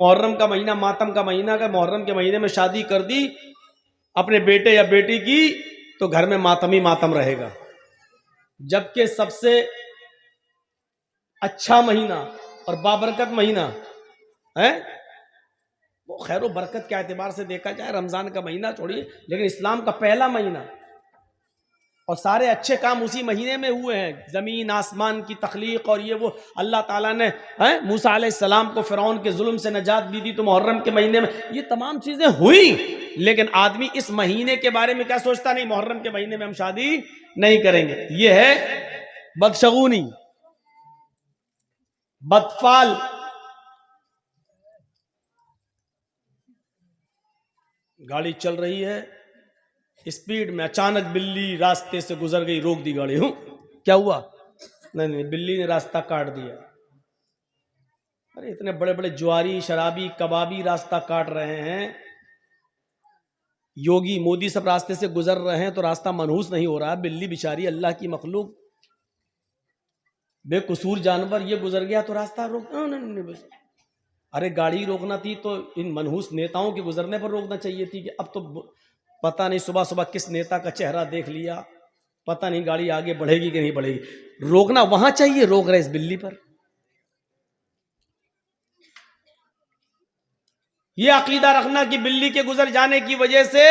मुहर्रम का महीना मातम का महीना, अगर मुहर्रम के महीने में शादी कर दी अपने बेटे या बेटी की तो घर में मातम ही मातम रहेगा। जबकि सबसे अच्छा महीना और बाबरकत महीना है वो खैर बरकत के एतबार से देखा जाए रमजान का महीना छोड़िए, लेकिन इस्लाम का पहला महीना और सारे अच्छे काम उसी महीने में हुए हैं। जमीन आसमान की तख्लीक और ये वो अल्लाह ताला ने मूसा अलैहिस्सलाम को फिरौन के जुल्म से नजात दी थी तो मुहर्रम के महीने में ये तमाम चीजें हुई। लेकिन आदमी इस महीने के बारे में क्या सोचता, नहीं मुहर्रम के महीने में हम शादी नहीं करेंगे। ये है बदशगुनी, बदफाल। गाड़ी चल रही है स्पीड में, अचानक बिल्ली रास्ते से गुजर गई, रोक दी गाड़ी। क्या हुआ? नहीं, बिल्ली ने रास्ता काट दिया। अरे इतने बड़े बड़े जुआरी शराबी कबाबी रास्ता काट रहे हैं, योगी मोदी सब रास्ते से गुजर रहे हैं तो रास्ता मनहूस नहीं हो रहा। बिल्ली बेचारी अल्लाह की मखलूक बेकसूर जानवर, ये गुजर गया तो रास्ता रोक। नहीं, अरे गाड़ी रोकना थी तो इन मनहूस नेताओं के गुजरने पर रोकना चाहिए थी कि अब तो पता नहीं सुबह सुबह किस नेता का चेहरा देख लिया, पता नहीं गाड़ी आगे बढ़ेगी कि नहीं बढ़ेगी। रोकना वहां चाहिए, रोक रहे इस बिल्ली पर। यह अकीदा रखना कि बिल्ली के गुजर जाने की वजह से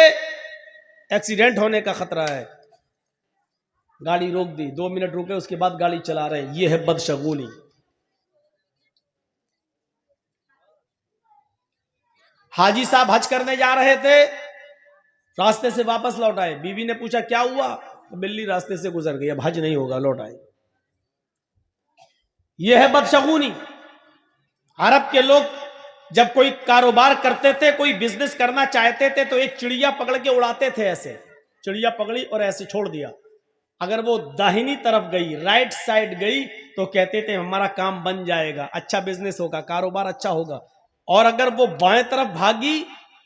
एक्सीडेंट होने का खतरा है, गाड़ी रोक दी, 2 मिनट रुके उसके बाद गाड़ी चला रहे, यह है बदशगुनी। हाजी साहब हज करने जा रहे थे, रास्ते से वापस लौट आए, बीवी ने पूछा क्या हुआ, तो बिल्ली रास्ते से गुजर गई, अब हज नहीं होगा, लौट आए। यह है बदशगुनी। अरब के लोग जब कोई कारोबार करते थे, कोई बिजनेस करना चाहते थे तो एक चिड़िया पकड़ के उड़ाते थे। ऐसे चिड़िया पकड़ी और ऐसे छोड़ दिया, अगर वो दाहिनी तरफ गई, राइट साइड गई तो कहते थे हमारा काम बन जाएगा, अच्छा बिजनेस होगा, कारोबार अच्छा होगा। और अगर वो बाएं तरफ भागी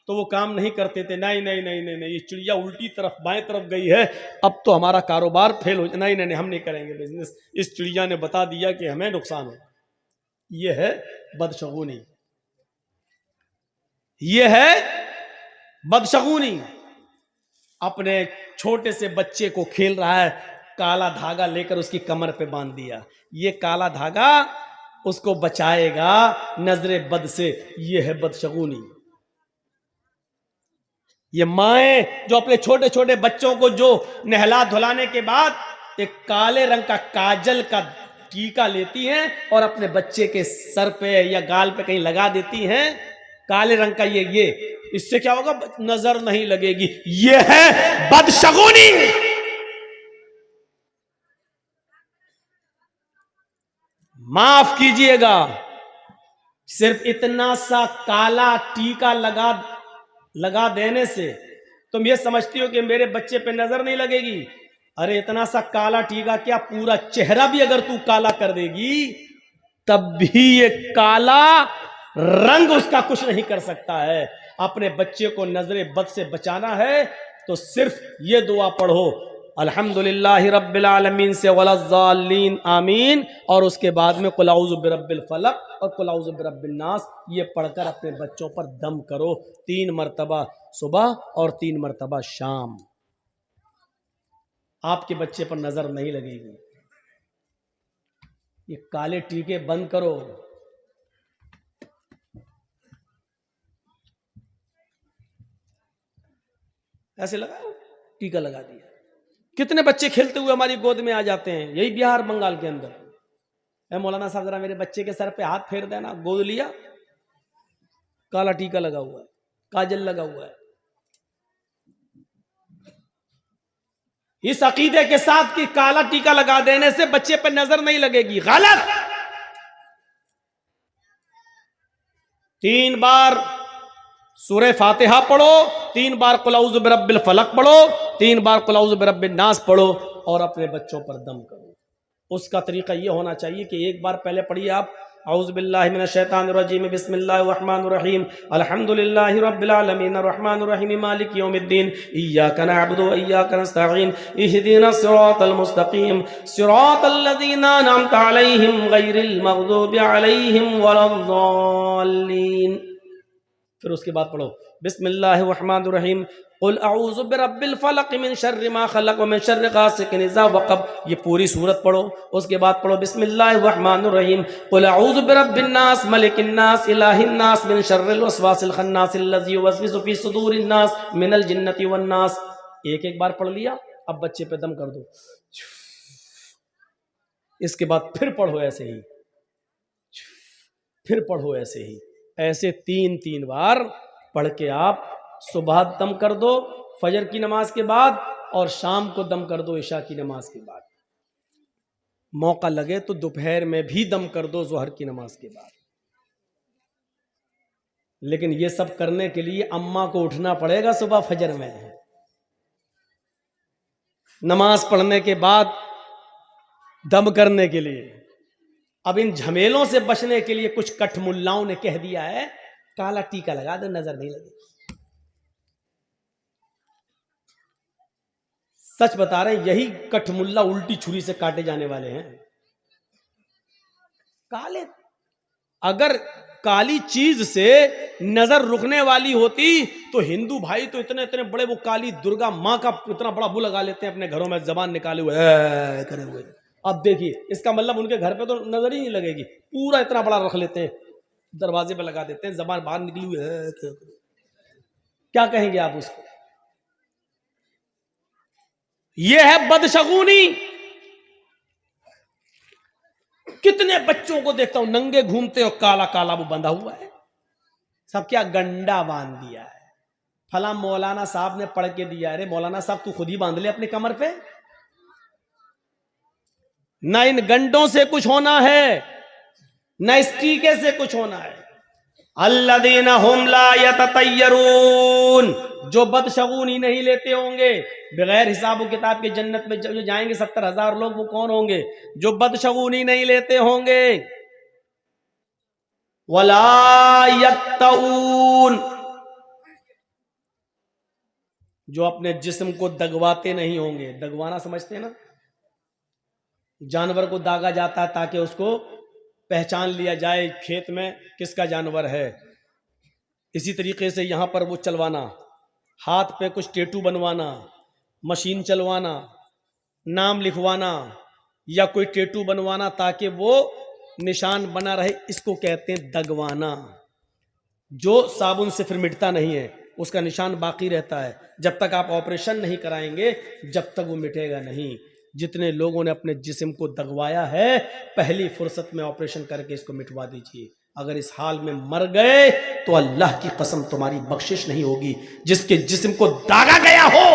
तो वो काम नहीं करते थे, नहीं नहीं नहीं नहीं नहीं, ये चिड़िया उल्टी तरफ बाएं तरफ गई है, अब तो हमारा कारोबार फेल हो, नहीं नहीं नहीं हम नहीं करेंगे बिजनेस, इस चिड़िया ने बता दिया कि हमें नुकसान हो। ये है बदशगुनी, ये है बदशगुनी। अपने छोटे से बच्चे को खेल रहा है, काला धागा लेकर उसकी कमर पे बांध दिया, ये काला धागा उसको बचाएगा नजरे बद से, ये है बदशगुनी। ये माएं जो अपने छोटे छोटे बच्चों को जो नहला धुलाने के बाद एक काले रंग का काजल का टीका लेती हैं और अपने बच्चे के सर पे या गाल पे कहीं लगा देती हैं, काले रंग का ये इससे क्या होगा, नजर नहीं लगेगी। ये है बदशगुनी। माफ कीजिएगा, सिर्फ इतना सा काला टीका लगा देने से तुम ये समझती हो कि मेरे बच्चे पे नजर नहीं लगेगी। अरे इतना सा काला टीका क्या, पूरा चेहरा भी अगर तू काला कर देगी तब भी ये काला रंग उसका कुछ नहीं कर सकता है। अपने बच्चे को नजरे बद से बचाना है तो सिर्फ ये दुआ पढ़ो, अल्हम्दुलिल्लाहि रब्बिल आलमीन से वलज़्ज़ालीन आमीन, और उसके बाद में कुल औज़ु बिरब्बिल फलक और कुल औज़ु बिरब्बिन नास, ये पढ़कर अपने बच्चों पर दम करो 3 मरतबा सुबह और 3 मरतबा शाम। आपके बच्चे पर नजर नहीं लगेगी। ये काले टीके बंद करो। ऐसे लगाओ, टीका लगा दिया। कितने बच्चे खेलते हुए हमारी गोद में आ जाते हैं, यही बिहार बंगाल के अंदर। मौलाना साहब जरा मेरे बच्चे के सर पे हाथ फेर देना, गोद लिया, काला टीका लगा हुआ है, काजल लगा हुआ है। इस अकीदे के साथ कि काला टीका लगा देने से बच्चे पर नजर नहीं लगेगी, गलत। 3 बार सूरह फातिहा पढ़ो, 3 बार कुल औज़ु बिरब्बिल फलक पढ़ो, 3 बार कुल औज़ु बिरब्बिन नास पढ़ो और अपने बच्चों पर दम करो। उसका तरीका यह होना चाहिए कि एक बार पहले पढ़िए आप औज़ु बिल्लाहि मिनश शैतानिर रजीम बिस्मिल्लाहिर रहमानिर रहीम अल्हम्दुलिल्लाहि रब्बिल आलमीन अर्रहमानिर रहीम मालिकि यौमिद्दीन इय्याका नअबुदु व इय्याका नस्तईन इहदिनस सिरातल मुस्तकीम सिरातल लज़ीना अनअमता अलैहिम गैरिल मग़दूबि अलैहिम वलद्दाल्लीन। फिर उसके बाद पढ़ो बिस्मिल्लाहिर रहमानिर रहीम कुल अऊज़ु बिरब्बिल फलक मिन शर्रि मा खलक व मिन शर्रि गासिकिन इज़ा वक़ब। ये पूरी सूरत पढ़ो। उसके बाद पढ़ो बिस्मिल्लाहिर रहमानिर रहीम कुल अऊज़ु बिरब्बिन नास मलिकिन नास इलाहिन नास मिन शर्रिल वसवासिल खन्नास अल्लज़ी युवस्विसु फी सुदूरिन नास मिनल जिन्नति वन नास। एक एक बार पढ़ लिया, अब बच्चे पे दम कर दो। इसके बाद फिर पढ़ो ऐसे ही, फिर पढ़ो ऐसे ही, ऐसे 3-3 बार पढ़ के आप सुबह दम कर दो फजर की नमाज के बाद, और शाम को दम कर दो इशा की नमाज के बाद। मौका लगे तो दोपहर में भी दम कर दो ज़ोहर की नमाज के बाद। लेकिन ये सब करने के लिए अम्मा को उठना पड़ेगा सुबह फजर में, नमाज पढ़ने के बाद दम करने के लिए। अब इन झमेलों से बचने के लिए कुछ कठमुल्लाओं ने कह दिया है काला टीका लगा दो नजर नहीं लगे। सच बता रहे हैं, यही कठमुल्ला उल्टी छुरी से काटे जाने वाले हैं। काले, अगर काली चीज से नजर रुकने वाली होती तो हिंदू भाई तो इतने इतने बड़े वो काली दुर्गा माँ का इतना बड़ा वो लगा लेते हैं अपने घरों में, जबान निकाले हुए करे हुए। अब देखिए इसका मतलब उनके घर पे तो नजर ही नहीं लगेगी, पूरा इतना बड़ा रख लेते हैं, दरवाजे पे लगा देते हैं, जबान बाहर निकली हुई है। क्या कहेंगे आप उसको? ये है बदशगुनी। कितने बच्चों को देखता हूं नंगे घूमते और काला काला वो बंधा हुआ है, सब क्या गंडा बांध दिया है। फला मौलाना साहब ने पढ़ के दिया। अरे मौलाना साहब तू खुद ही बांध ले अपने कमर पे। ना इन गंडों से कुछ होना है, ना इस टीके से कुछ होना है। अल्लज़ीना हुम ला यततय्यरून, जो बदशगुनी नहीं लेते होंगे, बगैर हिसाब किताब के जन्नत में जो जाएंगे 70,000 लोग, वो कौन होंगे? जो बदशगुनी नहीं लेते होंगे। वला यक्तऊन, जो अपने जिस्म को दगवाते नहीं होंगे। दगवाना समझते हैं ना, जानवर को दागा जाता है ताकि उसको पहचान लिया जाए खेत में किसका जानवर है। इसी तरीके से यहां पर वो चलवाना, हाथ पे कुछ टेटू बनवाना, मशीन चलवाना, नाम लिखवाना या कोई टेटू बनवाना ताकि वो निशान बना रहे, इसको कहते हैं दगवाना। जो साबुन से फिर मिटता नहीं है, उसका निशान बाकी रहता है। जब तक आप ऑपरेशन नहीं कराएंगे जब तक वो मिटेगा नहीं। जितने लोगों ने अपने जिस्म को दगवाया है, पहली फुर्सत में ऑपरेशन करके इसको मिटवा दीजिए। अगर इस हाल में मर गए तो अल्लाह की कसम तुम्हारी बख्शिश नहीं होगी। जिसके जिस्म को दागा गया हो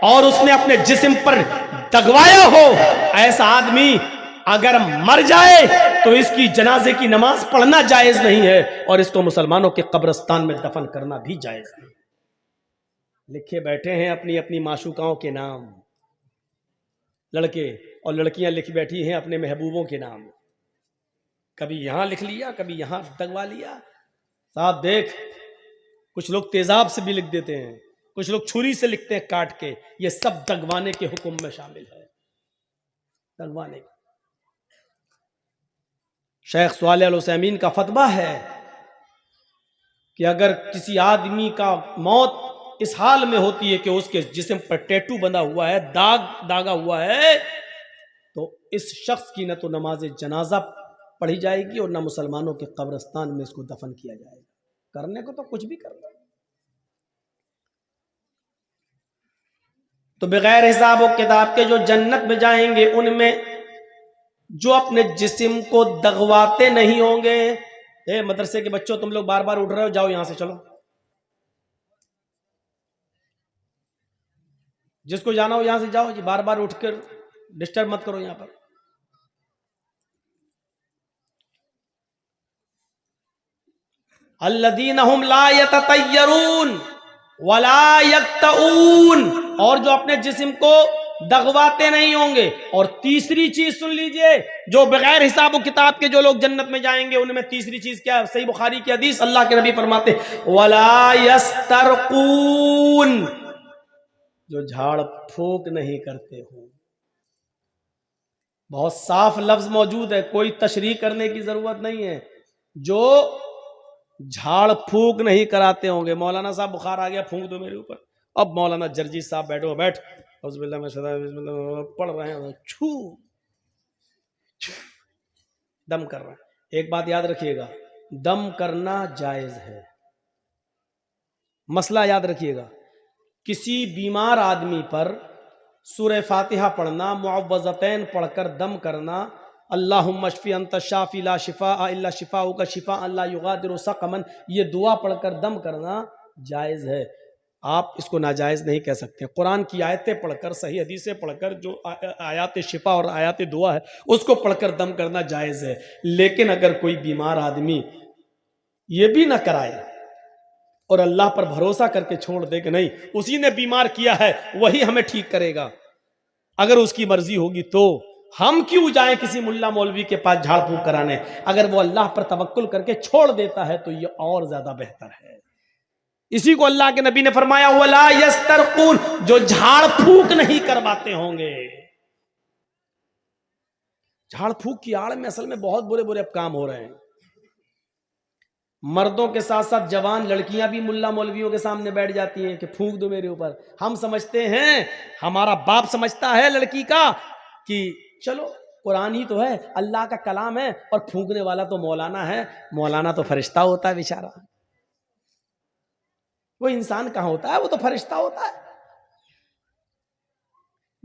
और उसने अपने जिस्म पर दगवाया हो, ऐसा आदमी अगर मर जाए तो इसकी जनाजे की नमाज पढ़ना जायज नहीं है और इसको मुसलमानों के कब्रिस्तान में दफन करना भी जायज नहीं। लिखे बैठे हैं अपनी अपनी माशूकाओं के नाम, लड़के और लड़कियां लिख बैठी हैं अपने महबूबों के नाम। कभी यहां लिख लिया, कभी यहां दगवा लिया। साहब देख, कुछ लोग तेजाब से भी लिख देते हैं, कुछ लोग छुरी से लिखते हैं काट के। ये सब दगवाने के हुक्म में शामिल है। दगवाने शेख सालेह अल उसैमीन का फतवा है कि अगर किसी आदमी का मौत इस हाल में होती है कि उसके जिस्म पर टैटू बंधा हुआ है, दागा हुआ है, तो इस शख्स की न तो नमाज जनाजा पढ़ी जाएगी और न मुसलमानों के कब्रिस्तान में इसको दफन किया जाएगा। करने को तो कुछ भी करना। तो बगैर हिसाब और किताब के जो जन्नत में जाएंगे, उनमें जो अपने जिस्म को दगवाते नहीं होंगे। मदरसे के बच्चों, तुम लोग बार बार उठ रहे हो, जाओ यहां से, चलो। जिसको जाना हो यहां से जाओ जी, बार बार उठकर डिस्टर्ब मत करो यहां पर। अल्लज़ीना हुम ला यततय्यरून वला यक्तऊन, और जो अपने जिस्म को दगवाते नहीं होंगे। और तीसरी चीज सुन लीजिए, जो बगैर हिसाब किताब के जो लोग जन्नत में जाएंगे उनमें तीसरी चीज क्या है? सही बुखारी की हदीस, अल्लाह के नबी फरमाते वला यस्तरकून, जो झाड़ फूक नहीं करते हो। बहुत साफ लफ्ज मौजूद है, कोई तशरीह करने की जरूरत नहीं है। जो झाड़ फूक नहीं कराते होंगे। मौलाना साहब बुखार आ गया, फूंक दो मेरे ऊपर। अब मौलाना जर्जी साहब बैठो, बैठ पढ़ रहे हैं, छू दम कर रहे हैं। एक बात याद रखिएगा, दम करना जायज है। मसला याद रखिएगा, किसी बीमार आदमी पर सूरह फातिहा पढ़ना, मुअव्वज़तैन पढ़कर दम करना, अल्लाहुम्मा शफ़ी अंत शाफ़ी ला शिफ़ा इल्ला शिफ़ाउ का शिफ़ा अल्ला युगादिरु सक़मन, ये दुआ पढ़कर दम करना जायज़ है। आप इसको नाजायज़ नहीं कह सकते। कुरान की आयतें पढ़कर, सही हदीसें पढ़कर, जो आयात शिफ़ा और आयात दुआ है उसको पढ़कर दम करना जायज़ है। लेकिन अगर कोई बीमार आदमी ये भी ना कराए और अल्लाह पर भरोसा करके छोड़ दे कि नहीं उसी ने बीमार किया है, वही हमें ठीक करेगा, अगर उसकी मर्जी होगी, तो हम क्यों जाएं किसी मुल्ला मौलवी के पास झाड़ फूक कराने? अगर वो अल्लाह पर तवक्कुल करके छोड़ देता है तो ये और ज्यादा बेहतर है। इसी को अल्लाह के नबी ने फरमाया वला यस्तरकून, जो झाड़ फूक नहीं करवाते होंगे। झाड़ फूक की आड़ में असल में बहुत बुरे बुरे काम हो रहे हैं। मर्दों के साथ साथ जवान लड़कियां भी मुल्ला मौलवियों के सामने बैठ जाती हैं कि फूंक दो मेरे ऊपर। हम समझते हैं, हमारा बाप समझता है लड़की का कि चलो कुरान ही तो है, अल्लाह का कलाम है, और फूंकने वाला तो मौलाना है। मौलाना तो फरिश्ता होता है बेचारा, वो इंसान कहां होता है, वो तो फरिश्ता होता है।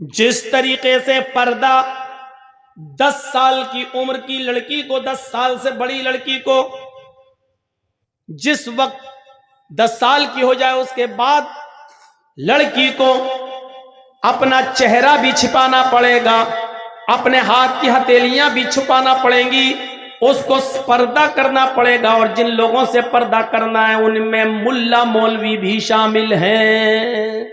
जिस तरीके से पर्दा 10 साल की उम्र की लड़की को, 10 साल से बड़ी लड़की को जिस वक्त 10 साल की हो जाए उसके बाद लड़की को अपना चेहरा भी छिपाना पड़ेगा, अपने हाथ की हथेलियां भी छुपाना पड़ेंगी, उसको पर्दा करना पड़ेगा। और जिन लोगों से पर्दा करना है उनमें मुल्ला मौलवी भी शामिल हैं।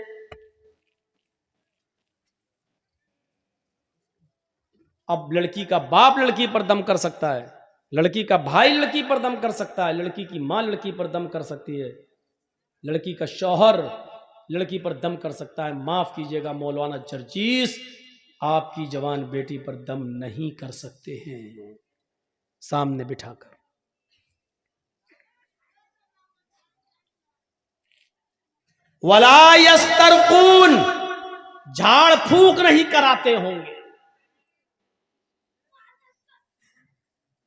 अब लड़की का बाप लड़की पर दम कर सकता है, लड़की का भाई लड़की पर दम कर सकता है, लड़की की मां लड़की पर दम कर सकती है, लड़की का शौहर लड़की पर दम कर सकता है। माफ कीजिएगा मौलाना जर्जीस, आपकी जवान बेटी पर दम नहीं कर सकते हैं सामने बिठाकर। वला यस्तरकून, झाड़ फूक नहीं कराते होंगे।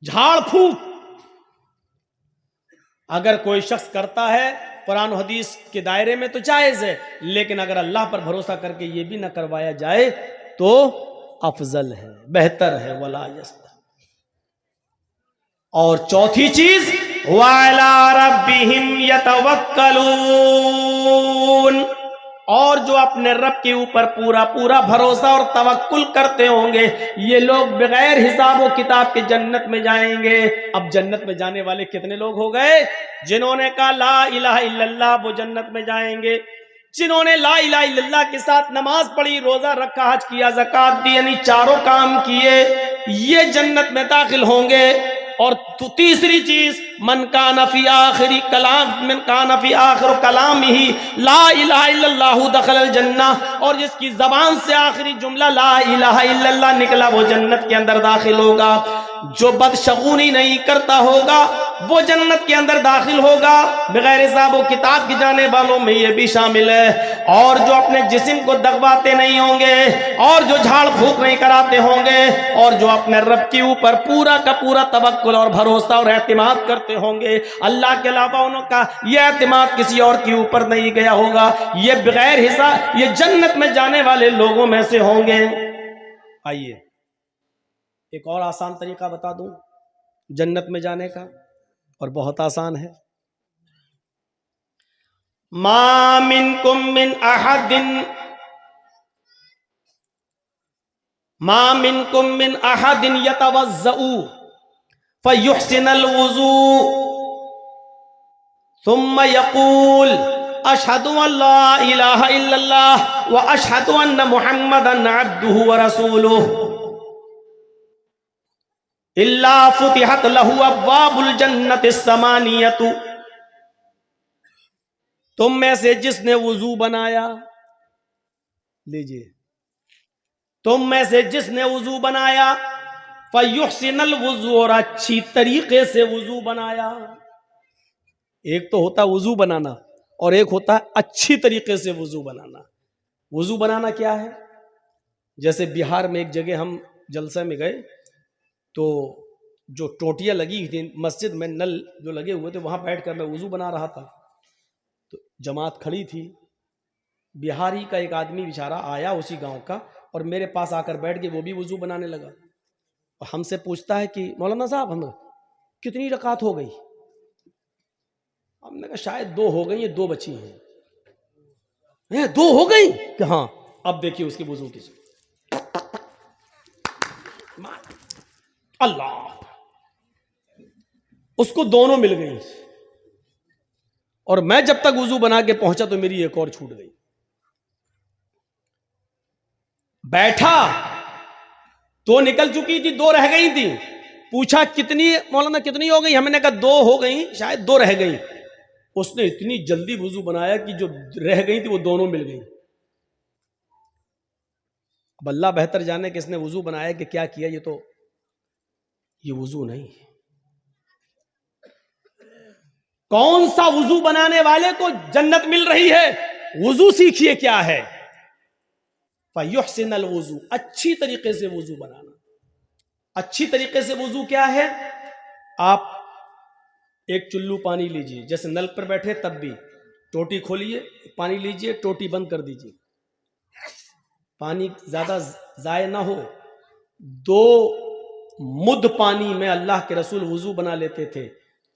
झाड़ फूक अगर कोई शख्स करता है कुरान और हदीस के दायरे में तो जायज है, लेकिन अगर अल्लाह पर भरोसा करके ये भी ना करवाया जाए तो अफजल है, बेहतर है। वला यस्तर। और चौथी चीज वअला रब्बिहिम यतवक्कलून, और जो अपने रब के ऊपर पूरा पूरा भरोसा और तवक्कुल करते होंगे, ये लोग बगैर हिसाब व किताब के जन्नत में जाएंगे। अब जन्नत में जाने वाले कितने लोग हो गए? जिन्होंने कहा ला इलाहा इल्लल्लाह वो जन्नत में जाएंगे। जिन्होंने ला इलाहा इल्लल्लाह के साथ नमाज पढ़ी, रोजा रखा, हज किया, ज़कात दी, यानी चारों काम किए, ये जन्नत में दाखिल होंगे। और तीसरी चीज मन काना फी आखिरी कलाम, मन काना फी आखिर कलाम ही ला इलाहा इल्लल्लाहु दखलल जन्ना, और जिसकी जबान से आखिरी जुमला ला इलाहा इल्लल्लाह निकला वो जन्नत के अंदर दाखिल होगा। जो बदशगुनी नहीं करता होगा वो जन्नत के अंदर दाखिल होगा। बगैर हिसाब व किताब की जाने वालों में ये भी शामिल है। और जो अपने जिस्म को दगवाते नहीं होंगे, और जो झाड़ फूक नहीं कराते होंगे, और जो अपने रब के ऊपर पूरा का पूरा तवक्कुल और भरोसा और एतमाद करते होंगे, अल्लाह के अलावा उनका यह एतमाद किसी और के ऊपर नहीं गया होगा, ये बगैर हिसाब ये जन्नत में जाने वाले लोगों में से होंगे। आइए एक और आसान तरीका बता दूं जन्नत में जाने का, और बहुत आसान है। मा मिनकुम मिन अहदिन, मा मिनकुम मिन अहदिन यतवज़्ज़उ फयुहसिनुल वुज़ू सुम्मा यक़ूल अशहदु अल्ला इलाहा इल्लल्लाह व अशहदु अन्न मुहम्मदन अब्दुहु व रसूलुहु इल्ला फुतिहत लहु अब्वाबुल जन्नतिस समानियतु। तुम में से जिसने वुजू बनाया, लीजिए, तुम में से जिसने वुजू बनाया, फयुहसिनल वुजू, और अच्छी तरीके से वुजू बनाया। एक तो होता वुजू बनाना और एक होता है अच्छी तरीके से वुजू बनाना। वुजू बनाना क्या है? जैसे बिहार में एक जगह हम जलसे में गए तो जो टोटियां लगी थी मस्जिद में, नल जो लगे हुए थे, वहां बैठकर मैं वुजू बना रहा था। तो जमात खड़ी थी, बिहारी का एक आदमी बेचारा आया उसी गांव का और मेरे पास आकर बैठ के वो भी वुजू बनाने लगा और हमसे पूछता है कि मौलाना साहब हमें कितनी रकात हो गई? हमने कहा शायद 2 हो गई, ये 2 बची हैं। 2 हो गई कि हाँ। अब देखिए उसकी वुजू की, अल्लाह, उसको दोनों मिल गई और मैं जब तक वुजू बना के पहुंचा तो मेरी एक और छूट गई। बैठा तो निकल चुकी थी, 2 रह गई थी। पूछा कितनी मौलाना, कितनी हो गई? हमने कहा 2 हो गई, शायद 2 रह गई। उसने इतनी जल्दी वुजू बनाया कि जो रह गई थी वो दोनों मिल गई। अब अल्लाह बेहतर जाने कि इसने वुजू बनाया कि क्या किया। ये वुजू नहीं है। कौन सा वुजू बनाने वाले को जन्नत मिल रही है? वुजू सीखिए क्या है। फयुहसिनल वुजू, अच्छी तरीके से वुजू बनाना। अच्छी तरीके से वुजू क्या है? आप एक चुल्लू पानी लीजिए, जैसे नल पर बैठे तब भी, टोटी खोलिए, पानी लीजिए, टोटी बंद कर दीजिए, पानी ज्यादा जाया ना हो। 2 मुद्द पानी में अल्लाह के रसूल वुजू बना लेते थे।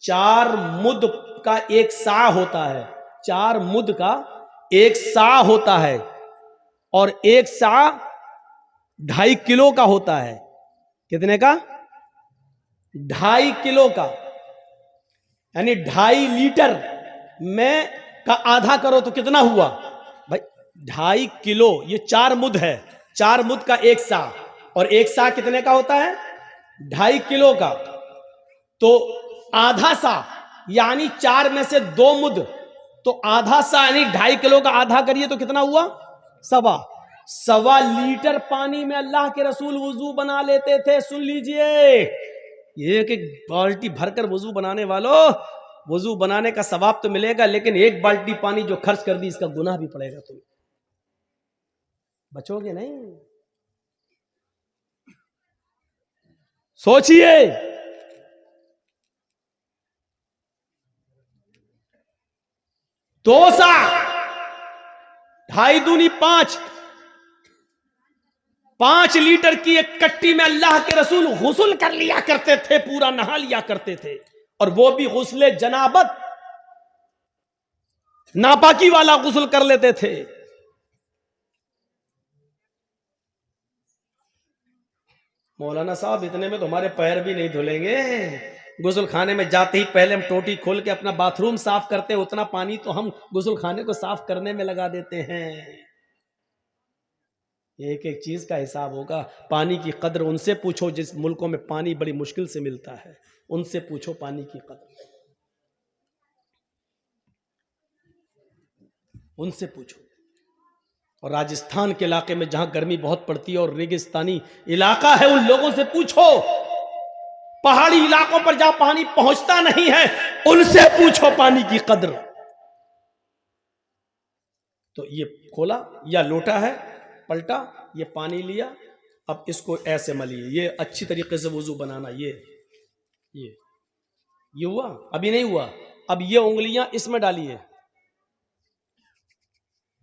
4 मुद्द का 1 सा होता है, 4 मुद्द का 1 सा होता है और 1 सा 2.5 किलो का होता है। कितने का? 2.5 किलो का, यानी 2.5 लीटर में का आधा करो तो कितना हुआ भाई? 2.5 किलो। ये 4 मुद्द है, 4 मुद्द का 1 सा, और 1 सा कितने का होता है? 2.5 किलो का। तो आधा सा यानी 4 में से 2 मुद्द, तो आधा सा यानी 2.5 किलो का आधा करिए तो कितना हुआ? 1.25 लीटर पानी में अल्लाह के रसूल वुजू बना लेते थे। सुन लीजिए, एक एक बाल्टी भरकर वुजू बनाने वालों, वुजू बनाने का सवाब तो मिलेगा, लेकिन एक बाल्टी पानी जो खर्च कर दी इसका गुनाह भी पड़ेगा। तुम बचोगे नहीं। सोचिए, 2 सा, 2.5 दूनी 5, 5 लीटर की एक कट्टी में अल्लाह के रसूल गुस्ल कर लिया करते थे, पूरा नहा लिया करते थे, और वो भी गुस्ले जनाबत, नापाकी वाला गुस्ल कर लेते थे। मौलाना साहब इतने में तो हमारे पैर भी नहीं धुलेंगे। गुस्ल खाने में जाते ही पहले हम टोटी खोल के अपना बाथरूम साफ करते हैं, उतना पानी तो हम गुस्ल खाने को साफ करने में लगा देते हैं। एक एक चीज का हिसाब होगा। पानी की कदर उनसे पूछो जिस मुल्कों में पानी बड़ी मुश्किल से मिलता है, उनसे पूछो पानी की कदर, उनसे पूछो। और राजस्थान के इलाके में जहां गर्मी बहुत पड़ती है और रेगिस्तानी इलाका है, उन लोगों से पूछो। पहाड़ी इलाकों पर जहां पानी पहुंचता नहीं है, उनसे पूछो पानी की कदर। तो ये खोला, या लोटा है, पलटा, ये पानी लिया, अब इसको ऐसे मलिए। ये अच्छी तरीके से वुजू बनाना। ये हुआ? अभी नहीं हुआ। अब ये उंगलियां इसमें डालिए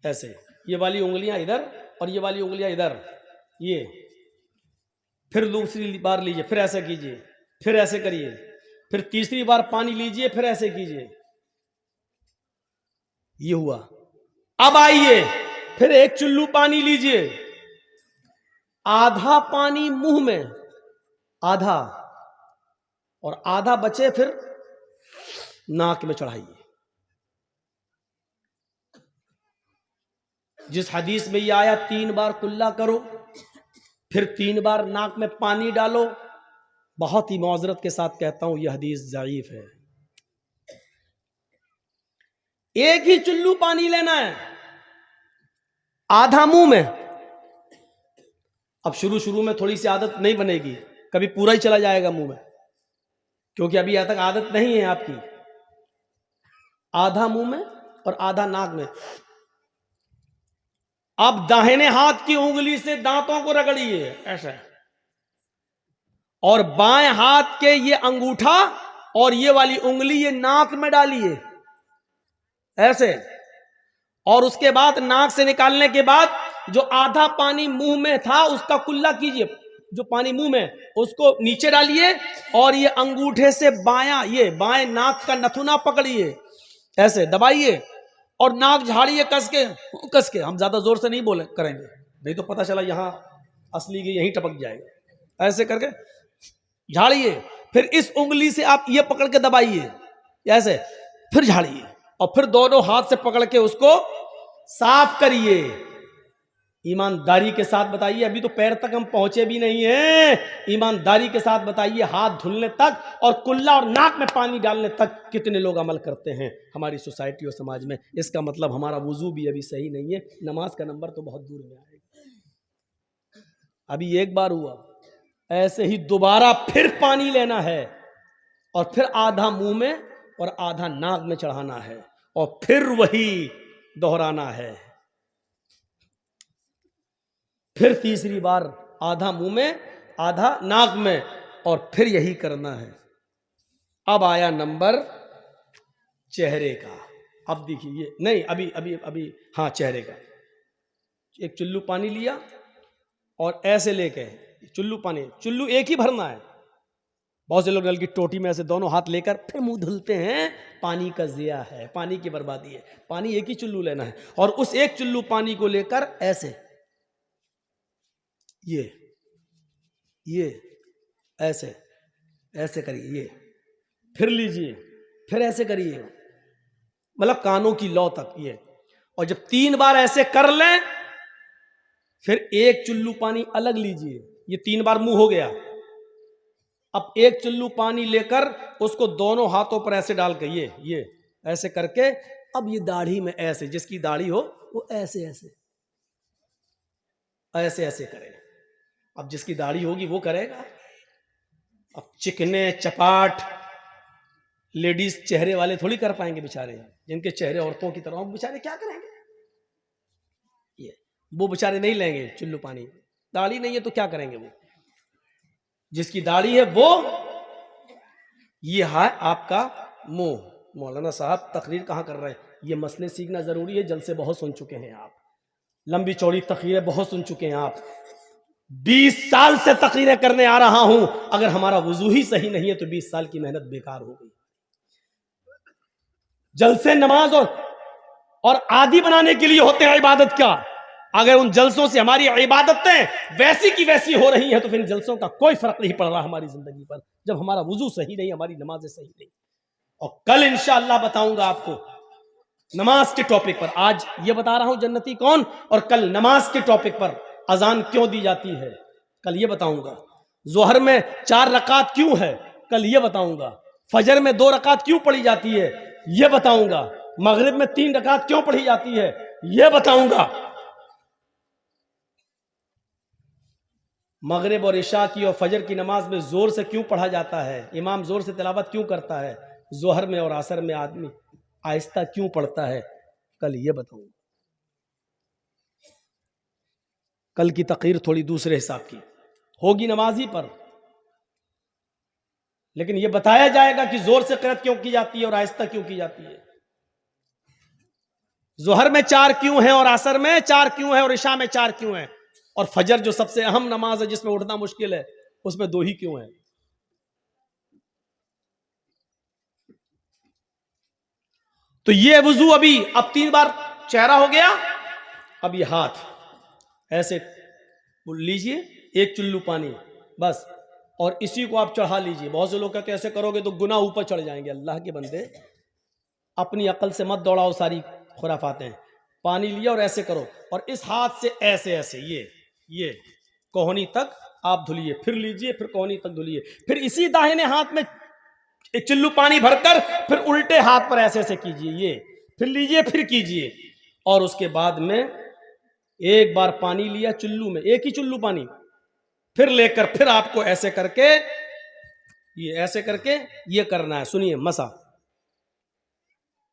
ऐसे, ये वाली उंगलियां इधर और ये वाली उंगलियां इधर। ये फिर दूसरी बार लीजिए, फिर ऐसे कीजिए, फिर ऐसे करिए, फिर तीसरी बार पानी लीजिए, फिर ऐसे कीजिए। ये हुआ। अब आइए, फिर एक चुल्लू पानी लीजिए, आधा पानी मुंह में, आधा, और आधा बचे फिर नाक में चढ़ाइए। जिस हदीस में ये आया 3 बार कुल्ला करो, फिर 3 बार नाक में पानी डालो, बहुत ही मौजरत के साथ कहता हूं यह हदीस ज़ईफ है। एक ही चुल्लू पानी लेना है, आधा मुंह में। अब शुरू शुरू में थोड़ी सी आदत नहीं बनेगी, कभी पूरा ही चला जाएगा मुंह में, क्योंकि अभी यहां तक आदत नहीं है आपकी। आधा मुंह में और आधा नाक में। अब दाहिने हाथ की उंगली से दांतों को रगड़िए ऐसे, और बाएं हाथ के ये अंगूठा और ये वाली उंगली ये नाक में डालिए ऐसे, और उसके बाद नाक से निकालने के बाद जो आधा पानी मुंह में था उसका कुल्ला कीजिए, जो पानी मुंह में उसको नीचे डालिए, और ये अंगूठे से ये बाएं नाक का नथुना पकड़िए ऐसे दबाइए, और नाक झाड़िए कस के। हम ज्यादा जोर से नहीं बोले करेंगे, नहीं तो पता चला यहां असली की यहीं टपक जाएगा। ऐसे करके झाड़िए, फिर इस उंगली से आप ये पकड़ के दबाइए ऐसे, फिर झाड़िए, और फिर दोनों हाथ से पकड़ के उसको साफ करिए। ईमानदारी के साथ बताइए, अभी तो पैर तक हम पहुंचे भी नहीं हैं। ईमानदारी के साथ बताइए, हाथ धुलने तक और कुल्ला और नाक में पानी डालने तक कितने लोग अमल करते हैं हमारी सोसाइटी और समाज में। इसका मतलब हमारा वुजू भी अभी सही नहीं है, नमाज का नंबर तो बहुत दूर में आएगा। अभी एक बार हुआ, ऐसे ही दोबारा फिर पानी लेना है, और फिर आधा मुंह में और आधा नाक में चढ़ाना है, और फिर वही दोहराना है। फिर तीसरी बार आधा मुंह में आधा नाक में, और फिर यही करना है। अब आया नंबर चेहरे का। अब देखिए, ये नहीं, अभी अभी अभी हाँ, चेहरे का। एक चुल्लू पानी लिया और ऐसे लेके चुल्लू एक ही भरना है। बहुत से लोग नल की टोटी में ऐसे दोनों हाथ लेकर फिर मुंह धुलते हैं, पानी का ज़िया है, पानी की बर्बादी है। पानी एक ही चुल्लू लेना है, और उस एक चुल्लू पानी को लेकर ऐसे ये ऐसे करिए, ये फिर लीजिए, फिर ऐसे करिए, मतलब कानों की लौ तक ये। और जब 3 बार ऐसे कर लें, फिर एक चुल्लू पानी अलग लीजिए। ये 3 बार मुंह हो गया। अब एक चुल्लू पानी लेकर उसको दोनों हाथों पर ऐसे डाल के ये ऐसे करके, अब ये दाढ़ी में ऐसे, जिसकी दाढ़ी हो वो ऐसे करे। अब जिसकी दाढ़ी होगी वो करेगा। अब चिकने चपाट लेडीज चेहरे वाले थोड़ी कर पाएंगे बेचारे, जिनके चेहरे औरतों की तरह, बेचारे क्या करेंगे? वो बेचारे नहीं लेंगे चुल्लू पानी, दाढ़ी नहीं है तो क्या करेंगे वो? जिसकी दाढ़ी है वो, ये है आपका मुंह। मौलाना साहब तकरीर कहाँ कर रहे हैं? ये मसले सीखना जरूरी है। जलसे बहुत सुन चुके हैं आप, लंबी चौड़ी तकरीरें बहुत सुन चुके हैं आप। 20 साल से तकरीरें करने आ रहा हूं, अगर हमारा वुजू ही सही नहीं है तो 20 साल की मेहनत बेकार हो गई। जलसे नमाज और आदि बनाने के लिए होते हैं इबादत का। अगर उन जलसों से हमारी इबादतें वैसी की वैसी हो रही हैं तो फिर इन जलसों का कोई फर्क नहीं पड़ रहा हमारी जिंदगी पर, जब हमारा वुजू सही नहीं, हमारी नमाजें सही नहीं। और कल इंशाअल्लाह बताऊंगा आपको नमाज के टॉपिक पर। आज ये बता रहा हूं जन्नती कौन, और कल नमाज के टॉपिक पर अजान क्यों दी जाती है, कल ये बताऊंगा। जोहर में 4 रकात क्यों है, कल ये बताऊंगा। फजर में 2 रकात क्यों पढ़ी जाती है, ये बताऊंगा। मगरिब में 3 रकात क्यों पढ़ी जाती है, ये बताऊंगा। मगरिब और इशा की और फजर की नमाज में जोर से क्यों पढ़ा जाता है, इमाम जोर से तिलावत क्यों करता है, जोहर में और असर में आदमी आहिस्ता क्यों पढ़ता है, कल ये बताऊंगा। कल की तकरीर थोड़ी दूसरे हिसाब की होगी नमाजी पर, लेकिन यह बताया जाएगा कि जोर से क़िरात क्यों की जाती है और आहिस्ता क्यों की जाती है। जोहर में 4 क्यों है और असर में 4 क्यों है और इशा में 4 क्यों है, और फजर जो सबसे अहम नमाज है जिसमें उठना मुश्किल है उसमें 2 ही क्यों है। तो ये वुजू अभी, अब 3 बार चेहरा हो गया, अब ये हाथ ऐसे लीजिए, एक चुल्लू पानी बस, और इसी को आप चढ़ा लीजिए। बहुत से लोग कहते हैं ऐसे करोगे तो गुनाह ऊपर चढ़ जाएंगे। अल्लाह के बंदे, अपनी अकल से मत दौड़ाओ सारी खुराफातें। पानी लिया और ऐसे करो, और इस हाथ से ऐसे ऐसे ये कोहनी तक आप धुलिए, फिर लीजिए, फिर कोहनी तक धुलिए, फिर इसी दाहिने हाथ में एक चिल्लू पानी भरकर फिर उल्टे हाथ पर ऐसे ऐसे कीजिए, ये फिर लीजिए, फिर कीजिए, और उसके बाद में एक बार पानी लिया चुल्लू में, एक ही चुल्लू पानी, फिर लेकर फिर आपको ऐसे करके ये ऐसे करके ये करना है। सुनिए, मसा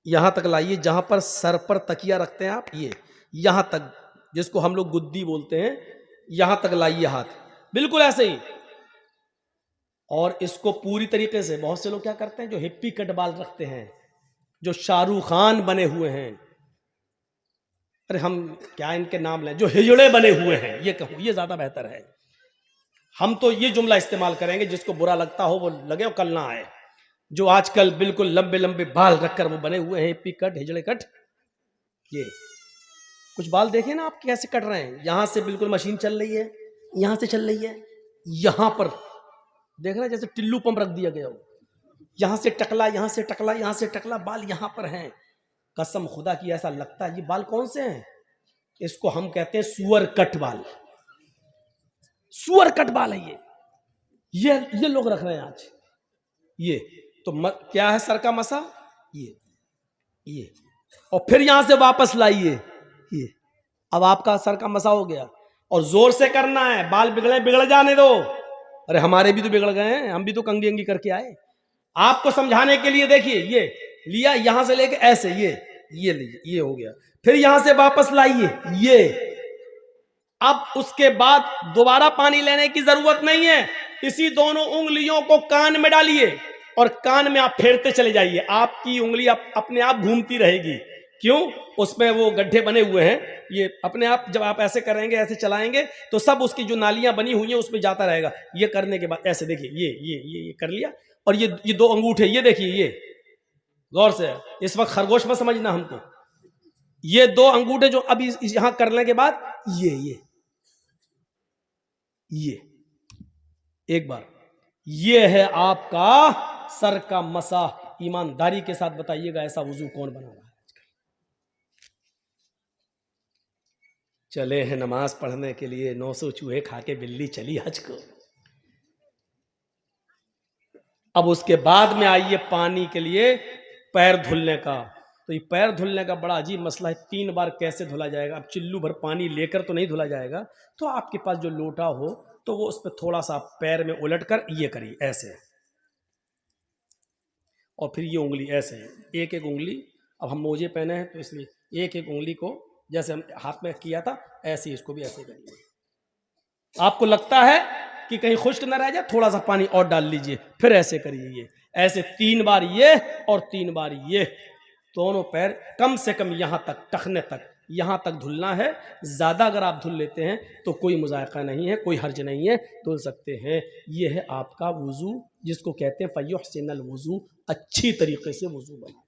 यहां तक लाइए, जहां पर सर पर तकिया रखते हैं आप, ये यहां तक, जिसको हम लोग गुद्दी बोलते हैं, यहां तक लाइए हाथ, बिल्कुल ऐसे ही। और इसको पूरी तरीके से, बहुत से लोग क्या करते हैं, जो हिप्पी कट बाल रखते हैं, जो शाहरुख खान बने हुए हैं, अरे हम क्या इनके नाम लें, जो हिजड़े बने हुए हैं, ये कहूं, ये ज्यादा बेहतर है। हम तो ये जुमला इस्तेमाल करेंगे, जिसको बुरा लगता हो वो लगे और कल ना आए। जो आजकल बिल्कुल लंबे लंबे बाल रखकर वो बने हुए हैं, हिप्पी कट, हिजड़े कट, ये कुछ बाल देखें ना आप कैसे कट रहे हैं, यहां से बिल्कुल मशीन चल रही है, यहां से चल रही है, यहां पर देख रहे हैं जैसे टिल्लू पंप रख दिया गया हो, यहां से टकला, यहां से टकला, यहां से टकला, बाल यहां पर हैं। कसम खुदा की ऐसा लगता है ये बाल कौन से हैं, इसको हम कहते हैं सुअर कट बाल, सुअर कट बाल है ये लोग रख रहे हैं आज। ये तो क्या है, सर का मसा, ये और फिर यहां से वापस लाइए, ये अब आपका सर का मसा हो गया, और जोर से करना है, बाल बिगड़ जाने दो। अरे हमारे भी तो बिगड़ गए हैं, हम भी तो कंगी अंगी करके आए। आपको समझाने के लिए देखिए, ये लिया यहां से लेके ऐसे, ये लीजिए, ये हो गया, फिर यहां से वापस लाइए, ये। अब उसके बाद दोबारा पानी लेने की जरूरत नहीं है, इसी दोनों उंगलियों को कान में डालिए और कान में आप फेरते चले जाइए, आपकी उंगली अपने आप घूमती रहेगी। क्यों? उसमें वो गड्ढे बने हुए हैं, ये अपने आप जब आप ऐसे करेंगे, ऐसे चलाएंगे, तो सब उसकी जो नालियां बनी हुई हैं उसमें जाता रहेगा। ये करने के बाद ऐसे देखिए, ये कर लिया, और ये दो अंगूठे, ये देखिए, ये गौर से, इस वक्त खरगोश में समझना हमको, ये दो अंगूठे जो अभी यहां करने के बाद ये एक बार, ये है आपका सर का मसा। ईमानदारी के साथ बताइएगा, ऐसा वुजू कौन बना रहा है आजकल? चले हैं नमाज पढ़ने के लिए, 900 चूहे खा के बिल्ली चली हज को। अब उसके बाद में आइए पानी के लिए पैर धुलने का। तो ये पैर धुलने का बड़ा अजीब मसला है, 3 बार कैसे धुला जाएगा? अब चिल्लू भर पानी लेकर तो नहीं धुला जाएगा, तो आपके पास जो लोटा हो तो वो उस पर थोड़ा सा पैर में उलट कर ये करिए ऐसे, और फिर ये उंगली ऐसे, एक एक उंगली, अब हम मोजे पहने हैं तो इसलिए एक एक उंगली को जैसे हम हाथ में किया था ऐसे ही इसको भी ऐसे करिए। आपको लगता है कि कहीं खुश्क न रह जाए, थोड़ा सा पानी और डाल लीजिए, फिर ऐसे करिए, ये ऐसे 3 बार ये और 3 बार ये, दोनों पैर कम से कम यहां तक, टखने तक, यहां तक धुलना है। ज्यादा अगर आप धुल लेते हैं तो कोई मुजायका नहीं है, कोई हर्ज नहीं है, धुल सकते हैं। ये है आपका वुजू, जिसको कहते हैं फयुहसिनुल वुजू, अच्छी तरीके से वुजू बना।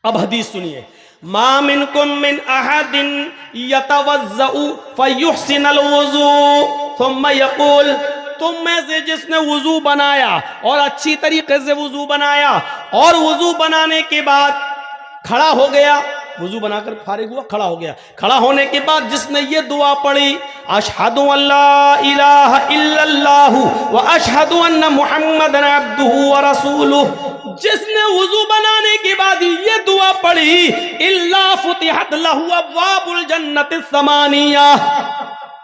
अब हदीस सुनिए, मा मिनकुम मिन अहदिन यतवज़्ज़उ फयुहसिनुल वुजू थुम्मा यक़ूल, तुम में से जिसने वुजू बनाया और अच्छी तरीके से वुजू बनाया, और वुजू बनाने के बाद खड़ा हो गया, वुजू बनाकर फारिग हुआ, खड़ा हो गया, खड़ा होने के बाद जिसने ये दुआ पढ़ी, अशहदु अल्ला इलाहा इल्लल्लाहु व अशहदु अन्ना मुहम्मदन अब्दुहु व रसूलुहु, जिसने वुजू बनाने के बाद ये दुआ पढ़ी, इल्ला फुतिहत लहु अब्वाबुल जन्नति समानिया,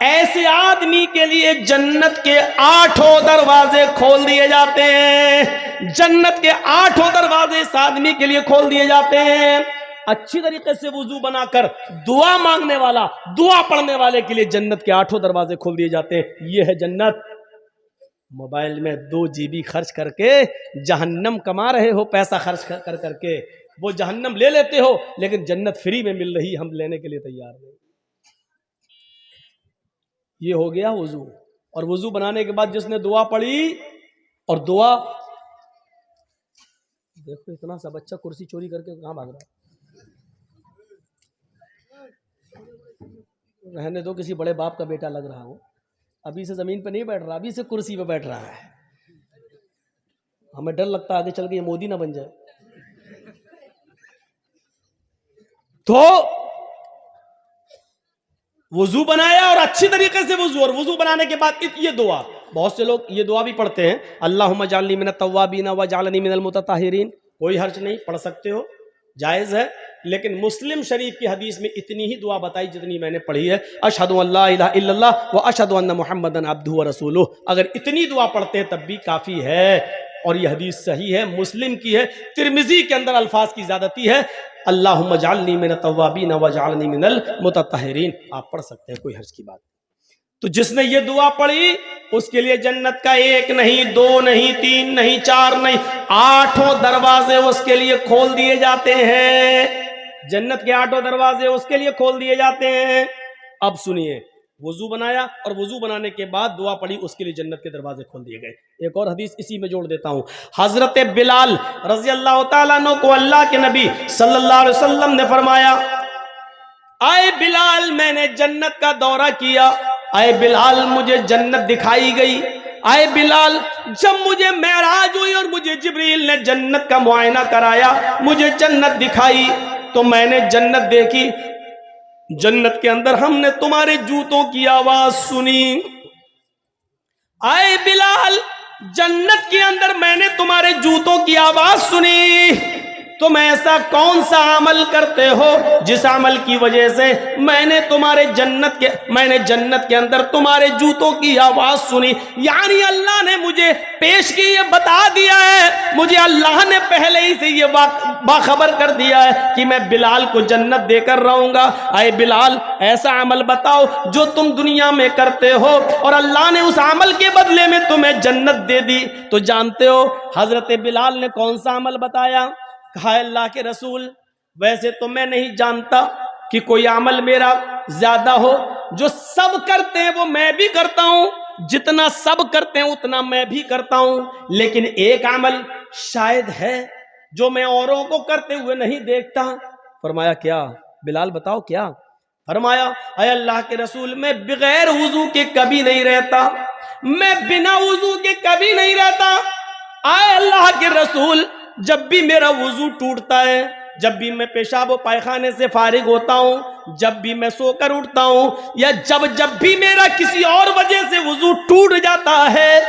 ऐसे आदमी के लिए जन्नत के 8 दरवाजे खोल दिए जाते हैं। जन्नत के 8 दरवाजे इस आदमी के लिए खोल दिए जाते हैं। अच्छी तरीके से वुजू बनाकर दुआ मांगने वाला, दुआ पढ़ने वाले के लिए जन्नत के 8 दरवाजे खोल दिए जाते हैं। ये है जन्नत। मोबाइल में 2 GB खर्च करके जहन्नम कमा रहे हो, पैसा खर्च कर करके वो जहन्नम ले लेते हो, लेकिन जन्नत फ्री में मिल रही, हम लेने के लिए तैयार नहीं। ये हो गया वुजू। और वुजू बनाने के बाद जिसने दुआ पढ़ी, और दुआ देखो, इतना सा बच्चा कुर्सी चोरी करके कहां भाग रहा है, रहने दो, किसी बड़े बाप का बेटा लग रहा हो, अभी से जमीन पे नहीं बैठ रहा, अभी से कुर्सी पे बैठ रहा है। हमें डर लगता है आगे चल के ये मोदी ना बन जाए। तो वुजू बनाया और अच्छी तरीके से वुजू, और वुजू बनाने के बाद ये दुआ, बहुत से लोग ये दुआ भी पढ़ते हैं, अल्लाहुम्मा जालनी मिनत तव्वाबीन व जालनी मिनल मुतताहिरीन। कोई हर्ज नहीं, पढ़ सकते हो, जायज़ है। लेकिन मुस्लिम शरीफ की हदीस में इतनी ही दुआ बताई जितनी मैंने पढ़ी है, अशहदु अल्ला इलाहा इल्लल्लाह व अशहदु अन्ना मुहम्मदन अब्दुहु व रसूलुहु। अगर इतनी दुआ पढ़ते हैं तब भी काफ़ी है, और यह हदीस सही है, मुस्लिम की है। तिरमिजी के अंदर अल्फाज की ज़्यादती है, अल्लाहुम्मा जालनी मिनत तव्वाबीन व जालनी मिनल मुतताहिरीन। आप पढ़ सकते हैं, कोई हर्ज की बात। तो जिसने ये दुआ पढ़ी उसके लिए जन्नत का 1 नहीं, 2 नहीं, 3 नहीं, 4 नहीं, 8 दरवाजे उसके लिए खोल दिए जाते हैं। जन्नत के 8 दरवाजे उसके लिए खोल दिए जाते हैं। अब सुनिए, वुजू बनाया और वुजू बनाने के बाद दुआ पढ़ी, उसके लिए जन्नत के दरवाजे खोल दिए गए। एक और हदीस इसी में जोड़ देता हूं, हजरत बिलाल रजी अल्लाह तआला अन्हु को अल्लाह के नबी सल्लल्लाहु अलैहि वसल्लम ने फरमाया, आए बिलाल मैंने जन्नत का दौरा किया, आए बिलाल मुझे जन्नत दिखाई गई, आए बिलाल जब मुझे मेराज हुई और मुझे जिब्रील ने जन्नत का मुआयना कराया, मुझे जन्नत दिखाई, तो मैंने जन्नत देखी। जन्नत के अंदर हमने तुम्हारे जूतों की आवाज सुनी। आए बिलाल जन्नत के अंदर मैंने तुम्हारे जूतों की आवाज सुनी। तुम ऐसा कौन सा अमल करते हो जिस अमल की वजह से मैंने जन्नत के अंदर तुम्हारे जूतों की आवाज सुनी। यानी अल्लाह ने मुझे पेश की, ये बता दिया है, मुझे अल्लाह ने पहले ही से ये बाखबर कर दिया है कि मैं बिलाल को जन्नत देकर रहूंगा। आए बिलाल ऐसा अमल बताओ जो तुम दुनिया में करते हो और अल्लाह ने उस अमल के बदले में तुम्हें जन्नत दे दी। तो जानते हो हजरत बिलाल ने कौन सा अमल बताया? कहा अल्लाह के रसूल वैसे तो मैं नहीं जानता कि कोई अमल मेरा ज्यादा हो, जो सब करते हैं वो मैं भी करता हूं, जितना सब करते हैं उतना मैं भी करता हूं, लेकिन एक अमल शायद है जो मैं औरों को करते हुए नहीं देखता। फरमाया क्या? बिलाल बताओ क्या? फरमाया अय अल्लाह के रसूल मैं बगैर वुजू के कभी नहीं रहता, मैं बिना वुजू के कभी नहीं रहता। आए अल्लाह के रसूल जब भी मेरा वुजू टूटता है, जब भी मैं पेशाब और पायखाने से फारिग होता हूं, जब भी मैं सोकर उठता हूं, या जब भी मेरा किसी और वजह से वुजू टूट जाता है,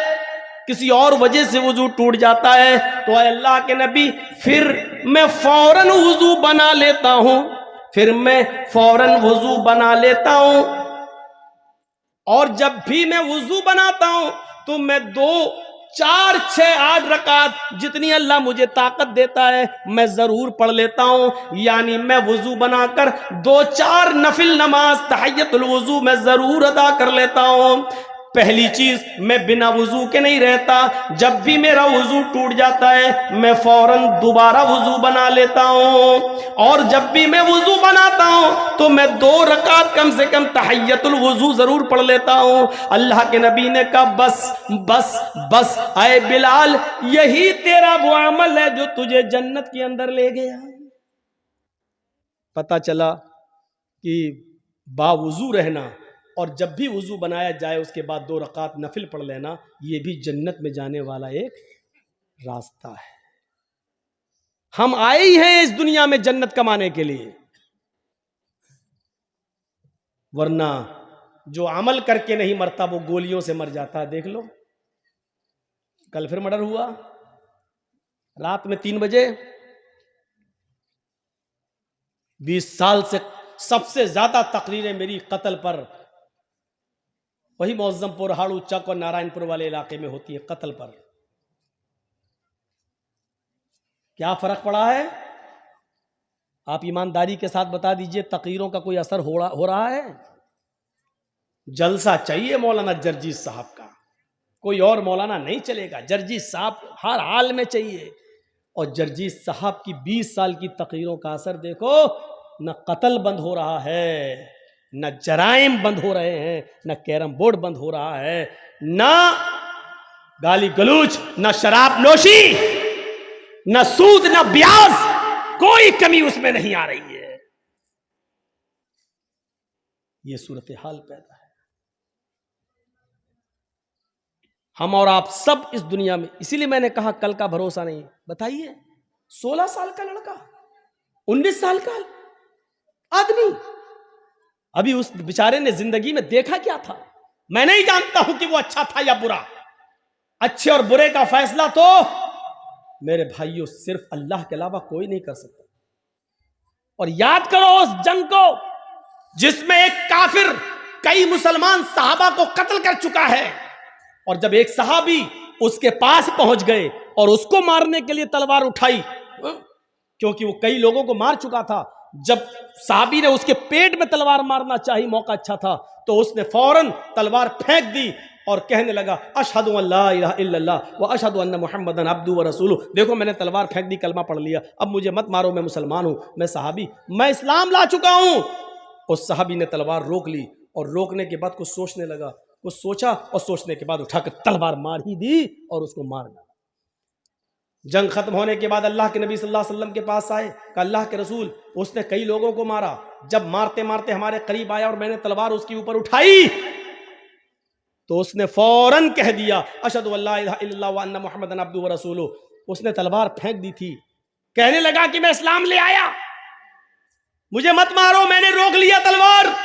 किसी और वजह से वुजू टूट जाता है, तो अल्लाह के नबी फिर मैं फौरन वुजू बना लेता हूं, फिर मैं फौरन वुजू बना लेता हूं। और जब भी मैं वुजू बनाता हूं तो मैं 2, 4, 6, 8 रकात जितनी अल्लाह मुझे ताकत देता है मैं जरूर पढ़ लेता हूं। यानी मैं वुजू बनाकर 2, 4 नफिल नमाज तहय्यतुल वुजू मैं जरूर अदा कर लेता हूं। पहली चीज मैं बिना वुजू के नहीं रहता, जब भी मेरा वुजू टूट जाता है मैं फौरन दोबारा वुजू बना लेता हूं, और जब भी मैं वुजू बनाता हूं तो मैं 2 रकात कम से कम तहय्यतुल वुजू जरूर पढ़ लेता हूं। अल्लाह के नबी ने कहा बस बस बस आए बिलाल यही तेरा वो अमल है जो तुझे जन्नत के अंदर ले गया। पता चला कि बावुजू रहना और जब भी वुजू बनाया जाए उसके बाद 2 रकात नफिल पढ़ लेना, ये भी जन्नत में जाने वाला एक रास्ता है। हम आए ही हैं इस दुनिया में जन्नत कमाने के लिए, वरना जो अमल करके नहीं मरता वो गोलियों से मर जाता है। देख लो कल फिर मर्डर हुआ रात में 3 बजे, 20 साल से सबसे ज्यादा तकरीरें मेरी कत्ल पर वही मौजमपुर, हाड़ू चक और नारायणपुर वाले इलाके में होती है, कत्ल पर। क्या फर्क पड़ा है? आप ईमानदारी के साथ बता दीजिए, तकरीरों का कोई असर हो रहा है? जलसा चाहिए मौलाना जर्जीस साहब का, कोई और मौलाना नहीं चलेगा, जर्जीस साहब हर हाल में चाहिए। और जर्जीस साहब की 20 साल की तकरीरों का असर देखो, न कत्ल बंद हो रहा है, न जराइम बंद हो रहे हैं, न कैरम बोर्ड बंद हो रहा है, न गाली गलूच, न शराब नोशी, न सूद, न ब्याज, कोई कमी उसमें नहीं आ रही है। ये सूरत हाल पैदा है। हम और आप सब इस दुनिया में, इसीलिए मैंने कहा कल का भरोसा नहीं। बताइए 16 साल का लड़का, 19 साल का आदमी अभी उस बेचारे ने जिंदगी में देखा क्या था? मैं नहीं जानता हूं कि वो अच्छा था या बुरा। अच्छे और बुरे का फैसला तो मेरे भाइयों सिर्फ अल्लाह के अलावा कोई नहीं कर सकता। और याद करो उस जंग को जिसमें एक काफिर कई मुसलमान सहाबा को कत्ल कर चुका है, और जब एक सहाबी उसके पास पहुंच गए और उसको मारने के लिए तलवार उठाई, क्योंकि वो कई लोगों को मार चुका था, जब सहाबी ने उसके पेट में तलवार मारना चाहिए, मौका अच्छा था, तो उसने फौरन तलवार फेंक दी और कहने लगा अशहदु अल्ला इलाहा इल्लल्लाह व अशहदु अन्ना मुहम्मदन अब्दुहु व रसूलुहु। देखो मैंने तलवार फेंक दी, कलमा पढ़ लिया, अब मुझे मत मारो, मैं मुसलमान हूं, मैं सहाबी, मैं इस्लाम ला चुका हूं। उस सहाबी ने तलवार रोक ली और रोकने के बाद कुछ सोचने लगा, कुछ सोचा और सोचने के बाद उठाकर तलवार मार ही दी और उसको मार डाला। जंग खत्म होने के बाद अल्लाह के नबी सल्लल्लाहु अलैहि वसल्लम के पास आए, कहा अल्लाह के रसूल उसने कई लोगों को मारा, जब मारते मारते हमारे करीब आया और मैंने तलवार उसके ऊपर उठाई तो उसने फौरन कह दिया अशहदु अल्ला इलाहा इल्लल्लाह व अन्ना मुहम्मदन अब्दुहु व रसूलुहु। उसने तलवार फेंक दी थी, कहने लगा कि मैं इस्लाम ले आया, मुझे मत मारो, मैंने रोक लिया तलवार,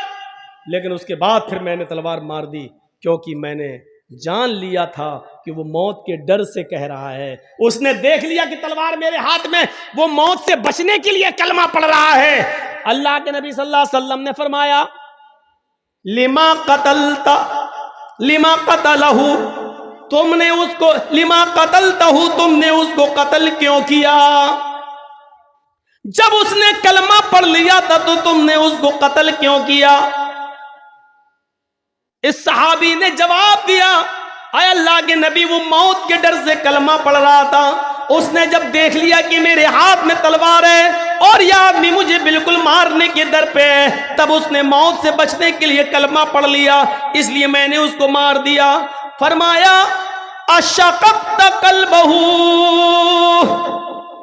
लेकिन उसके बाद फिर मैंने तलवार मार दी क्योंकि मैंने जान लिया था कि वो मौत के डर से कह रहा है। उसने देख लिया कि तलवार मेरे हाथ में, वो मौत से बचने के लिए कलमा पढ़ रहा है। अल्लाह के नबी सल्लल्लाहु अलैहि वसल्लम ने फरमाया लिमा कतलता लिमा कतलहू, तुमने उसको लिमा कतलतहू, तुमने उसको कत्ल क्यों किया? जब उसने कलमा पढ़ लिया था तो तुमने उसको कत्ल क्यों किया? इस सहाबी ने जवाब दिया आय अल्लाह के नबी, वो मौत के डर से कलमा पढ़ रहा था, उसने जब देख लिया कि मेरे हाथ में तलवार है और यह आदमी मुझे बिल्कुल मारने के डर पे है, तब उसने मौत से बचने के लिए कलमा पढ़ लिया, इसलिए मैंने उसको मार दिया। फरमाया अशक़क़्त क़ल्बहू,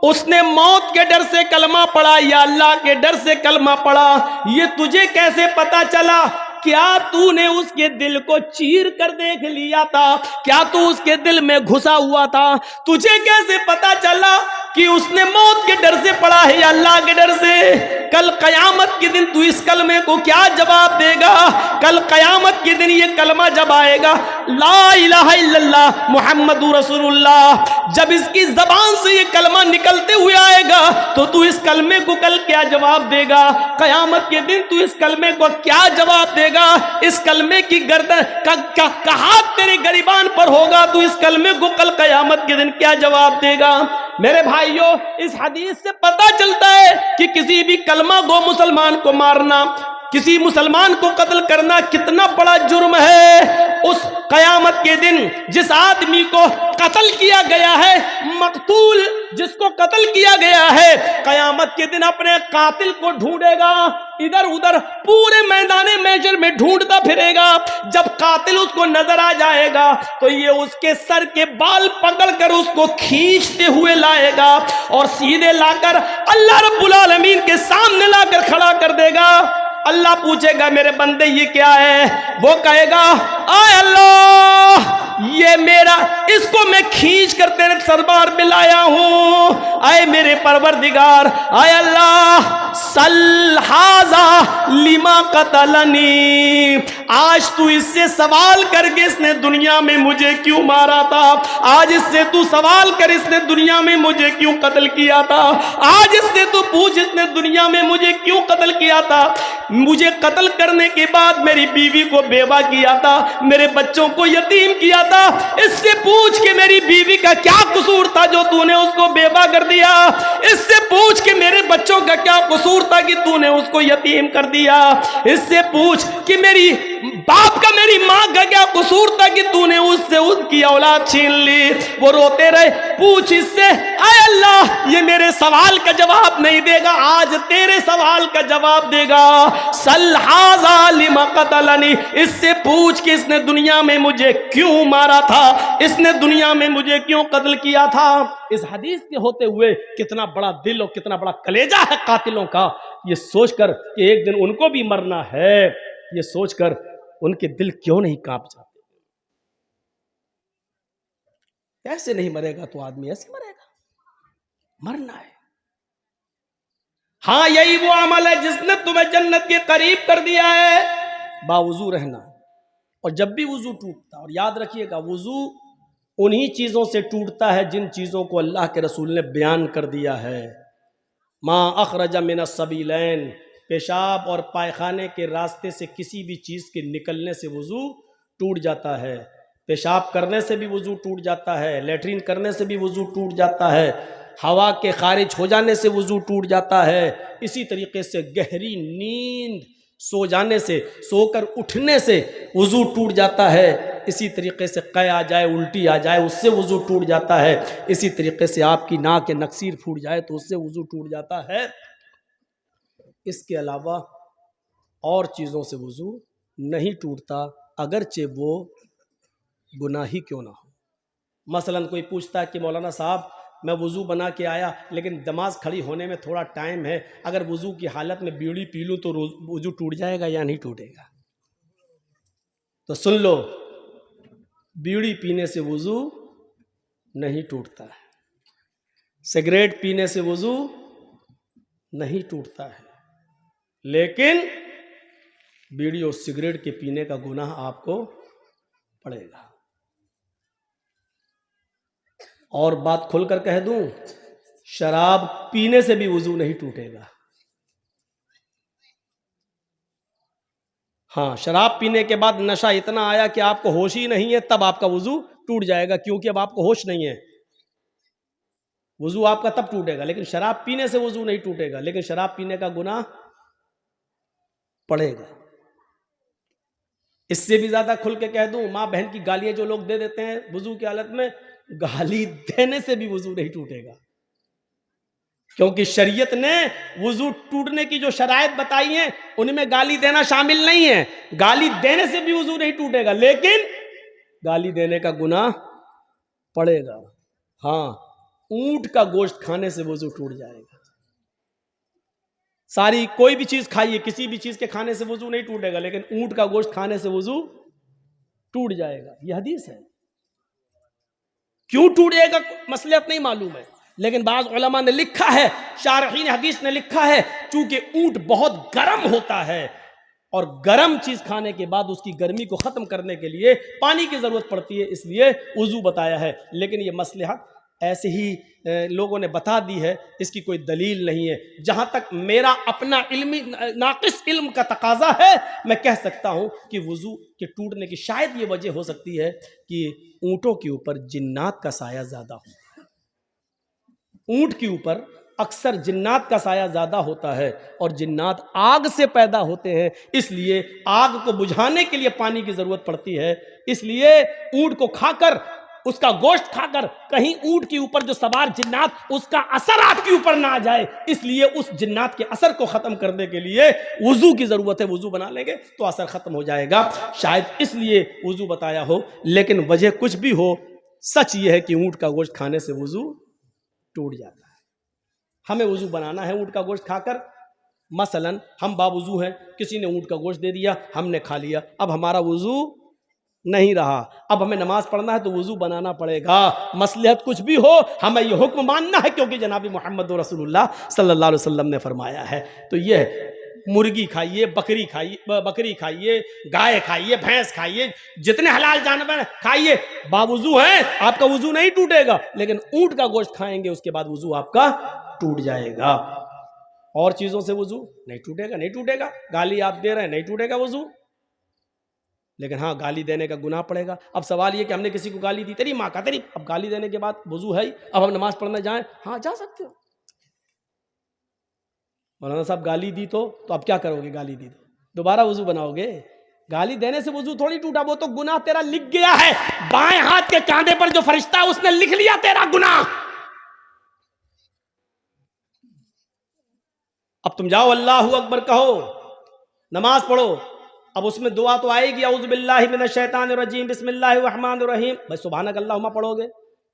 उसने मौत के डर से कलमा पढ़ा या अल्लाह के डर से कलमा पढ़ा, ये तुझे कैसे पता चला? क्या तूने उसके दिल को चीर कर देख लिया था? क्या तू उसके दिल में घुसा हुआ था? तुझे कैसे पता चला कि उसने मौत के डर से पढ़ा है या अल्लाह के डर से? कल कयामत के दिन तू इस कलमे को क्या जवाब देगा? कल कयामत के दिन ये कलमा जब आएगा ला इलाहा इल्लल्लाह मुहम्मदुर रसूलुल्लाह, जब इसकी जबान से ये कलमा निकलते हुए आएगा तो तू इस कलमे को कल क्या जवाब देगा? कयामत के दिन तू इस कलमे को क्या जवाब देगा? इस कलमे की गर्दन का हाथ तेरे गरिबान पर होगा, तू इस कलमे को कल कयामत के दिन क्या जवाब देगा? मेरे भाइयों, इस हदीस से पता चलता है कि किसी भी कलमा गो मुसलमान को मारना, किसी मुसलमान को कत्ल करना कितना बड़ा जुर्म है। उस कयामत के दिन जिस आदमी को कत्ल किया गया है, मकतूल जिसको कत्ल किया गया है, कयामत के दिन अपने कातिल को ढूंढेगा, इधर उधर पूरे मैदाने मैशर में ढूंढता फिरेगा। जब कातिल उसको नजर आ जाएगा तो ये उसके सर के बाल पकड़कर उसको खींचते हुए लाएगा और सीधे लाकर अल्लाह रब्बुल आलमीन के सामने लाकर खड़ा कर देगा। अल्लाह पूछेगा मेरे बंदे ये क्या है? वो कहेगा आय अल्लाह, ये मेरा, इसको मैं खींच कर तेरे दरबार में लाया हूं। आए मेरे परवरदिगार, आय अल्लाह सल हाजा लिमा कतलनी, आज तू इससे सवाल करके इसने दुनिया में मुझे क्यों मारा था? आज इससे तू सवाल कर इसने दुनिया में मुझे क्यों कत्ल किया था? आज इससे तू पूछ इसने दुनिया में मुझे क्यों कत्ल किया था? मुझे कत्ल करने के बाद मेरी बीवी को बेवा किया था, मेरे बच्चों को यतीम किया था, इससे पूछ के मेरी बीवी का क्या कसूर था जो तूने उसको बेवा कर दिया? इससे पूछ के मेरे बच्चों का क्या कसूर था कि तूने उसको यतीम कर दिया? इससे पूछ कि मेरी बाप का, मेरी माँ का क्या कसूर था कि तूने उससे उसकी औलाद छीन ली? वो रोते रहे। पूछ इससे, आय अल्लाह ये मेरे सवाल का जवाब नहीं देगा, आज तेरे सवाल का जवाब देगा। सल हाजा लिमा कतलनी, इससे पूछ कि इसने दुनिया में मुझे क्यों मारा था, इसने दुनिया में मुझे क्यों कत्ल किया था? इस हदीस के होते हुए कितना बड़ा दिल और कितना बड़ा कलेजा है कातिलों का, ये सोचकर कि एक दिन उनको भी मरना है, ये सोचकर उनके दिल क्यों नहीं कांप जाते? ऐसे नहीं मरेगा तो आदमी ऐसे मरेगा, मरना है। हाँ यही वो अमल है जिसने तुम्हें जन्नत के करीब कर दिया है, बावुजू रहना। और जब भी वुजू टूटता, और याद रखिएगा वुजू उन्हीं चीजों से टूटता है जिन चीजों को अल्लाह के रसूल ने बयान कर दिया है। माँ अखरजा मिनस सबीलैन, पेशाब और पायखाने के रास्ते से किसी भी चीज़ के निकलने से वुजू टूट जाता है। पेशाब करने से भी वुजू टूट जाता है, लेटरिन करने से भी वुजू टूट जाता है, हवा के खारिज हो जाने से वुजू टूट जाता है। इसी तरीके से गहरी नींद सो जाने से, सोकर उठने से वुजू टूट जाता है। इसी तरीके से कै आ जाए, उल्टी आ जाए, उससे वुजू टूट जाता है। इसी तरीके से आपकी नाक के नक्सीर फूट जाए तो उससे वुजू टूट जाता है। इसके अलावा और चीज़ों से वुजू नहीं टूटता, अगरचे वो गुनाही क्यों ना हो। मसलन कोई पूछता है कि मौलाना साहब मैं वुजू बना के आया लेकिन नमाज खड़ी होने में थोड़ा टाइम है, अगर वुजू की हालत में बीड़ी पी लूँ तो वुजू टूट जाएगा या नहीं टूटेगा? तो सुन लो, बीड़ी पीने से वुजू नहीं टूटता है, सिगरेट पीने से वुजू नहीं टूटता है, लेकिन बीड़ी और सिगरेट के पीने का गुनाह आपको पड़ेगा। और बात खुलकर कह दूं, शराब पीने से भी वुजू नहीं टूटेगा। हाँ, शराब पीने के बाद नशा इतना आया कि आपको होश ही नहीं है, तब आपका वुजू टूट जाएगा, क्योंकि अब आपको होश नहीं है। वुजू आपका तब टूटेगा, लेकिन शराब पीने से वुजू नहीं टूटेगा, लेकिन शराब पीने का गुनाह पड़ेगा। इससे भी ज्यादा खुल के कह दूं, माँ बहन की गालियां जो लोग दे देते हैं वुजू की हालत में, गाली देने से भी वुजू नहीं टूटेगा, क्योंकि शरीयत ने वुजू टूटने की जो शराइत बताई हैं उनमें गाली देना शामिल नहीं है। गाली देने से भी वुजू नहीं टूटेगा, लेकिन गाली देने का गुनाह पड़ेगा। हाँ, ऊंट का गोश्त खाने से वुजू टूट जाएगा। सारी कोई भी चीज खाइए, किसी भी चीज के खाने से वुजू नहीं टूटेगा, लेकिन ऊंट का गोश्त खाने से वुजू टूट जाएगा। यह हदीस है। क्यों टूटेगा मसलहत नहीं मालूम है, लेकिन बाज़ उलमा ने लिखा है, शारहीन हदीस ने लिखा है, चूंकि ऊंट बहुत गर्म होता है और गर्म चीज खाने के बाद उसकी गर्मी को खत्म करने के लिए पानी की जरूरत पड़ती है, इसलिए वुजू बताया है। लेकिन ये मसलहत ऐसे ही लोगों ने बता दी है, इसकी कोई दलील नहीं है। जहां तक मेरा अपना इल्मी नाकिस इल्म का तकाजा है, मैं कह सकता हूं कि वुजू के टूटने की शायद ये वजह हो सकती है कि ऊंटों के ऊपर जिन्नात का साया ज्यादा हो। ऊंट के ऊपर अक्सर जिन्नात का साया ज्यादा होता है और जिन्नात आग से पैदा होते हैं, इसलिए आग को बुझाने के लिए पानी की जरूरत पड़ती है। इसलिए ऊंट को खाकर, उसका गोश्त खाकर कहीं ऊंट के ऊपर जो सवार जिन्नात, उसका असर आपके ऊपर ना आ जाए, इसलिए उस जिन्नात के असर को खत्म करने के लिए वुजू की जरूरत है। वुजू बना लेंगे तो असर खत्म हो जाएगा, शायद इसलिए वुजू बताया हो। लेकिन वजह कुछ भी हो, सच यह है कि ऊंट का गोश्त खाने से वुजू टूट जाता है। हमें वुजू बनाना है ऊंट का गोश्त खाकर। मसलन हम बावुजू हैं, किसी ने ऊंट का गोश्त दे दिया, हमने खा लिया, अब हमारा वुजू नहीं रहा, अब हमें नमाज पढ़ना है तो वुजू बनाना पड़ेगा। मसलहत कुछ भी हो, हमें यह हुक्म मानना है, क्योंकि जनाब मोहम्मद रसूलुल्लाह सल्लल्लाहु अलैहि वसल्लम ने फरमाया है। तो यह मुर्गी खाइए, बकरी खाइए, गाय खाइए, भैंस खाइए, जितने हलाल जानवर खाइए, बावुजू हैं, आपका वुजू नहीं टूटेगा। लेकिन ऊंट का गोश्त खाएंगे उसके बाद वुजू आपका टूट जाएगा। और चीजों से वुजू नहीं टूटेगा। गाली आप दे रहे हैं, नहीं टूटेगा वुजू, लेकिन हाँ, गाली देने का गुनाह पड़ेगा। अब सवाल ये कि हमने किसी को गाली दी, तेरी माँ का तेरी, अब गाली देने के बाद वुजू है ही, अब हम नमाज पढ़ने जाएं, हाँ जा सकते हो। मौलाना साहब गाली दी तो अब क्या करोगे? गाली दी तो दोबारा वुजू बनाओगे? गाली देने से वुजू थोड़ी टूटा, वो तो गुनाह तेरा लिख गया है। बाएं हाथ के कांधे पर जो फरिश्ता है उसने लिख लिया तेरा गुनाह। अब तुम जाओ अल्लाहु अकबर कहो, नमाज पढ़ो, अब उसमें दुआ तो आएगी, औज़ु बिल्लाहि मिनश शैतानिर रजीम बिस्मिल्लाहिर रहमानिर रहीम। भाई सुभानक अल्लाहुम्मा पढ़ोगे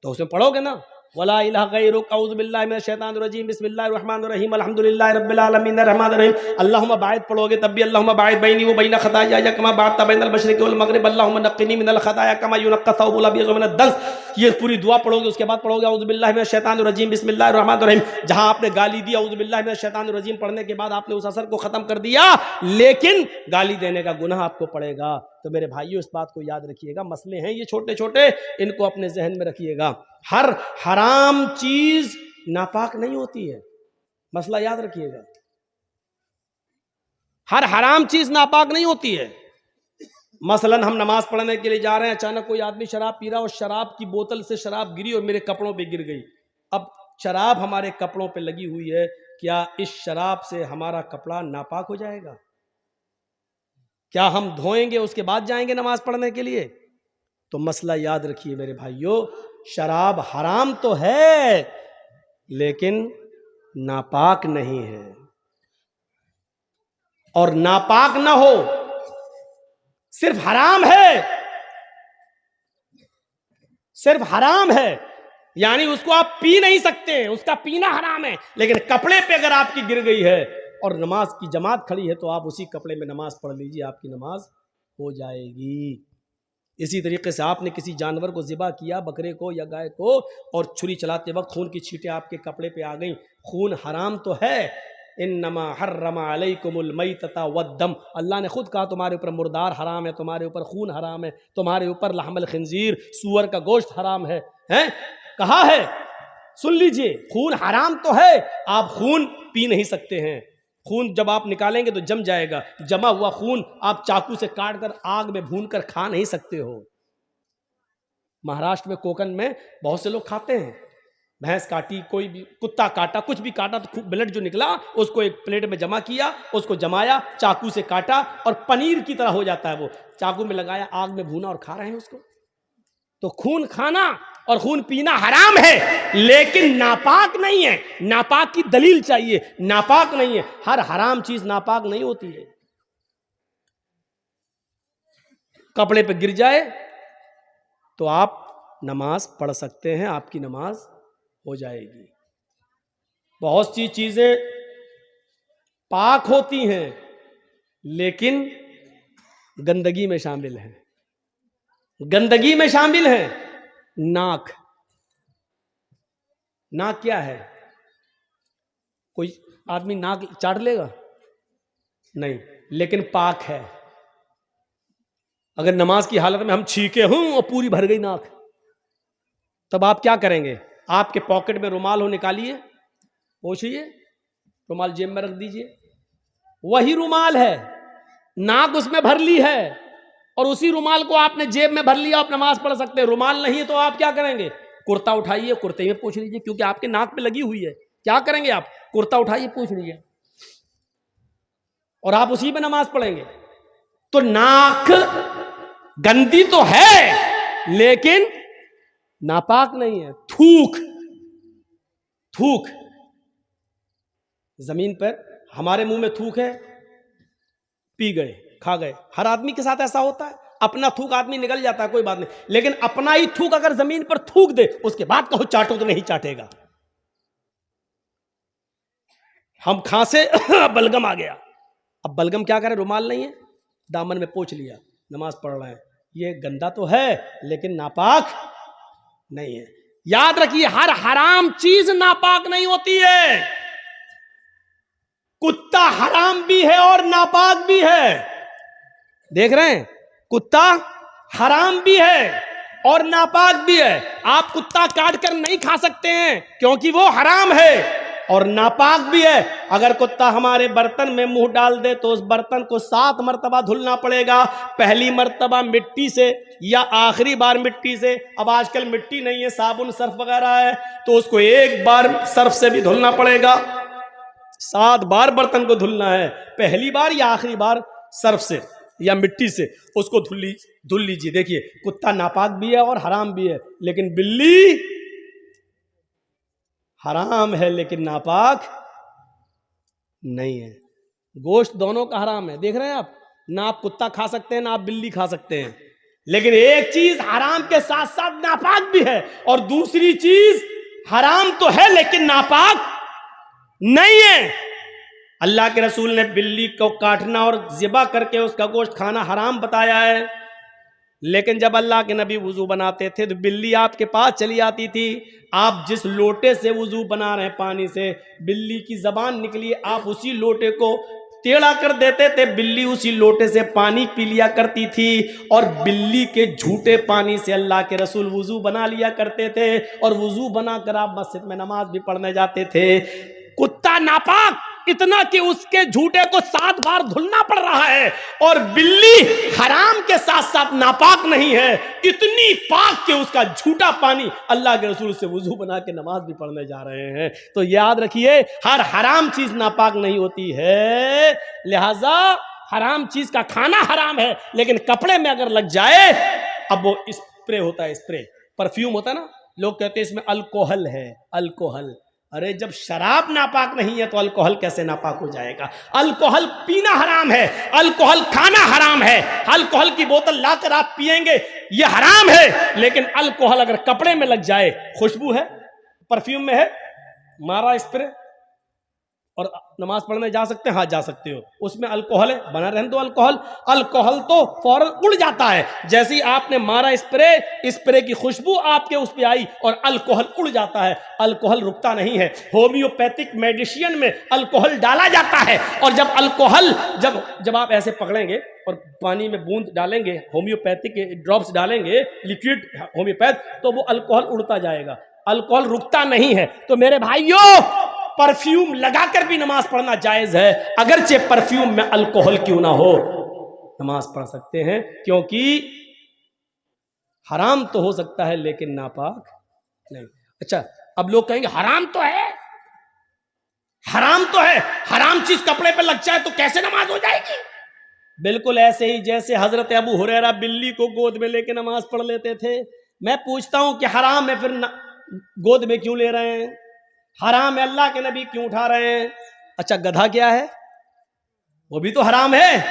तो उसमें पढ़ोगे ना, वला इलाहा गैरुक अऊज़ु बिल्लाहि मिनश शैतानिर रजीम बिस्मिल्लाहिर रहमानिर रहीम अल्हम्दुलिल्लाहि रब्बिल आलमीन अर्रहमानिर रहीम। अल्लाहुम्मा बाइद पढ़ोगे तब भी अल्लाहुम्मा बाइद बैनी व बैन खताया कमा बाअदत बैनल मशरिक़ि वल मग़रिब अल्लाहुम्मा नक़्क़िनी मिनल खताया कमा युनक़्क़ा थौबुल अबयज़ मिनद दन्स। ये पूरी दुआ पढ़ोगे, उसके बाद पढ़ोगे अऊज़ु बिल्लाहि मिनश शैतानिर रजीम बिस्मिल्लाहिर रहमानिर रहीम। जहां आपने गाली दी अऊज़ु बिल्लाहि मिनश शैतानिर रजीम पढ़ने के बाद आपने उस असर को खत्म कर दिया, लेकिन गाली देने का गुनाह आपको पड़ेगा। तो मेरे भाइयों, इस बात को याद रखिएगा। मसले हैं ये छोटे छोटे, इनको अपने जहन में रखिएगा। हर हराम चीज नापाक नहीं होती है, मसला याद रखिएगा। हर हराम चीज नापाक नहीं होती है। मसलन हम नमाज पढ़ने के लिए जा रहे हैं, अचानक कोई आदमी शराब पी रहा और शराब की बोतल से शराब गिरी और मेरे कपड़ों पे गिर गई। अब शराब हमारे कपड़ों पे लगी हुई है, क्या इस शराब से हमारा कपड़ा नापाक हो जाएगा? क्या हम धोएंगे उसके बाद जाएंगे नमाज पढ़ने के लिए? तो मसला याद रखिए मेरे भाइयों, शराब हराम तो है लेकिन नापाक नहीं है। और नापाक ना हो, सिर्फ हराम है, सिर्फ हराम है, यानी उसको आप पी नहीं सकते, उसका पीना हराम है। लेकिन कपड़े पे अगर आपकी गिर गई है और नमाज की जमात खड़ी है तो आप उसी कपड़े में नमाज पढ़ लीजिए, आपकी नमाज हो जाएगी। इसी तरीके से आपने किसी जानवर को ज़िबा किया, बकरे को या गाय को, और छुरी चलाते वक्त खून की छींटें आपके कपड़े पे आ गई, खून हराम तो है। इन्नमा हर्रमा अलैकुमुल मैतता वद्दम, अल्लाह ने खुद कहा तुम्हारे ऊपर मुर्दार हराम है, तुम्हारे ऊपर खून हराम है, तुम्हारे ऊपर लहमल खिंजीर, सूअर का गोश्त हराम है, हैं? कहा है, सुन लीजिए, खून हराम तो है, आप खून पी नहीं सकते हैं। खून जब आप निकालेंगे तो जम जाएगा, जमा हुआ खून आप चाकू से काट कर आग में भून कर खा नहीं सकते हो। महाराष्ट्र में, कोकण में बहुत से लोग खाते हैं। भैंस काटी, कोई भी कुत्ता काटा, कुछ भी काटा तो खूब ब्लड जो निकला उसको एक प्लेट में जमा किया, उसको जमाया, चाकू से काटा और पनीर की तरह हो जाता है वो, चाकू में लगाया, आग में भूना और खा रहे हैं उसको। तो खून खाना और खून पीना हराम है लेकिन नापाक नहीं है। नापाक की दलील चाहिए, नापाक नहीं है। हर हराम चीज नापाक नहीं होती है। कपड़े पे गिर जाए तो आप नमाज पढ़ सकते हैं, आपकी नमाज हो जाएगी। बहुत सी चीजें पाक होती हैं लेकिन गंदगी में शामिल हैं। गंदगी में शामिल है नाक। नाक क्या है? कोई आदमी नाक चाट लेगा? नहीं, लेकिन पाक है। अगर नमाज की हालत में हम छींके हूं और पूरी भर गई नाक, तब आप क्या करेंगे? आपके पॉकेट में रुमाल हो, निकालिए, पोंछिए, रुमाल जेब में रख दीजिए। वही रुमाल है, नाक उसमें भर ली है और उसी रुमाल को आपने जेब में भर लिया, आप नमाज पढ़ सकते हैं। रुमाल नहीं है तो आप क्या करेंगे? कुर्ता उठाइए, कुर्ते में पोंछ लीजिए, क्योंकि आपके नाक पे लगी हुई है। क्या करेंगे आप? कुर्ता उठाइए, पोंछ लीजिए और आप उसी पे नमाज पढ़ेंगे। तो नाक गंदी तो है लेकिन नापाक नहीं है। थूक, थूक, जमीन पर हमारे मुंह में थूक है, पी गए, खा गए। हर आदमी के साथ ऐसा होता है, अपना थूक आदमी निकल जाता है, कोई बात नहीं, लेकिन अपना ही थूक अगर जमीन पर थूक दे उसके बाद कहो चाटो तो नहीं चाटेगा। हम खांसे बलगम आ गया, अब बलगम क्या करे? रुमाल नहीं है, दामन में पोंछ लिया, नमाज पढ़ रहे हैं। ये गंदा तो है लेकिन नापाक नहीं है। याद रखिए, हर हराम चीज नापाक नहीं होती है। कुत्ता हराम भी है और नापाक भी है। देख रहे हैं, कुत्ता हराम भी है और नापाक भी है। आप कुत्ता काट कर नहीं खा सकते हैं क्योंकि वो हराम है और नापाक भी है। अगर कुत्ता हमारे बर्तन में मुंह डाल दे तो उस बर्तन को 7 मर्तबा धुलना पड़ेगा। पहली मर्तबा मिट्टी से या आखिरी बार मिट्टी से। अब आजकल मिट्टी नहीं है, साबुन सर्फ वगैरह है, तो उसको एक बार सर्फ से भी धुलना पड़ेगा। 7 बार बर्तन को धुलना है, पहली बार या आखिरी बार सर्फ से या मिट्टी से उसको धुल लीजिए। देखिए, कुत्ता नापाक भी है और हराम भी है, लेकिन बिल्ली हराम है लेकिन नापाक नहीं है। गोश्त दोनों का हराम है, देख रहे हैं आप, ना आप कुत्ता खा सकते हैं ना आप बिल्ली खा सकते हैं। लेकिन एक चीज हराम के साथ साथ नापाक भी है और दूसरी चीज हराम तो है लेकिन नापाक नहीं है। अल्लाह के रसूल ने बिल्ली को काटना और ज़िबा करके उसका गोश्त खाना हराम बताया है, लेकिन जब अल्लाह के नबी वुजू बनाते थे तो बिल्ली आपके पास चली आती थी। आप जिस लोटे से वुजू बना रहे हैं पानी से, बिल्ली की जबान निकली, आप उसी लोटे को टेढ़ा कर देते थे, बिल्ली उसी लोटे से पानी पी लिया करती थी। और बिल्ली के झूठे पानी से अल्लाह के रसूल वुजू बना लिया करते थे, और वुजू बनाकर आप मस्जिद में नमाज भी पढ़ने जाते थे। कुत्ता नापाक इतना कि उसके झूठे को 7 बार धुलना पड़ रहा है, और बिल्ली हराम के साथ साथ नापाक नहीं है, इतनी पाक कि उसका झूठा पानी अल्लाह के रसूल से वुजू बना के नमाज भी पढ़ने जा रहे हैं। तो याद रखिए, हर हराम चीज नापाक नहीं होती है, लिहाजा हराम चीज का खाना हराम है, लेकिन कपड़े में अगर लग जाए, अब वो स्प्रे होता है, स्प्रे परफ्यूम होता है ना, लोग कहते हैं इसमें अल्कोहल है, अल्कोहल। अरे जब शराब नापाक नहीं है तो अल्कोहल कैसे नापाक हो जाएगा? अल्कोहल पीना हराम है, अल्कोहल खाना हराम है। अल्कोहल की बोतल लाकर आप पिएंगे ये हराम है, लेकिन अल्कोहल अगर कपड़े में लग जाए, खुशबू है, परफ्यूम में है, मारा स्प्रे और नमाज पढ़ने जा सकते हैं? हाँ जा सकते हो, उसमें अल्कोहल है, बना रहने दो अल्कोहल। अल्कोहल तो फौरन उड़ जाता है, जैसे ही आपने मारा स्प्रे, स्प्रे की खुशबू आपके उस पे आई और अल्कोहल उड़ जाता है। अल्कोहल रुकता नहीं है। होम्योपैथिक मेडिसिन में अल्कोहल डाला जाता है, और जब अल्कोहल जब आप ऐसे पकड़ेंगे और पानी में बूंद डालेंगे, होम्योपैथिक ड्रॉप्स डालेंगे, लिक्विड होम्योपैथ, तो वो अल्कोहल उड़ता जाएगा, अल्कोहल रुकता नहीं है। तो मेरे भाइयों, परफ्यूम लगाकर भी नमाज पढ़ना जायज है, अगरचे परफ्यूम में अल्कोहल क्यों ना हो, नमाज पढ़ सकते हैं, क्योंकि हराम तो हो सकता है लेकिन नापाक नहीं। अच्छा, अब लोग कहेंगे हराम तो है, हराम तो है, हराम चीज कपड़े पे लग जाए तो कैसे नमाज हो जाएगी? बिल्कुल ऐसे ही जैसे हजरत अबू हुरैरा बिल्ली को गोद में लेके नमाज पढ़ लेते थे। मैं पूछता हूं कि हराम है, फिर गोद में क्यों ले रहे हैं? हराम है, अल्लाह के नबी क्यों उठा रहे हैं? अच्छा, गधा क्या है? वो भी तो हराम है,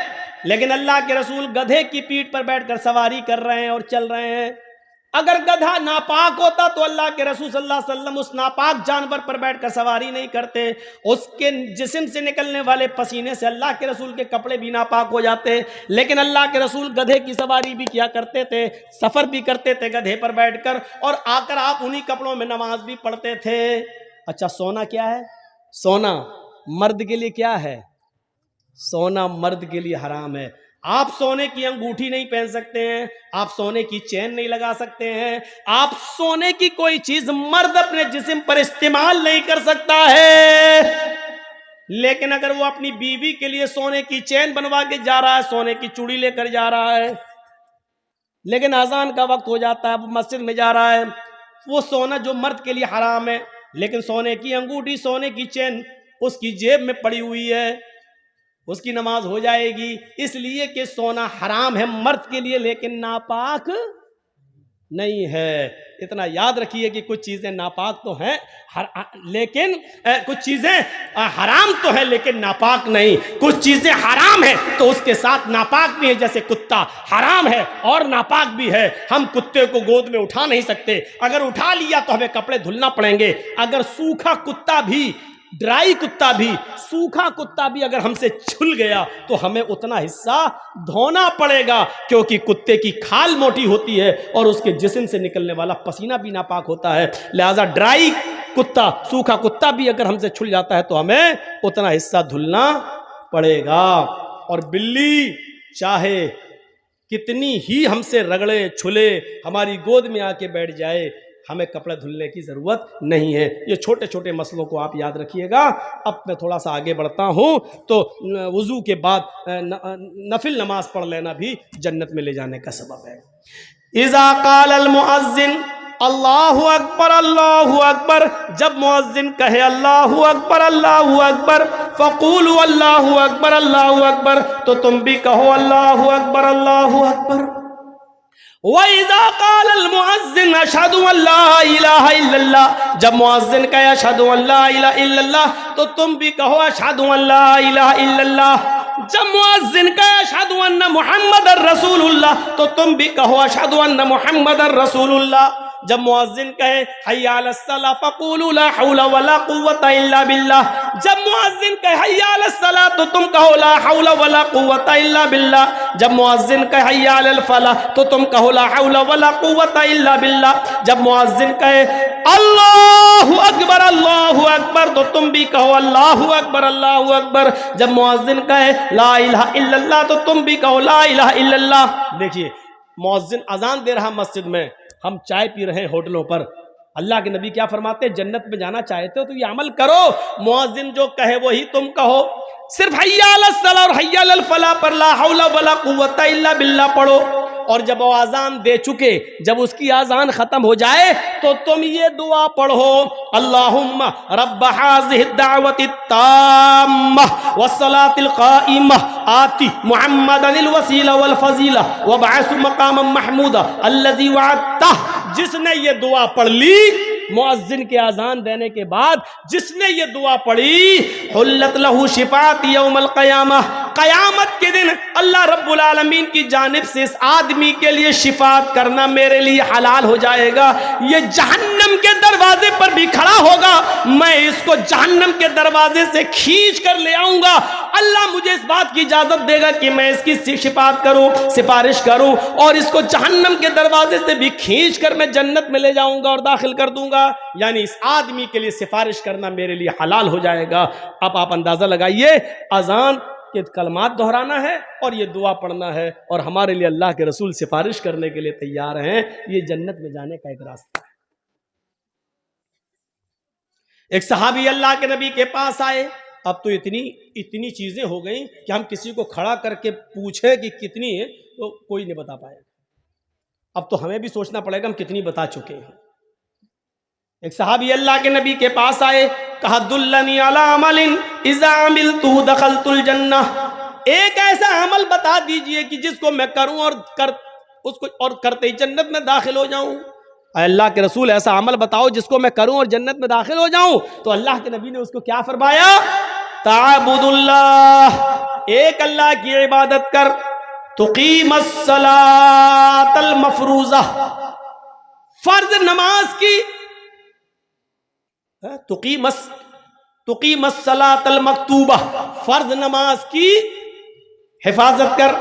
लेकिन अल्लाह के रसूल गधे की पीठ पर बैठकर सवारी कर रहे हैं और चल रहे हैं। अगर गधा नापाक होता तो अल्लाह के रसूल सल्लल्लाहु अलैहि वसल्लम उस नापाक जानवर पर बैठकर सवारी नहीं करते। उसके जिस्म से निकलने वाले पसीने से अल्लाह के रसूल के कपड़े भी नापाक हो जाते, लेकिन अल्लाह के रसूल गधे की सवारी भी किया करते थे, सफर भी करते थे गधे पर बैठकर, और आकर आप उन्हीं कपड़ों में नमाज भी पढ़ते थे। अच्छा, सोना क्या है? सोना मर्द के लिए क्या है? सोना मर्द के लिए हराम है। आप सोने की अंगूठी नहीं पहन सकते हैं, आप सोने की चेन नहीं लगा सकते हैं, आप सोने की कोई चीज मर्द अपने जिस्म पर इस्तेमाल नहीं कर सकता है। लेकिन अगर वो अपनी बीवी के लिए सोने की चेन बनवा के जा रहा है, सोने की चूड़ी लेकर जा रहा है, लेकिन अजान का वक्त हो जाता है, वो मस्जिद में जा रहा है, वो सोना जो मर्द के लिए हराम है, लेकिन सोने की अंगूठी, सोने की चेन उसकी जेब में पड़ी हुई है, उसकी नमाज हो जाएगी, इसलिए कि सोना हराम है मर्द के लिए, लेकिन नापाक नहीं है। इतना याद रखिए कि कुछ चीजें नापाक तो हैं, लेकिन कुछ चीजें हराम तो है लेकिन नापाक नहीं। कुछ चीजें हराम है तो उसके साथ नापाक भी है, जैसे कुत्ता हराम है और नापाक भी है। हम कुत्ते को गोद में उठा नहीं सकते, अगर उठा लिया तो हमें कपड़े धुलना पड़ेंगे। अगर सूखा कुत्ता भी, ड्राई कुत्ता भी, सूखा कुत्ता भी अगर हमसे छुल गया तो हमें उतना हिस्सा धोना पड़ेगा, क्योंकि कुत्ते की खाल मोटी होती है और उसके जिस्म से निकलने वाला पसीना भी नापाक होता है। लिहाजा ड्राई कुत्ता, सूखा कुत्ता भी अगर हमसे छुल जाता है तो हमें उतना हिस्सा धुलना पड़ेगा। और बिल्ली चाहे कितनी ही हमसे रगड़े, छुले, हमारी गोद में आके बैठ जाए, हमें कपड़े धुलने की ज़रूरत नहीं है। ये छोटे छोटे मसलों को आप याद रखिएगा। अब मैं थोड़ा सा आगे बढ़ता हूँ, तो वुज़ू के बाद नफिल नमाज पढ़ लेना भी जन्नत में ले जाने का सबब है। इज़ा क़ाल अल मुअज़्ज़िन अल्लाहु अकबर अल्लाहु अकबर, जब मुअज़्ज़िन कहे अल्लाहु अकबर फ़क़ूलू अल्लाहु अकबर, तो तुम भी कहो अल्लाहु अकबर। वइज़ा क़ाल अल मुअज़्ज़िन अशहदु अल्ला इलाहा इल्लल्लाह, जब मुअज़्ज़िन कहे अशहदु अल्ला इलाहा इल्लल्लाह, तो तुम भी कहो अशहदु अल्ला इलाहा इल्लल्लाह। जब मुअज़्ज़िन कहे अशहदु अन्ना मुहम्मदर रसूलुल्लाह, तो तुम भी कहो अशहदु अन्ना मुहम्मदर रसूलुल्लाह। जब मुअज्जिन कहे हय्या अलस सलाह फक़ूलू ला हौला वला कुव्वता इल्ला बिल्लाह, जब मुअज्जिन कहे हय्या अलस सलाह तो तुम कहो ला हौला वला कुव्वता इल्ला बिल्लाह, जब मुअज्जिन कहे हय्या अलल फलाह तो तुम कहो ला हौला वला कुव्वता इल्ला बिल्लाह, जब मुअज्जिन कहे अल्लाहु अकबर तो तुम भी कहो अल्लाहु अकबर, जब मुअज्जिन कहे ला इलाहा इल्लल्लाह तो तुम भी कहो ला इलाहा इल्लल्लाह। देखिए मुअज्जिन अजान दे रहा मस्जिद में, हम चाय पी रहे हैं होटलों पर, अल्लाह के नबी क्या फरमाते हैं, जन्नत में जाना चाहते हो तो ये अमल करो, मुअज्जिन जो कहे वही तुम कहो। सिर्फ हय्या अलस सलाह और हय्या अलल फलाह पर ला हौला वला कुव्वता इल्ला बिल्लाह पढ़ो, और जब वो आजान दे चुके, जब उसकी आजान खत्म हो जाए तो तुम ये दुआ पढ़ो, अल्लाहुम्मा रब्ब हाज़िहि दावति ताम्मा वस्सलातिल क़ाइमा आति मुहम्मदनिल वसीला वल फजीला वबअसहु मक़ामम महमूदा अल्लज़ी वअदतह। जिसने ये दुआ पढ़ ली मुअज्जिन के आजान देने के बाद, जिसने ये दुआ पढ़ी, हुल्लत लहू शिफात यौमल क़यामा, क़यामत के दिन अल्लाह रब्बुल आलमीन की जानिब से इस आदमी के लिए शिफात करना मेरे लिए हलाल हो जाएगा। ये जहन्नम के दरवाजे पर भी खड़ा होगा, मैं इसको जहन्नम के दरवाजे से खींच कर ले आऊंगा। अल्लाह मुझे इस बात की इजाजत देगा कि मैं इसकी शिफात करूं, सिफारिश करूं, और इसको जहन्नम के दरवाजे से भी खींच कर मैं जन्नत में ले जाऊंगा और दाखिल कर दूंगा। यानी इस आदमी के लिए सिफारिश करना मेरे लिए हलाल हो जाएगा। अब आप अंदाजा लगाइए, अजान के कलमात दोहराना है और ये दुआ पढ़ना है, और हमारे लिए अल्लाह के रसूल सिफारिश करने के लिए तैयार हैं। ये जन्नत में जाने का एक रास्ता है। एक सहाबी अल्लाह के नबी के पास आए, अब तो इतनी चीजें हो गई कि हम किसी को खड़ा करके पूछे कि कितनी है तो कोई नहीं बता पाएगा। अब तो हमें भी सोचना पड़ेगा हम कितनी बता चुके हैं। एक सहाबी अल्लाह के नबी के पास आए, कहा दुल्लनी अला अमलिन इज़ा अमिलतु दखलतुल जन्नह, एक ऐसा अमल बता दीजिए कि जिसको मैं करूं और करते ही जन्नत में दाखिल हो जाऊं। अल्लाह के रसूल ऐसा अमल बताओ जिसको मैं करूं और जन्नत में दाखिल हो जाऊं। तो अल्लाह के नबी ने उसको क्या फरमाया, ताबुदुल्लाह, एक अल्लाह की इबादत कर, तुकीमस सलातल मफरूज़ा, फर्ज नमाज की, तुकीमस सलातल मकतूबा, फर्ज नमाज की हिफाजत कर,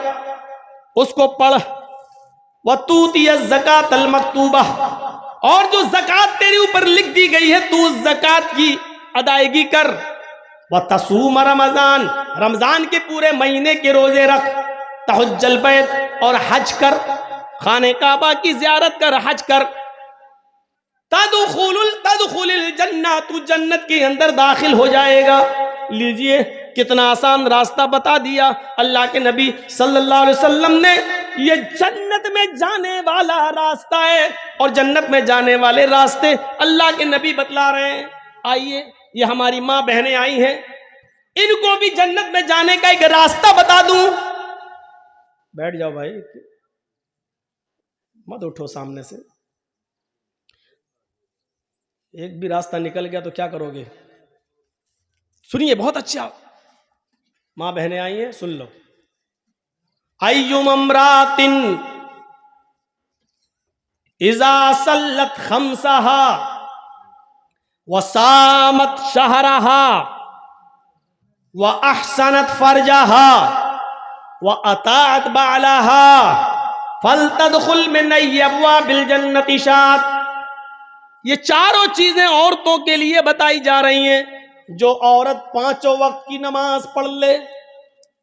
उसको पढ़, वतूतिय ज़कातल मकतूबा, और जो ज़कात तेरे ऊपर लिख दी गई है तू उस ज़कात की अदायगी कर, वतसूम रमज़ान, रमज़ान के पूरे महीने के रोजे रख, तहज्जुल बैत, और हज कर, खाने काबा की ज़ियारत कर, हज कर, तदखुलुल जन्नह, तू जन्नत के अंदर दाखिल हो जाएगा। लीजिए कितना आसान रास्ता बता दिया अल्लाह के नबी सल्लल्लाहु अलैहि वसल्लम ने। ये जन्नत में जाने वाला रास्ता है, और जन्नत में जाने वाले रास्ते अल्लाह के नबी बतला रहे हैं। आइए, ये हमारी माँ बहनें आई हैं, इनको भी जन्नत में जाने का एक रास्ता बता दूं। बैठ जाओ भाई, मत उठो सामने से। एक भी रास्ता निकल गया तो क्या करोगे? सुनिए बहुत अच्छा, माँ बहनें आई हैं, सुन लो। अय्युम अमरातिन इज़ा सल्लत खम्सहा व सामत शहरहा व अहसनत फरजहा व अताअत बालहा फलतदखुल मिन अब्वाबिल जन्नति शात। ये चारों चीजें औरतों के लिए बताई जा रही हैं। जो औरत 5 वक्त की नमाज पढ़ ले,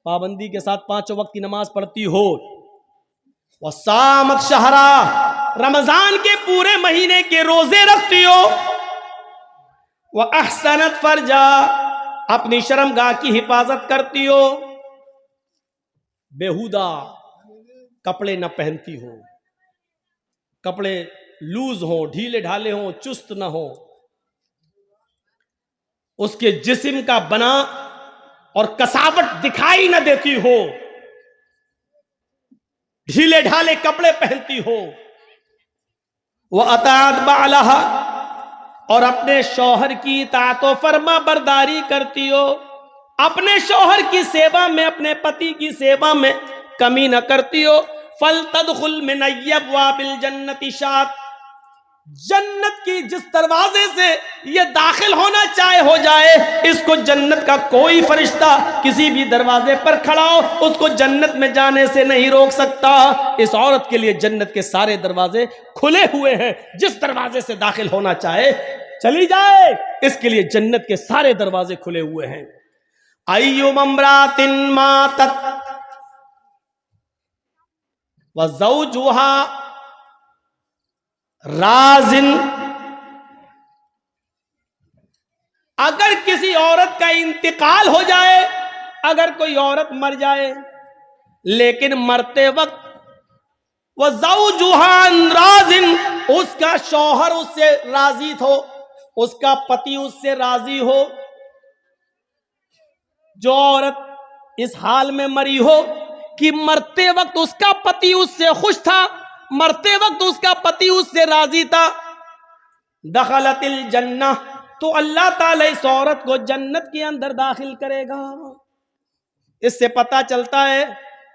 पाबंदी के साथ 5 वक्त की नमाज पढ़ती हो, वह सामत शहरा, रमजान के पूरे महीने के रोजे रखती हो, वह अहसनत फरजा, अपनी शर्मगाह की हिफाजत करती हो, बेहुदा कपड़े न पहनती हो, कपड़े लूज हो, ढीले ढाले हो, चुस्त न हो, उसके जिस्म का बना और कसावट दिखाई न देती हो, ढीले ढाले कपड़े पहनती हो, वह अताअत बालहा, और अपने शौहर की इताअत व फरमा बरदारी करती हो, अपने शौहर की सेवा में, अपने पति की सेवा में कमी न करती हो। फलतदखुल मिन अब्वाबिल जन्नति शात, जन्नत की जिस दरवाजे से ये दाखिल होना चाहे हो जाए, इसको जन्नत का कोई फरिश्ता किसी भी दरवाजे पर खड़ा हो उसको जन्नत में जाने से नहीं रोक सकता। इस औरत के लिए जन्नत के सारे दरवाजे खुले हुए हैं, जिस दरवाजे से दाखिल होना चाहे चली जाए, इसके लिए जन्नत के सारे दरवाजे खुले हुए हैं। अय्युम अम्रातिन मातत व ज़ौजुहा राजिन, अगर किसी औरत का इंतकाल हो जाए, अगर कोई औरत मर जाए लेकिन मरते वक्त वह ज़ौजुहा राजिन, उसका शौहर उससे राजी हो, उसका पति उससे राजी हो, जो औरत इस हाल में मरी हो कि मरते वक्त उसका पति उससे खुश था, मरते वक्त उसका पति उससे राजी था, दखलतिल जन्नह, तो अल्लाह ताला इस औरत को जन्नत के अंदर दाखिल करेगा। इससे पता चलता है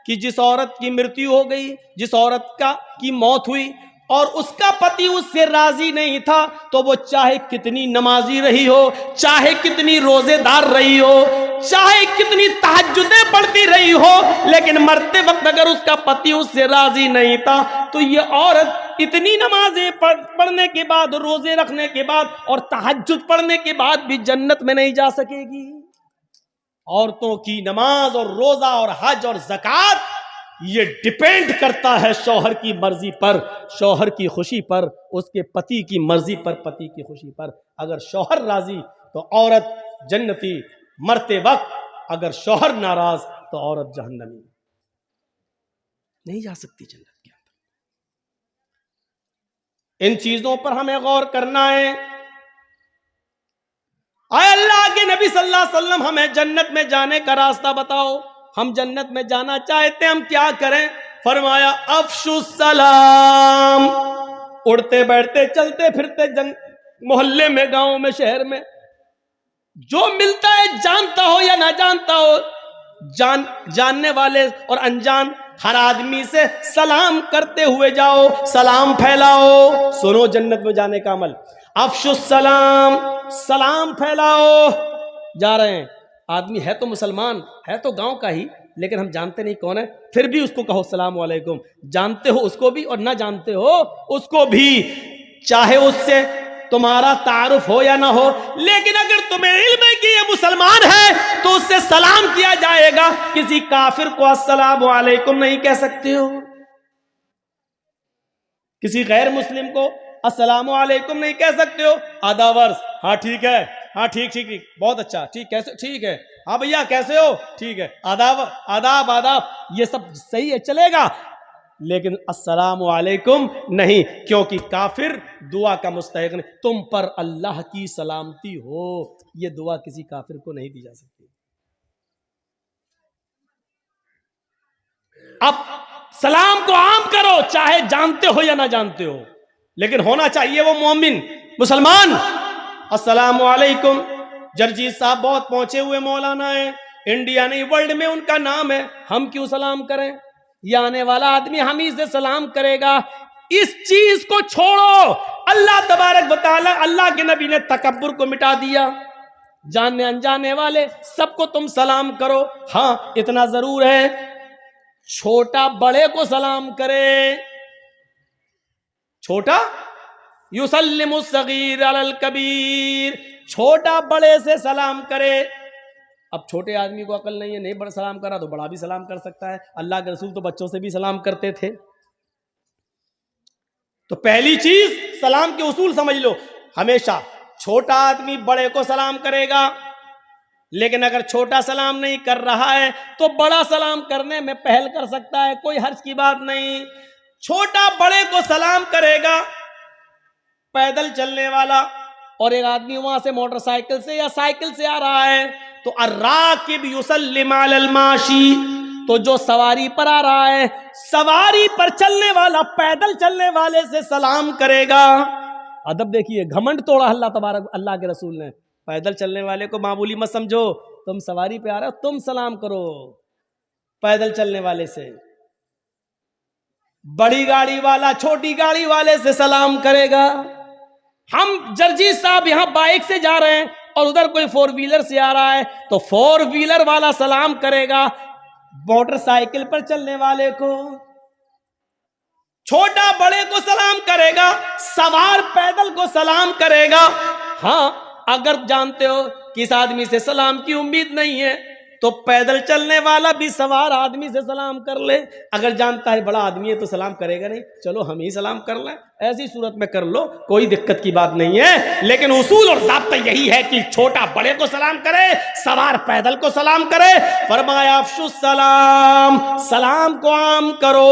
कि जिस औरत की मृत्यु हो गई, जिस औरत की मौत हुई और उसका पति उससे राजी नहीं था, तो वो चाहे कितनी नमाजी रही हो, चाहे कितनी रोजेदार रही हो, चाहे कितनी तहज्जुदें पढ़ती रही हो, लेकिन मरते वक्त अगर उसका पति उससे राजी नहीं था, तो ये औरत इतनी नमाजें पढ़ने के बाद, रोजे रखने के बाद और तहज्जुद पढ़ने के बाद भी जन्नत में नहीं जा सकेगी। औरतों की नमाज और रोजा और हज और ज़कात ये डिपेंड करता है शौहर की मर्जी पर, शौहर की खुशी पर, उसके पति की मर्जी पर, पति की खुशी पर। अगर शौहर राजी तो औरत जन्नती, मरते वक्त अगर शौहर नाराज तो औरत जहन्नमी, नहीं जा सकती जन्नत के अंदर। इन चीजों पर हमें गौर करना है। आए अल्लाह के नबी सल्लल्लाहु अलैहि वसल्लम, हमें जन्नत में जाने का रास्ता बताओ, हम जन्नत में जाना चाहते हैं, हम क्या करें? फरमाया अफशुस सलाम, उड़ते बैठते चलते फिरते मोहल्ले में, गांव में, शहर में जो मिलता है, जानता हो या ना जानता हो, जानने वाले और अनजान हर आदमी से सलाम करते हुए जाओ, सलाम फैलाओ। सुनो जन्नत में जाने का अमल, अफशुस सलाम, सलाम फैलाओ। जा रहे हैं, आदमी है तो मुसलमान, है तो गांव का ही, लेकिन हम जानते नहीं कौन है, फिर भी उसको कहो सलाम वालेकुम। जानते हो उसको भी और ना जानते हो उसको भी, चाहे उससे तुम्हारा तारुफ हो या ना हो, लेकिन अगर तुम्हें इल्म है कि ये मुसलमान है तो उससे सलाम किया जाएगा। किसी काफिर को अस्सलाम वालेकुम नहीं कह सकते हो, किसी गैर मुस्लिम को अस्सलाम वालेकुम नहीं कह सकते हो। आधा वर्ष, हाँ ठीक है, हाँ ठीक ठीक ठीक, बहुत अच्छा, ठीक, कैसे, ठीक है, हाँ भैया कैसे हो, ठीक है, आदाब आदाब आदाब, ये सब सही है, चलेगा, लेकिन अस्सलाम वालेकुम नहीं, क्योंकि काफिर दुआ का मुस्तहिक नहीं। तुम पर अल्लाह की सलामती हो, ये दुआ किसी काफिर को नहीं दी जा सकती। अब सलाम को आम करो, चाहे जानते हो या ना जानते हो, लेकिन होना चाहिए वो मोमिन मुसलमान। अस्सलाम वालेकुम। जरजीत साहब बहुत पहुंचे हुए मौलाना है, इंडिया नहीं वर्ल्ड में उनका नाम है, हम क्यों सलाम करें? ये आने वाला आदमी हम ही से सलाम करेगा। इस चीज को छोड़ो। अल्लाह तबारक व तआला, अल्लाह के नबी ने तकब्बुर को मिटा दिया। जानने अनजाने वाले सबको तुम सलाम करो। हाँ इतना जरूर है, छोटा बड़े को सलाम करे। छोटा युसल्लिमु सगीर अलल कबीर, छोटा बड़े से सलाम करे। अब छोटे आदमी को अकल नहीं है, नहीं बड़ा सलाम करा तो बड़ा भी सलाम कर सकता है। अल्लाह के रसूल तो बच्चों से भी सलाम करते थे। तो पहली चीज सलाम के उसूल समझ लो। हमेशा छोटा आदमी बड़े को सलाम करेगा, लेकिन अगर छोटा सलाम नहीं कर रहा है तो बड़ा सलाम करने में पहल कर सकता है, कोई हर्ज की बात नहीं। छोटा बड़े को सलाम करेगा। पैदल चलने वाला और एक आदमी वहां से मोटरसाइकिल से या साइकिल से आ रहा है तो अर्राकिब युसल्लिम अलल माशी, तो जो सवारी पर आ रहा है, सवारी पर चलने वाला पैदल चलने वाले से सलाम करेगा। अदब देखिए, घमंड तोड़ा अल्लाह तबारक, अल्लाह के रसूल ने। पैदल चलने वाले को मामूली मत समझो, तुम सवारी पे आ रहे हो, तुम सलाम करो पैदल चलने वाले से। बड़ी गाड़ी वाला छोटी गाड़ी वाले से सलाम करेगा। हम जर्जी साहब यहां बाइक से जा रहे हैं और उधर कोई फोर व्हीलर से आ रहा है, तो फोर व्हीलर वाला सलाम करेगा मोटरसाइकिल पर चलने वाले को, छोटा बड़े को सलाम करेगा, सवार पैदल को सलाम करेगा। हां, अगर जानते हो कि इस आदमी से सलाम की उम्मीद नहीं है तो पैदल चलने वाला भी सवार आदमी से सलाम कर ले। अगर जानता है बड़ा आदमी है तो सलाम करेगा नहीं, चलो हम ही सलाम कर लें, ऐसी सूरत में कर लो, कोई दिक्कत की बात नहीं है। लेकिन उसूल और ज़ाब्ता यही है कि छोटा बड़े को सलाम करे, सवार पैदल को सलाम करे। फरमाया अफ़शुस सलाम, सलाम को आम करो,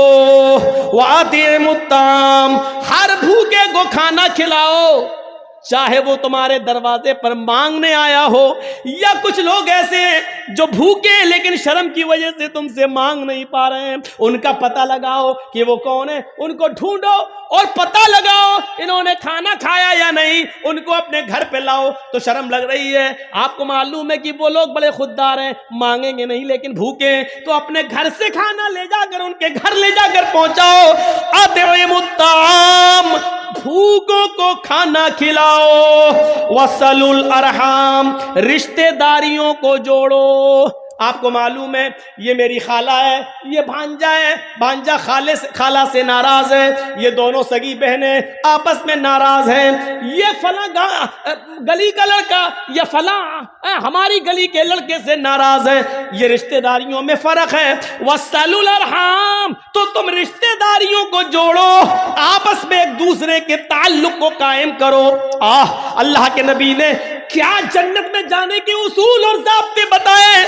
वातिमुत ताम, हर भूखे को खाना खिलाओ, चाहे वो तुम्हारे दरवाजे पर मांगने आया हो, या कुछ लोग ऐसे हैं जो भूखे हैं लेकिन शर्म की वजह से तुमसे मांग नहीं पा रहे हैं, उनका पता लगाओ कि वो कौन है, उनको ढूंढो और पता लगाओ इन्होंने खाना खाया या नहीं, उनको अपने घर पे लाओ। तो शर्म लग रही है, आपको मालूम है कि वो लोग बड़े खुददार हैं, मांगेंगे नहीं लेकिन भूखे हैं, तो अपने घर से खाना ले जाकर उनके घर ले जाकर पहुंचाओ। अतिमुत ताम, भूखों को खाना खिलाओ, वसलुल अरहाम, रिश्तेदारियों को जोड़ो। आपको मालूम है ये मेरी खाला है, ये भांजा है, भांजा खाला से नाराज है, ये दोनों सगी बहनें आपस में नाराज हैं, ये फला गली का लड़का या फला हमारी गली के लड़के से नाराज है, ये रिश्तेदारियों में फर्क है। वसलुल अरहाम, तो तुम रिश्तेदारियों को जोड़ो, आपस में एक दूसरे के ताल्लुक को कायम करो। अल्लाह के नबी ने क्या जन्नत में जाने के उसूल और ज़ाब्ते बताए।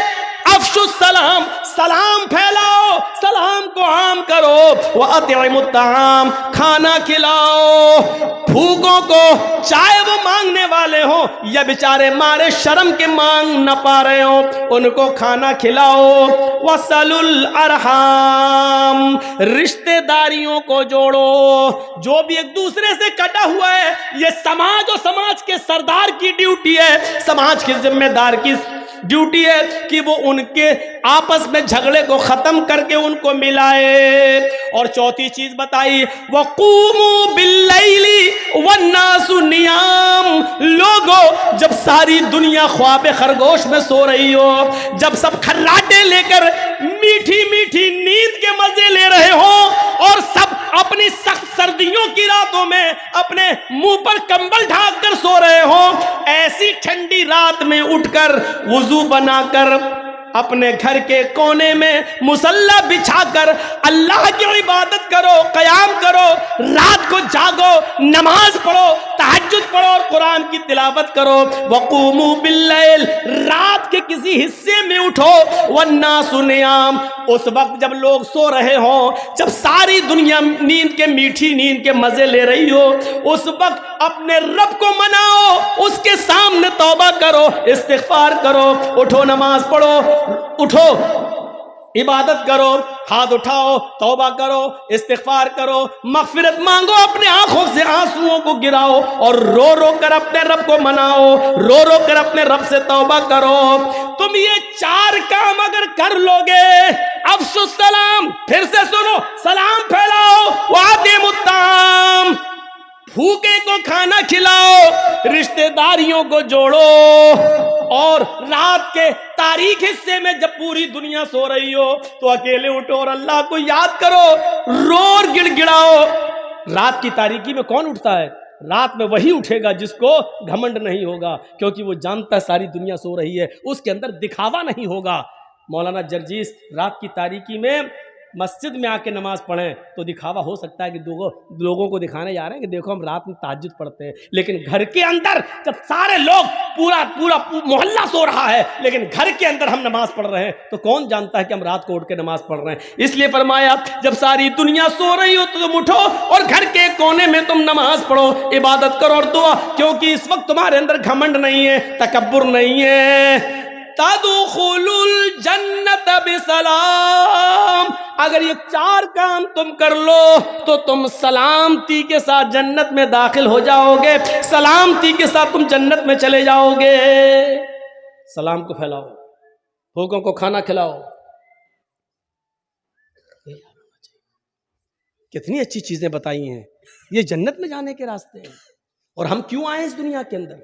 अफ़शुस सलाम, सलाम फैलाओ, सलाम को आम करो, व अतिमुत ताम, खाना खिलाओ भूखों को, चाहे वो मांगने वाले हो या बेचारे मारे शर्म के मांग न पा रहे हो, उनको खाना खिलाओ। वसलुल अरहाम, रिश्तेदारियों को जोड़ो, जो भी एक दूसरे से कटा हुआ है, ये समाज और समाज के सरदार की ड्यूटी है, समाज के जिम्मेदार की ड्यूटी है कि वो उनके आपस में झगड़े को खत्म करके उनको मिलाए। और चौथी चीज बताई, वक़ूमू बिल्लैली वन्नासु नियाम, लोगों जब सारी दुनिया ख्वाब खरगोश में सो रही हो, जब सब खर्राटे लेकर मीठी मीठी नींद के मजे ले रहे हो और सब अपनी सख्त सर्दियों की रातों में अपने मुंह पर कंबल ढांक कर सो रहे हो, ऐसी ठंडी रात में उठकर वुजू बनाकर अपने घर के कोने में मुसल्ला बिछाकर अल्लाह की इबादत करो, क़याम करो, रात को जागो, नमाज पढ़ो, तहज्जुद पढ़ो और कुरान की तिलावत करो। वक़ूमू बिल्लैल, रात के किसी हिस्से में उठो, वन्नासु नियाम, उस वक्त जब लोग सो रहे हो, जब सारी दुनिया नींद के मीठी नींद के मजे ले रही हो, उस वक्त अपने रब को मनाओ, उसके सामने तौबा करो, इस्तिग़फ़ार करो, उठो नमाज पढ़ो, उठो इबादत करो, हाथ उठाओ, तौबा करो, इस्तिग़फ़ार करो, मग़फ़िरत मांगो, अपने आंखों से आंसुओं को गिराओ और रो रो कर अपने रब को मनाओ, रो रो कर अपने रब से तौबा करो। तुम ये चार काम अगर कर लोगे, अफ़शुस सलाम, फिर से सुनो, सलाम फैलाओ, वातिमुत ताम, भूखे को खाना खिलाओ, रिश्तेदारियों को जोड़ो, और रात के तारीख हिस्से में जब पूरी दुनिया सो रही हो तो अकेले उठो और अल्लाह को याद करो, रो और गिड़गिड़ाओ। रात की तारीकी में कौन उठता है? रात में वही उठेगा जिसको घमंड नहीं होगा, क्योंकि वो जानता है सारी दुनिया सो रही है, उसके अंदर दिखावा नहीं होगा। मौलाना जर्जीस रात की तारीकी में मस्जिद में आके नमाज पढ़ें तो दिखावा हो सकता है कि लोगों को दिखाने जा रहे हैं कि देखो हम रात में तहज्जुद पढ़ते हैं, लेकिन घर के अंदर जब सारे लोग पूरा मोहल्ला सो रहा है लेकिन घर के अंदर हम नमाज पढ़ रहे हैं तो कौन जानता है कि हम रात को उठ के नमाज पढ़ रहे हैं। इसलिए फरमाया जब सारी दुनिया सो रही हो तो तुम उठो और घर के कोने में तुम नमाज पढ़ो, इबादत करो और दुआ, क्योंकि इस वक्त तुम्हारे अंदर घमंड नहीं है, तकब्बुर नहीं है। तदखुलुल जन्नत बिसलाम, अगर ये चार काम तुम कर लो तो तुम सलामती के साथ जन्नत में दाखिल हो जाओगे, सलामती के साथ तुम जन्नत में चले जाओगे। सलाम को फैलाओ, भूखों को खाना खिलाओ। कितनी अच्छी चीजें बताई हैं, ये जन्नत में जाने के रास्ते हैं। और हम क्यों आए इस दुनिया के अंदर?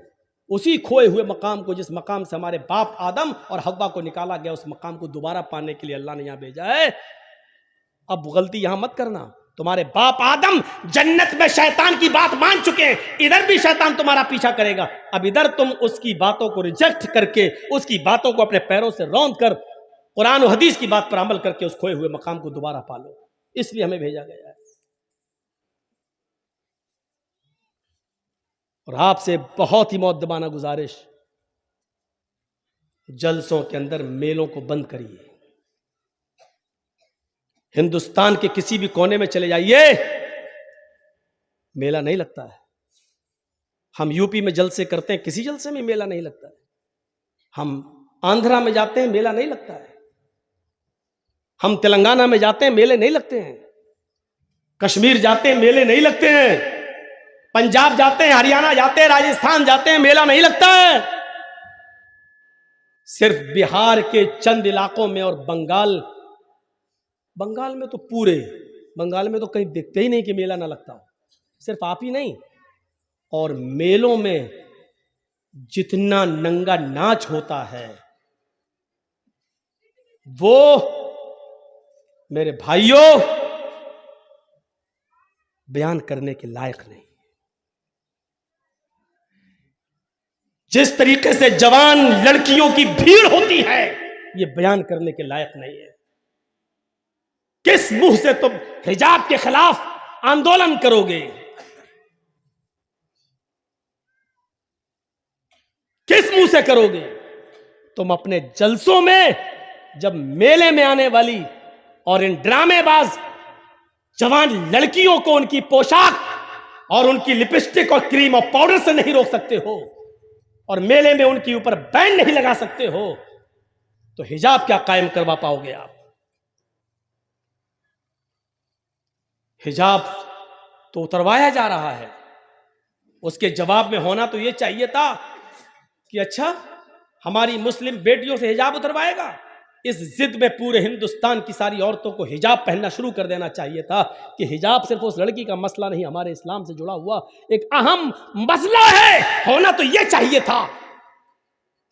उसी खोए हुए मकाम को, जिस मकाम से हमारे बाप आदम और हव्वा को निकाला गया, उस मकाम को दोबारा पाने के लिए अल्लाह ने यहां भेजा है। अब गलती यहां मत करना। तुम्हारे बाप आदम जन्नत में शैतान की बात मान चुके हैं, इधर भी शैतान तुम्हारा पीछा करेगा। अब इधर तुम उसकी बातों को रिजेक्ट करके, उसकी बातों को अपने पैरों से रौंद कर, कुरान और हदीस की बात पर अमल करके उस खोए हुए मकाम को दोबारा पालो। इसलिए हमें भेजा गया है। और आपसे बहुत ही मुअद्दबाना गुजारिश, जलसों के अंदर मेलों को बंद करिए। हिंदुस्तान के किसी भी कोने में चले जाइए, मेला नहीं लगता है। हम यूपी में जलसे करते हैं, किसी जलसे में मेला नहीं लगता है। हम आंध्रा में जाते हैं, मेला नहीं लगता है। हम तेलंगाना में जाते हैं, मेले नहीं लगते हैं। कश्मीर जाते हैं, मेले नहीं लगते हैं। पंजाब जाते हैं, हरियाणा जाते हैं, राजस्थान जाते हैं, मेला नहीं लगता है। सिर्फ बिहार के चंद इलाकों में और बंगाल में तो पूरे बंगाल में तो कहीं दिखते ही नहीं कि मेला ना लगता हो। सिर्फ आप ही नहीं, और मेलों में जितना नंगा नाच होता है वो मेरे भाइयों बयान करने के लायक नहीं। जिस तरीके से जवान लड़कियों की भीड़ होती है, ये बयान करने के लायक नहीं है। किस मुंह से तुम हिजाब के खिलाफ आंदोलन करोगे? किस मुंह से करोगे? तुम अपने जलसों में, जब मेले में आने वाली और इन ड्रामेबाज जवान लड़कियों को उनकी पोशाक और उनकी लिपस्टिक और क्रीम और पाउडर से नहीं रोक सकते हो, और मेले में उनके ऊपर बैन नहीं लगा सकते हो, तो हिजाब क्या कायम करवा पाओगे आप? हिजाब तो उतरवाया जा रहा है। उसके जवाब में होना तो यह चाहिए था कि अच्छा, हमारी मुस्लिम बेटियों से हिजाब उतरवाएगा। इस जिद में पूरे हिंदुस्तान की सारी औरतों को हिजाब पहनना शुरू कर देना चाहिए था कि हिजाब सिर्फ उस लड़की का मसला नहीं, हमारे इस्लाम से जुड़ा हुआ एक अहम मसला है। होना तो यह चाहिए था।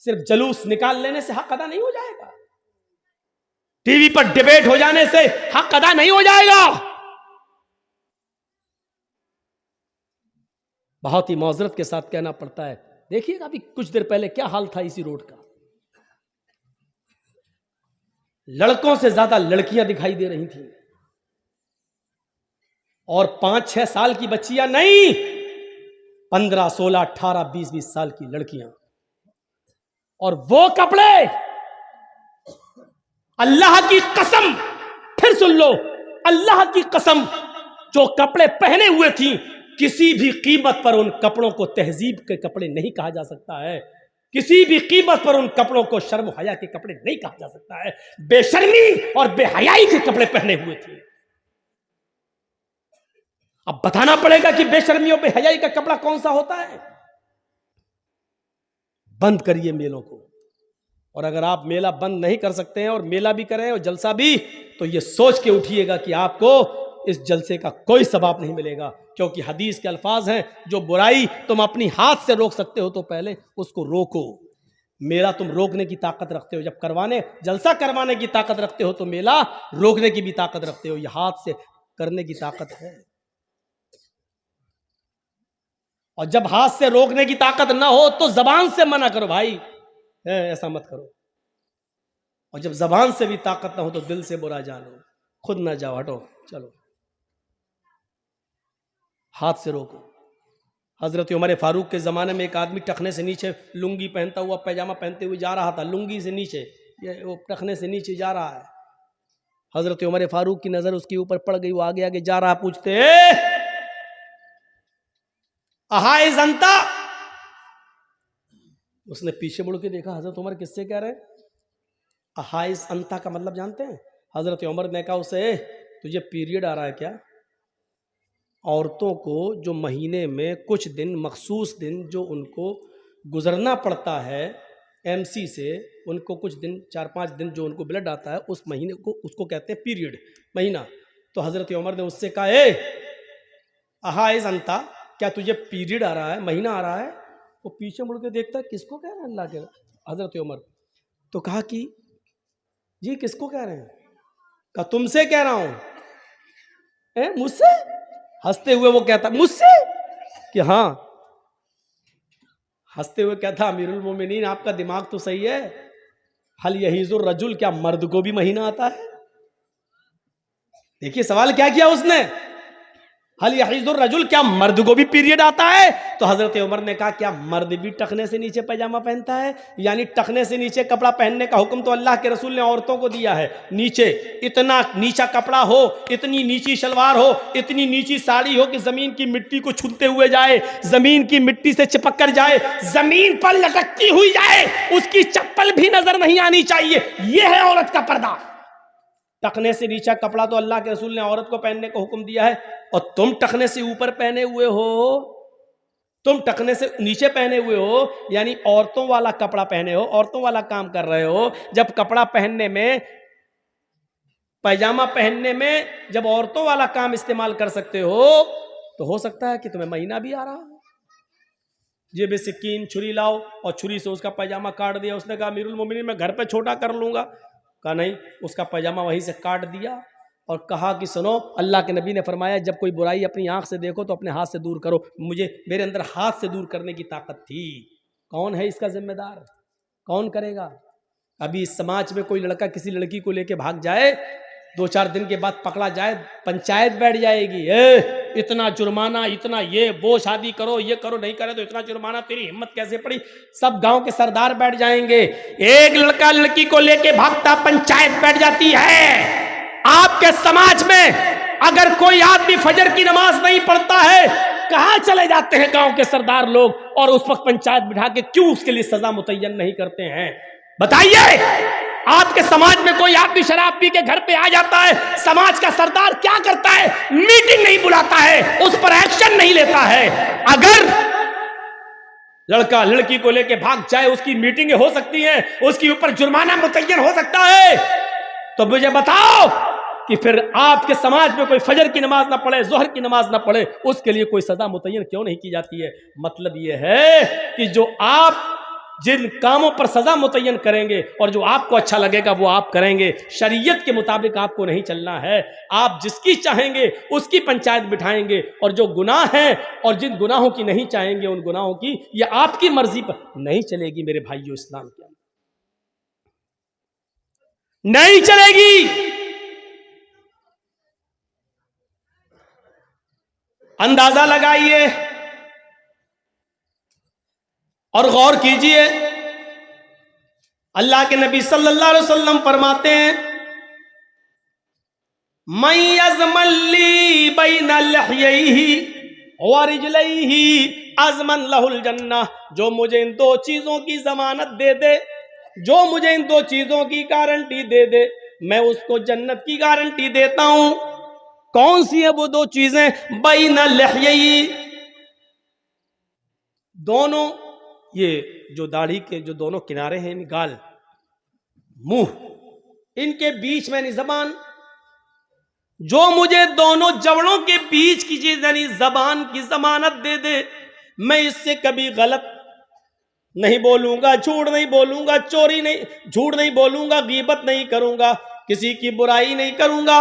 सिर्फ जलूस निकाल लेने से हक अदा नहीं हो जाएगा। टीवी पर डिबेट हो जाने से हक अदा नहीं हो जाएगा। बहुत ही मौजरत के साथ कहना पड़ता है, देखिएगा अभी कुछ देर पहले क्या हाल था इसी रोड का। लड़कों से ज्यादा लड़कियां दिखाई दे रही थी, और 5-6 साल की बच्चियां नहीं, 15, 16, 18, 20 साल की लड़कियां। और वो कपड़े, अल्लाह की कसम, फिर सुन लो, अल्लाह की कसम, जो कपड़े पहने हुए थी, किसी भी कीमत पर उन कपड़ों को तहजीब के कपड़े नहीं कहा जा सकता है। किसी भी कीमत पर उन कपड़ों को शर्म हया के कपड़े नहीं कहा जा सकता है। बेशर्मी और बेहयाई के कपड़े पहने हुए थे। अब बताना पड़ेगा कि बेशर्मी और बेहयाई का कपड़ा कौन सा होता है। बंद करिए मेलों को। और अगर आप मेला बंद नहीं कर सकते हैं और मेला भी करें और जलसा भी, तो यह सोच के उठिएगा कि आपको इस जलसे का कोई सवाब नहीं मिलेगा। क्योंकि हदीस के अल्फाज हैं, जो बुराई तुम अपनी हाथ से रोक सकते हो तो पहले उसको रोको। मेला तुम रोकने की ताकत रखते हो, जब जलसा करवाने की ताकत रखते हो तो मेला रोकने की भी ताकत रखते हो। यह हाथ से करने की ताकत है। और जब हाथ से रोकने की ताकत ना हो तो जबान से मना करो, भाई ऐसा मत करो। और जब जबान से भी ताकत ना हो तो दिल से बुरा जानो, खुद ना जाओ, हटो, चलो, हाथ से रोको। हजरत उमर फारूक के ज़माने में एक आदमी टखने से नीचे लुंगी पहनता हुआ, पैजामा पहनते हुए जा रहा था। लुंगी से नीचे, ये वो टखने से नीचे जा रहा है। हजरत उमर फारूक की नज़र उसके ऊपर पड़ गई। वो आगे आगे जा रहा, पूछते अहाय जनता। उसने पीछे मुड़ के देखा, हजरत उमर किससे कह रहे हैं? अहाइज अंता का मतलब जानते हैं? हजरत उमर ने कहा उसे, तुझे पीरियड आ रहा है क्या? औरतों को जो महीने में कुछ दिन, मखसूस दिन जो उनको गुजरना पड़ता है एमसी से, उनको कुछ दिन, 4-5 दिन जो उनको ब्लड आता है, उस महीने को उसको कहते हैं पीरियड, महीना। तो हजरत उमर ने उससे कहा, अहाइज अंता, क्या तुझे पीरियड आ रहा है, महीना आ रहा है? वो पीछे मुड़ के देखता है, किसको कह रहे हैं अल्लाह के हजरत उमर? तो कहा कि जी किसको कह रहे हैं? कहा तुमसे कह रहा हूं। मुझसे? हंसते हुए वो कहता मुझसे कि हाँ। हंसते हुए कहता अमीरुल मोमिनीन आपका दिमाग तो सही है, हल यहीजुर रजुल, क्या मर्द को भी महीना आता है? देखिए सवाल क्या किया उसने, हल यहीजुर रजुल, क्या मर्द को भी पीरियड आता है? तो हजरत उमर ने कहा क्या मर्द भी टखने से नीचे पैजामा पहनता है? यानी टखने से नीचे कपड़ा पहनने का हुक्म तो अल्लाह के रसूल ने औरतों को दिया है। नीचे इतना नीचा कपड़ा हो, इतनी नीची शलवार हो, इतनी नीची साड़ी हो कि जमीन की मिट्टी को छूते हुए जाए, जमीन की मिट्टी से चिपक कर जाए, जमीन पर लटकती हुई जाए, उसकी चप्पल भी नजर नहीं आनी चाहिए। यह है औरत का पर्दा। टखने से नीचा कपड़ा तो अल्लाह के रसूल ने औरत को पहनने का हुक्म दिया है, और तुम टखने से ऊपर पहने हुए हो, तुम टखने से नीचे पहने हुए हो, यानी औरतों वाला कपड़ा पहने हो, औरतों वाला काम कर रहे हो। जब कपड़ा पहनने में, पैजामा पहनने में जब औरतों वाला काम इस्तेमाल कर सकते हो, तो हो सकता है कि तुम्हें महीना भी आ रहा हो। जेब सिक्कीन छुरी लाओ और छुरी से उसका पैजामा काट दिया। उसने कहा अमीरुल मोमिनीन मैं घर पे छोटा कर लूंगा। कहा नहीं, उसका पैजामा वहीं से काट दिया और कहा कि सुनो, अल्लाह के नबी ने फरमाया जब कोई बुराई अपनी आंख से देखो तो अपने हाथ से दूर करो। मेरे अंदर हाथ से दूर करने की ताकत थी। कौन है इसका जिम्मेदार? कौन करेगा? अभी इस समाज में कोई लड़का किसी लड़की को लेके भाग जाए, 2-4 दिन के बाद पकड़ा जाए, पंचायत बैठ जाएगी, इतना जुर्माना, इतना ये वो, शादी करो, ये करो, नहीं करे तो इतना जुर्माना, तेरी हिम्मत कैसे पड़ी? सब गांव के सरदार बैठ जाएंगे। एक लड़का लड़की को लेके भागता, पंचायत बैठ जाती है। आपके समाज में अगर कोई आदमी फजर की नमाज नहीं पढ़ता है, कहां चले जाते हैं गांव के सरदार लोग, और उस वक्त पंचायत बिठा के क्यों उसके लिए सजा मुतय्यन नहीं करते हैं? बताइए। आपके समाज में कोई आदमी शराब पी के घर पे आ जाता है, समाज का सरदार क्या करता है? मीटिंग नहीं बुलाता है, उस पर एक्शन नहीं लेता है। अगर लड़का लड़की को लेके भाग जाए, उसकी मीटिंगें हो सकती हैं, उसके ऊपर जुर्माना मुतय्यन हो सकता है, तो मुझे बताओ कि फिर आपके समाज में कोई फजर की नमाज ना पढ़े, जोहर की नमाज ना पढ़े, उसके लिए कोई सजा मुतय्यन क्यों नहीं की जाती है? मतलब यह है कि जो आप जिन कामों पर सजा मुतय्यन करेंगे और जो आपको अच्छा लगेगा वो आप करेंगे। शरीयत के मुताबिक आपको नहीं चलना है। आप जिसकी चाहेंगे उसकी पंचायत बिठाएंगे, और जो गुनाह है और जिन गुनाहों की नहीं चाहेंगे उन गुनाहों की ये आपकी मर्जी पर नहीं चलेगी। मेरे भाइयों, इस्लाम के अंदर नहीं चलेगी। अंदाजा लगाइए और गौर कीजिए। अल्लाह के नबी सल्लल्लाहु अलैहि वसल्लम फरमाते हैं, मैं अज़मल्ली बैना लहयैहि व रिजलैहि अज़मन लहुल जन्नह। जो मुझे इन 2 चीजों की जमानत दे दे, जो मुझे इन 2 चीजों की गारंटी दे दे, मैं उसको जन्नत की गारंटी देता हूं। कौन सी है वो 2 चीजें? बैना लहयैहि, दोनों ये जो दाढ़ी के जो दोनों किनारे हैं, गाल, मुंह, इनके बीच में ज़बान, जो मुझे दोनों जबड़ों के बीच की चीज यानी जबान की जमानत दे दे, मैं इससे कभी गलत नहीं बोलूंगा, झूठ नहीं बोलूंगा, चोरी नहीं, झूठ नहीं बोलूंगा, गीबत नहीं करूंगा, किसी की बुराई नहीं करूंगा,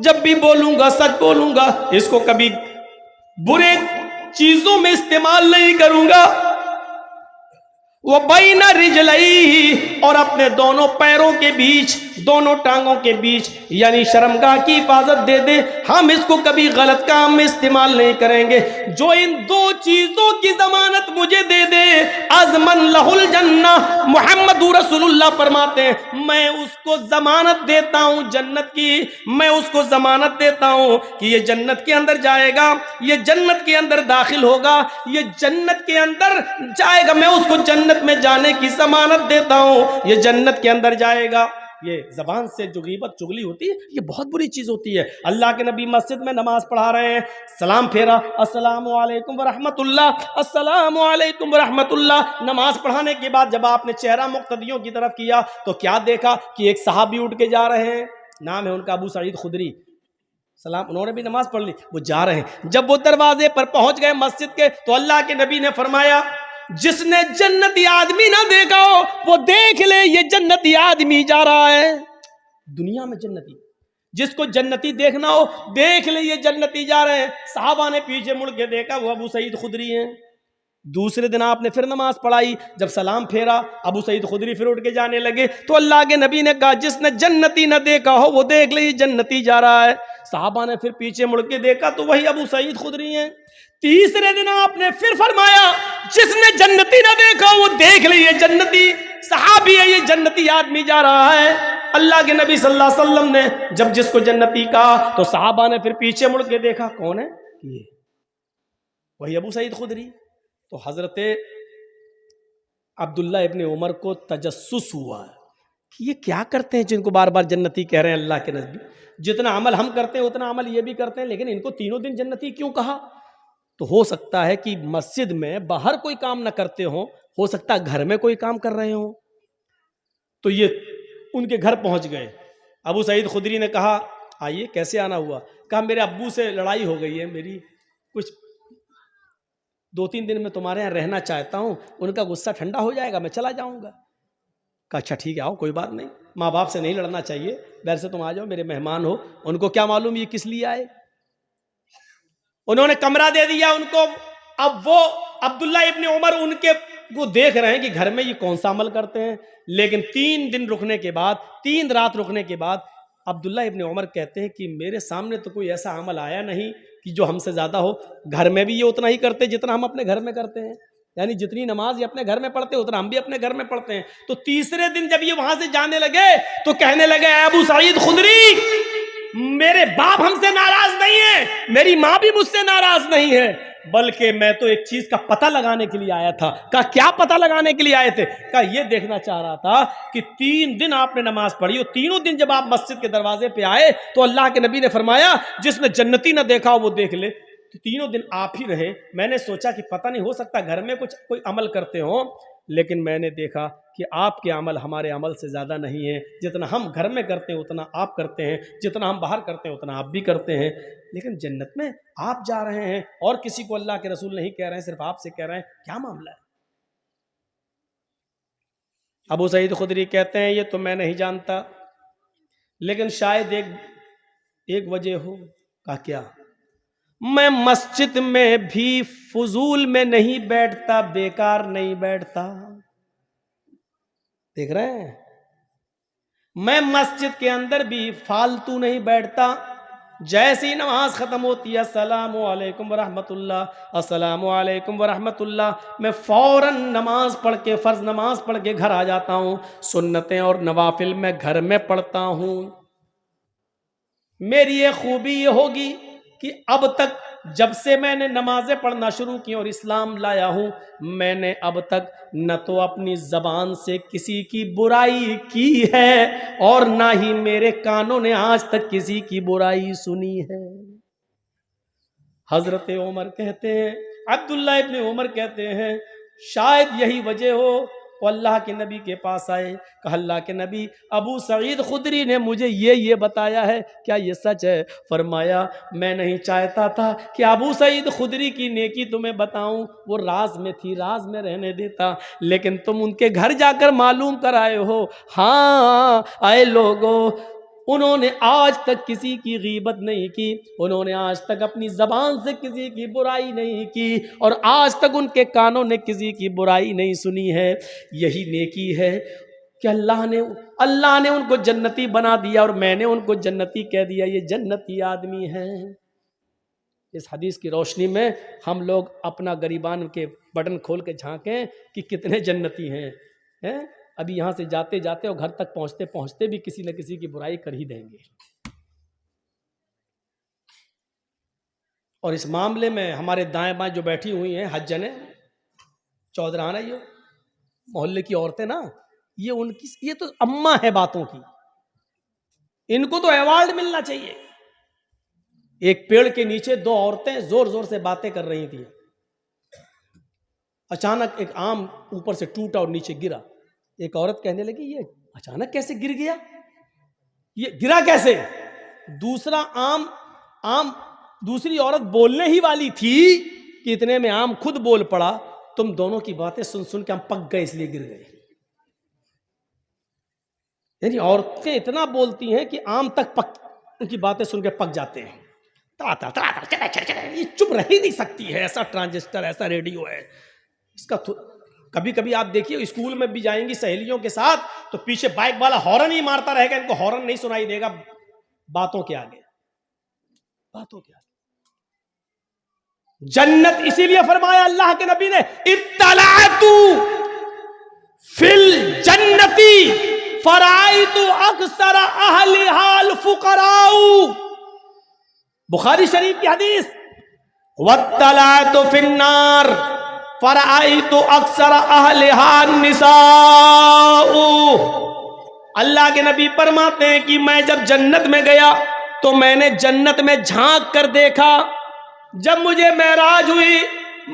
जब भी बोलूंगा सच बोलूंगा, इसको कभी बुरे चीजों में इस्तेमाल नहीं करूंगा। वो बैना रिजलैहि, और अपने दोनों पैरों के बीच, दोनों टांगों के बीच यानी शर्मगाह की हिफाजत दे दे, हम इसको कभी गलत काम में इस्तेमाल नहीं करेंगे। जो इन 2 चीजों की जमानत मुझे दे दे, अज़मन लहुल जन्नह, मोहम्मद रसूलुल्लाह फरमाते हैं मैं उसको जमानत देता हूं जन्नत की, मैं उसको जमानत देता हूं कि ये जन्नत के अंदर जाएगा, ये जन्नत के अंदर दाखिल होगा, ये जन्नत के अंदर जाएगा, मैं उसको जन्नत में जाने की जमानत देता हूं, ये जन्नत के अंदर जाएगा। ये जबान से जो गीबत चुगली होती है, ये बहुत बुरी चीज होती है। अल्लाह के नबी मस्जिद में नमाज पढ़ा रहे हैं, सलाम फेरा, अस्सलामु अलैकुम व रहमतुल्लाह, अस्सलामु अलैकुम व रहमतुल्लाह। नमाज पढ़ाने के बाद जब आपने चेहरा मुक्तदियों की तरफ किया तो क्या देखा कि एक सहाबी उठ के जा रहे हैं, नाम है उनका अबू सईद खुदरी। सलाम, उन्होंने भी नमाज पढ़ ली, वो जा रहे हैं। जब वो दरवाजे पर पहुंच गए मस्जिद के, तो अल्लाह के नबी ने फरमाया, जिसने जन्नती आदमी ना देखा हो वो देख ले, ये जन्नती आदमी जा रहा है। दुनिया में जन्नती, जिसको जन्नती देखना हो देख ले, ये जन्नती जा रहे हैं। साहबा ने पीछे मुड़ के देखा, वो अबू सईद खुदरी हैं। दूसरे दिन आपने फिर नमाज पढ़ाई, जब सलाम फेरा अबू सईद खुदरी फिर उठ के जाने लगे, तो अल्लाह के नबी ने कहा, जिसने जन्नती न देखा हो वो देख ले, ये जन्नती जा रहा है। साहबा ने फिर पीछे मुड़ के देखा, तो वही अबू सईद खुदरी हैं। तीसरे दिन आपने फिर फरमाया, जिसने जन्नती न देखा वो देख ले, ये जन्नती सहाबी है, ये जन्नती आदमी जा रहा है। अल्लाह के नबी सल्लल्लाहु अलैहि वसल्लम ने जब जिसको जन्नती कहा, तो साहबा ने फिर पीछे मुड़ के देखा, कौन है ये? वही अबू सईद खुदरी। तो हजरत अब्दुल्ला इब्ने उमर को तजस्सुस हुआ कि ये क्या करते हैं जिनको बार बार जन्नती कह रहे हैं अल्लाह के नबी। जितना अमल हम करते हैं उतना अमल ये भी करते हैं, लेकिन इनको तीनों दिन जन्नती क्यों कहा? तो हो सकता है कि मस्जिद में बाहर कोई काम ना करते हो सकता है घर में कोई काम कर रहे हो। तो ये उनके घर पहुंच गए। अबू सईद खुदरी ने कहा, आइए, कैसे आना हुआ? कहा, मेरे अब्बू से लड़ाई हो गई है मेरी, कुछ 2-3 दिन में तुम्हारे यहाँ रहना चाहता हूँ, उनका गुस्सा ठंडा हो जाएगा, मैं चला जाऊँगा। कहा, अच्छा ठीक है, आओ, कोई बात नहीं, माँ बाप से नहीं लड़ना चाहिए, वैसे तुम आ जाओ, मेरे मेहमान हो। उनको क्या मालूम ये किस लिए आए। उन्होंने कमरा दे दिया उनको। अब वो अब्दुल्ला इब्ने उमर उनके वो देख रहे हैं कि घर में ये कौन सा अमल करते हैं। लेकिन 3 दिन रुकने के बाद, 3 रात रुकने के बाद अब्दुल्ला इब्ने उमर कहते हैं कि मेरे सामने तो कोई ऐसा अमल आया नहीं कि जो हमसे ज़्यादा हो। घर में भी ये उतना ही करते जितना हम अपने घर में करते हैं, यानी जितनी नमाज ये अपने घर में पढ़ते हैं उतना हम भी अपने घर में पढ़ते हैं। तो तीसरे दिन जब ये वहां से जाने लगे तो कहने लगे, अबू सईद खुदरी, मेरे बाप हमसे नाराज नहीं है, मेरी माँ भी मुझसे नाराज नहीं है, बल्कि मैं तो एक चीज का पता लगाने के लिए आया था। कहा, क्या पता लगाने के लिए आए थे? कहा, ये देखना चाह रहा था कि 3 दिन आपने नमाज पढ़ी और तीनों दिन जब आप मस्जिद के दरवाजे पे आए तो अल्लाह के नबी ने फरमाया, जिसने जन्नती न देखा वो देख ले। तो तीनों दिन आप ही रहे। मैंने सोचा कि पता नहीं, हो सकता घर में कुछ कोई अमल करते हो, लेकिन मैंने देखा कि आपके अमल हमारे अमल से ज़्यादा नहीं है। जितना हम घर में करते हैं उतना आप करते हैं, जितना हम बाहर करते हैं उतना आप भी करते हैं। लेकिन जन्नत में आप जा रहे हैं और किसी को अल्लाह के रसूल नहीं कह रहे हैं, सिर्फ आपसे कह रहे हैं, क्या मामला है? अबू सईद खुदरी कहते हैं, ये तो मैं नहीं जानता, लेकिन शायद एक वजह हो। कहा, क्या? मैं मस्जिद में भी फजूल में नहीं बैठता, बेकार नहीं बैठता। देख रहे हैं, मैं मस्जिद के अंदर भी फालतू नहीं बैठता। जैसे ही नमाज खत्म होती है, अस्सलामु अलैकुम वरहमतुल्लाह, अस्सलामु अलैकुम वरहमतुल्लाह, मैं फौरन नमाज पढ़ के, फर्ज नमाज पढ़ के घर आ जाता हूं। सुन्नतें और नवाफिल मैं घर में पढ़ता हूं। मेरी ये खूबी ये होगी कि अब तक जब से मैंने नमाजें पढ़ना शुरू की और इस्लाम लाया हूं, मैंने अब तक न तो अपनी जबान से किसी की बुराई की है और ना ही मेरे कानों ने आज तक किसी की बुराई सुनी है। हजरत उमर कहते हैं, अब्दुल्ला इब्ने उमर कहते हैं, शायद यही वजह हो। वो अल्लाह के नबी के पास आए। कहा, अल्लाह के नबी, अबू सईद खुदरी ने मुझे ये बताया है, क्या ये सच है? फरमाया, मैं नहीं चाहता था कि अबू सईद खुदरी की नेकी तुम्हें बताऊं, वो राज में थी, राज में रहने देता, लेकिन तुम उनके घर जाकर मालूम कर आए हो। हाँ, आए लोगों, उन्होंने आज तक किसी की गीबत नहीं की, उन्होंने आज तक अपनी जबान से किसी की बुराई नहीं की और आज तक उनके कानों ने किसी की बुराई नहीं सुनी है। यही नेकी है कि अल्लाह ने उनको जन्नती बना दिया और मैंने उनको जन्नती कह दिया। ये जन्नती आदमी है। इस हदीस की रोशनी में हम लोग अपना गरीबान के बटन खोल के झांकें कि कितने जन्नती हैं। अभी यहाँ से जाते जाते और घर तक पहुँचते पहुँचते भी किसी न किसी की बुराई कर ही देंगे। और इस मामले में हमारे दाएं बाएं जो बैठी हुई हैं हज्जने चौधराना, ये मोहल्ले की औरतें ना, ये तो अम्मा है बातों की, इनको तो अवार्ड मिलना चाहिए। एक पेड़ के नीचे 2 औरतें जोर जोर से बातें कर रही थी। अचानक एक आम ऊपर से टूटा और नीचे गिरा। एक औरत कहने लगी, ये अचानक कैसे गिर गया, ये गिरा कैसे? दूसरा आम आम दूसरी औरत बोलने ही वाली थी कि इतने में आम खुद बोल पड़ा, तुम दोनों की बातें सुन सुन के हम पक गए इसलिए गिर गए। यानी औरतें इतना बोलती हैं कि आम तक पक, उनकी बातें सुन के पक जाते हैं। ये चुप रह ही नहीं सकती है, ऐसा ट्रांजिस्टर, ऐसा रेडियो है इसका। कभी कभी आप देखिए स्कूल में भी जाएंगी सहेलियों के साथ तो पीछे बाइक वाला हॉर्न ही मारता रहेगा, इनको हॉर्न नहीं सुनाई देगा बातों के आगे, बातों के आगे। जन्नत इसीलिए फरमाया अल्लाह के नबी ने, इत्तलातु फिल जन्नती फराइतु अक्सर अहलिहाल फुकराउ। बुखारी शरीफ की हदीस, वत्तलातु फिन्नार फराइतु अक्सर अहलिहान निसाउ। अल्लाह के नबी फरमाते हैं कि मैं जब जन्नत में गया तो मैंने जन्नत में झांक कर देखा। जब मुझे मेराज हुई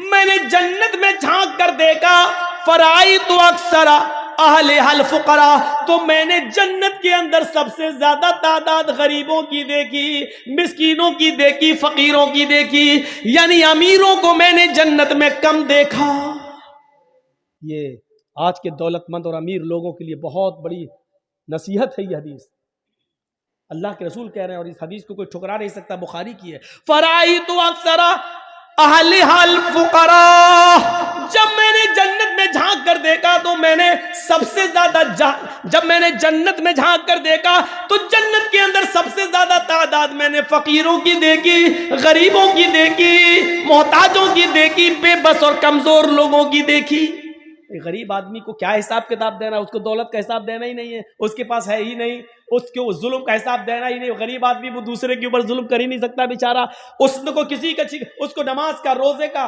मैंने जन्नत में झांक कर देखा, फराइतु अक्सर अहलिहाल फुकरा, तो मैंने जन्नत के अंदर सबसे ज्यादा तादाद गरीबों की देखी, मिस्कीनों की देखी, फकीरों की देखी, यानी अमीरों को मैंने जन्नत में कम देखा। ये आज के दौलतमंद और अमीर लोगों के लिए बहुत बड़ी नसीहत है ये हदीस। अल्लाह के रसूल कह रहे हैं और इस हदीस को कोई ठुकरा नहीं सकता, बुखारी की है। फराइतु अक्सरा अहलिहाल फुकरा, जब मैंने जन्नत में झांक कर देखा तो मैंने सबसे ज्यादा, जब मैंने जन्नत में झांक कर देखा तो जन्नत के अंदर सबसे ज्यादा तादाद मैंने फकीरों की देखी, गरीबों की देखी, मोहताजों की देखी, बेबस और कमजोर लोगों की देखी। गरीब आदमी को क्या हिसाब किताब देना, उसको दौलत का हिसाब देना ही नहीं है, उसके पास है ही नहीं, उसको जुल्म का हिसाब देना ही नहीं। गरीब आदमी वो दूसरे के ऊपर जुल्म कर ही नहीं सकता बेचारा, उसको किसी का, उसको नमाज का, रोजे का,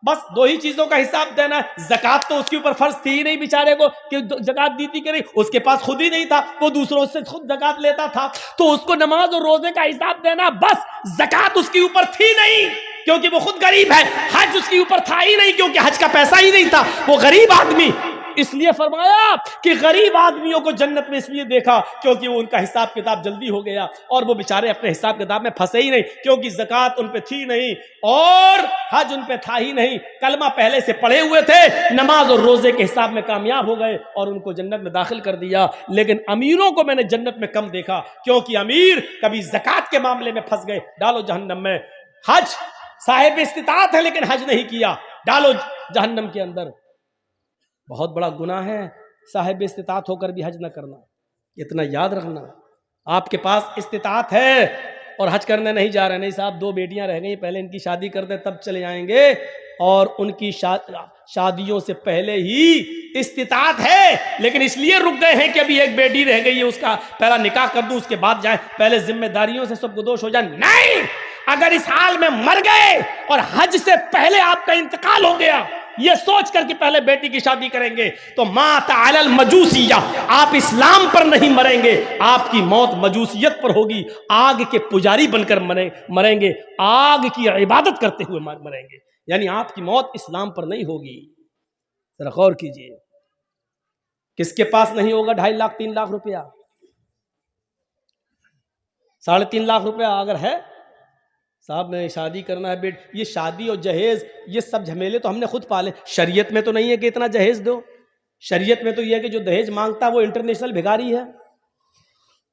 बस दो ही चीजों का हिसाब देना है। ज़कात तो उसके ऊपर फर्ज थी ही नहीं बेचारे को कि ज़कात दी थी कि नहीं, उसके पास खुद ही नहीं था, वो दूसरों से खुद ज़कात लेता था, तो उसको नमाज और रोजे का हिसाब देना, बस ज़कात उसके ऊपर थी नहीं क्योंकि वो खुद गरीब है, हज उसके ऊपर था ही नहीं क्योंकि हज का पैसा ही नहीं था, वो गरीब आदमी। इसलिए फरमाया कि गरीब आदमियों को जन्नत में इसलिए देखा क्योंकि वो उनका हिसाब किताब जल्दी हो गया और वो बेचारे अपने हिसाब किताब में फंसे ही नहीं क्योंकि ज़कात उन पे थी नहीं और हज उन पे था ही नहीं, कलमा पहले से पढ़े हुए थे, नमाज और रोजे के हिसाब में कामयाब हो गए और उनको जन्नत में दाखिल कर दिया। लेकिन अमीरों को मैंने जन्नत में कम देखा क्योंकि अमीर कभी ज़कात के मामले में फंस गए, डालो जहन्नम में। हज साहिब इस्तिताअत है लेकिन हज नहीं किया, डालो जहन्नम के अंदर। बहुत बड़ा गुनाह है साहिब इस्तिताअत होकर भी हज न करना, इतना याद रखना। आपके पास इस्तिताअत है और हज करने नहीं जा रहे, नहीं साहब, दो बेटियां रह गई, पहले इनकी शादी कर दे तब चले जाएंगे, और उनकी शादियों से पहले ही इस्तिताअत है लेकिन इसलिए रुक गए हैं कि अभी एक बेटी रह गई है, उसका पहला निकाह कर दूं उसके बाद जाए, पहले जिम्मेदारियों से सबको दोष हो जाए। नहीं, अगर इस हाल में मर गए और हज से पहले आपका इंतकाल हो गया, ये सोच कर कि पहले बेटी की शादी करेंगे, तो माता अलल मजूसिया, आप इस्लाम पर नहीं मरेंगे, आपकी मौत मजूसियत पर होगी, आग के पुजारी बनकर मरेंगे, आग की इबादत करते हुए मरेंगे, यानी आपकी मौत इस्लाम पर नहीं होगी। जरा गौर कीजिए, किसके पास नहीं होगा 2.5 लाख 3 लाख रुपया, 3.5 लाख रुपया अगर है, साहब मैं शादी करना है बेट, ये शादी और जहेज ये सब झमेले तो हमने खुद पाले, शरीयत में तो नहीं है कि इतना जहेज दो, शरीयत में तो ये है कि जो दहेज मांगता है वो इंटरनेशनल भिखारी है।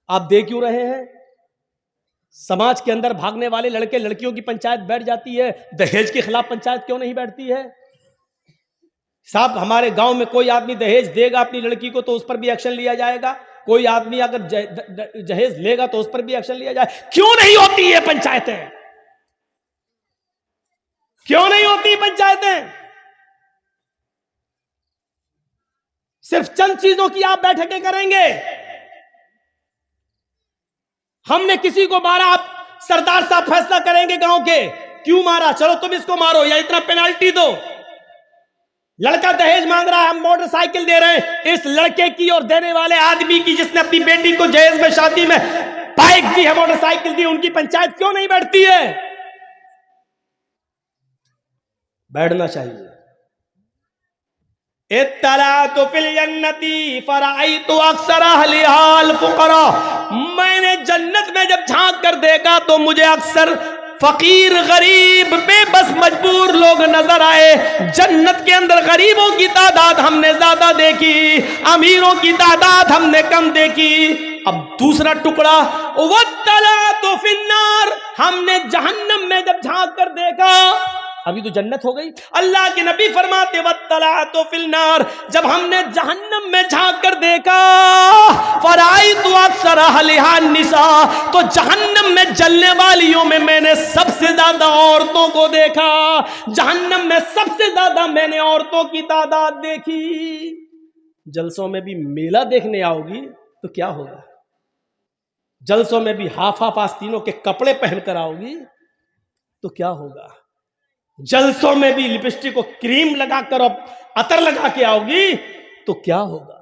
आप दे क्यों रहे हैं? समाज के अंदर भागने वाले लड़के लड़कियों की पंचायत बैठ जाती है, दहेज के खिलाफ पंचायत क्यों नहीं बैठती है? साहब हमारे गांव में कोई आदमी दहेज देगा अपनी लड़की को तो उस पर भी एक्शन लिया जाएगा, कोई आदमी अगर जहेज लेगा तो उस पर भी एक्शन लिया जाए। क्यों नहीं होती है पंचायतें? क्यों नहीं होती पंचायतें? सिर्फ चंद चीजों की आप बैठकें करेंगे। हमने किसी को मारा, आप सरदार साहब फैसला करेंगे गांव के, क्यों मारा, चलो तुम इसको मारो या इतना पेनाल्टी दो। लड़का दहेज मांग रहा है, हम मोटरसाइकिल दे रहे हैं, इस लड़के की और देने वाले आदमी की जिसने अपनी बेटी को जहेज में शादी में बाइक दी है, मोटरसाइकिल दी, उनकी पंचायत क्यों नहीं बैठती है? बैठना चाहिए। इत्तलातु फिल जन्नती फराइतु अक्सर अहलिहाल फुकरा, मैंने जन्नत में जब झांक कर कर देखा तो मुझे अक्सर फकीर, गरीब, बेबस, मजबूर लोग नजर आए। जन्नत के अंदर गरीबों की तादाद हमने ज्यादा देखी, अमीरों की तादाद हमने कम देखी। अब दूसरा टुकड़ा, वत्तला तो फिन्नार, हमने जहन्नम में जब झांक कर देखा, अभी तो जन्नत हो गई। अल्लाह के नबी फरमाते वत्तला तो फिन्नार, जब हमने जहन्नम में झांक कर देखा, फराई तो अक्सर अहलिहान निसा, तो जहन्नम में जलने वालियों में मैंने सबसे ज्यादा औरतों को देखा। जहन्नम में सबसे ज्यादा मैंने औरतों की तादाद देखी। जलसों में भी मेला देखने आओगी तो क्या होगा? जलसों में भी हाफ हाफ आस्तीनों के कपड़े पहनकर आओगी तो क्या होगा? जलसों में भी लिपस्टिक को क्रीम लगाकर और अतर लगा के आओगी तो क्या होगा?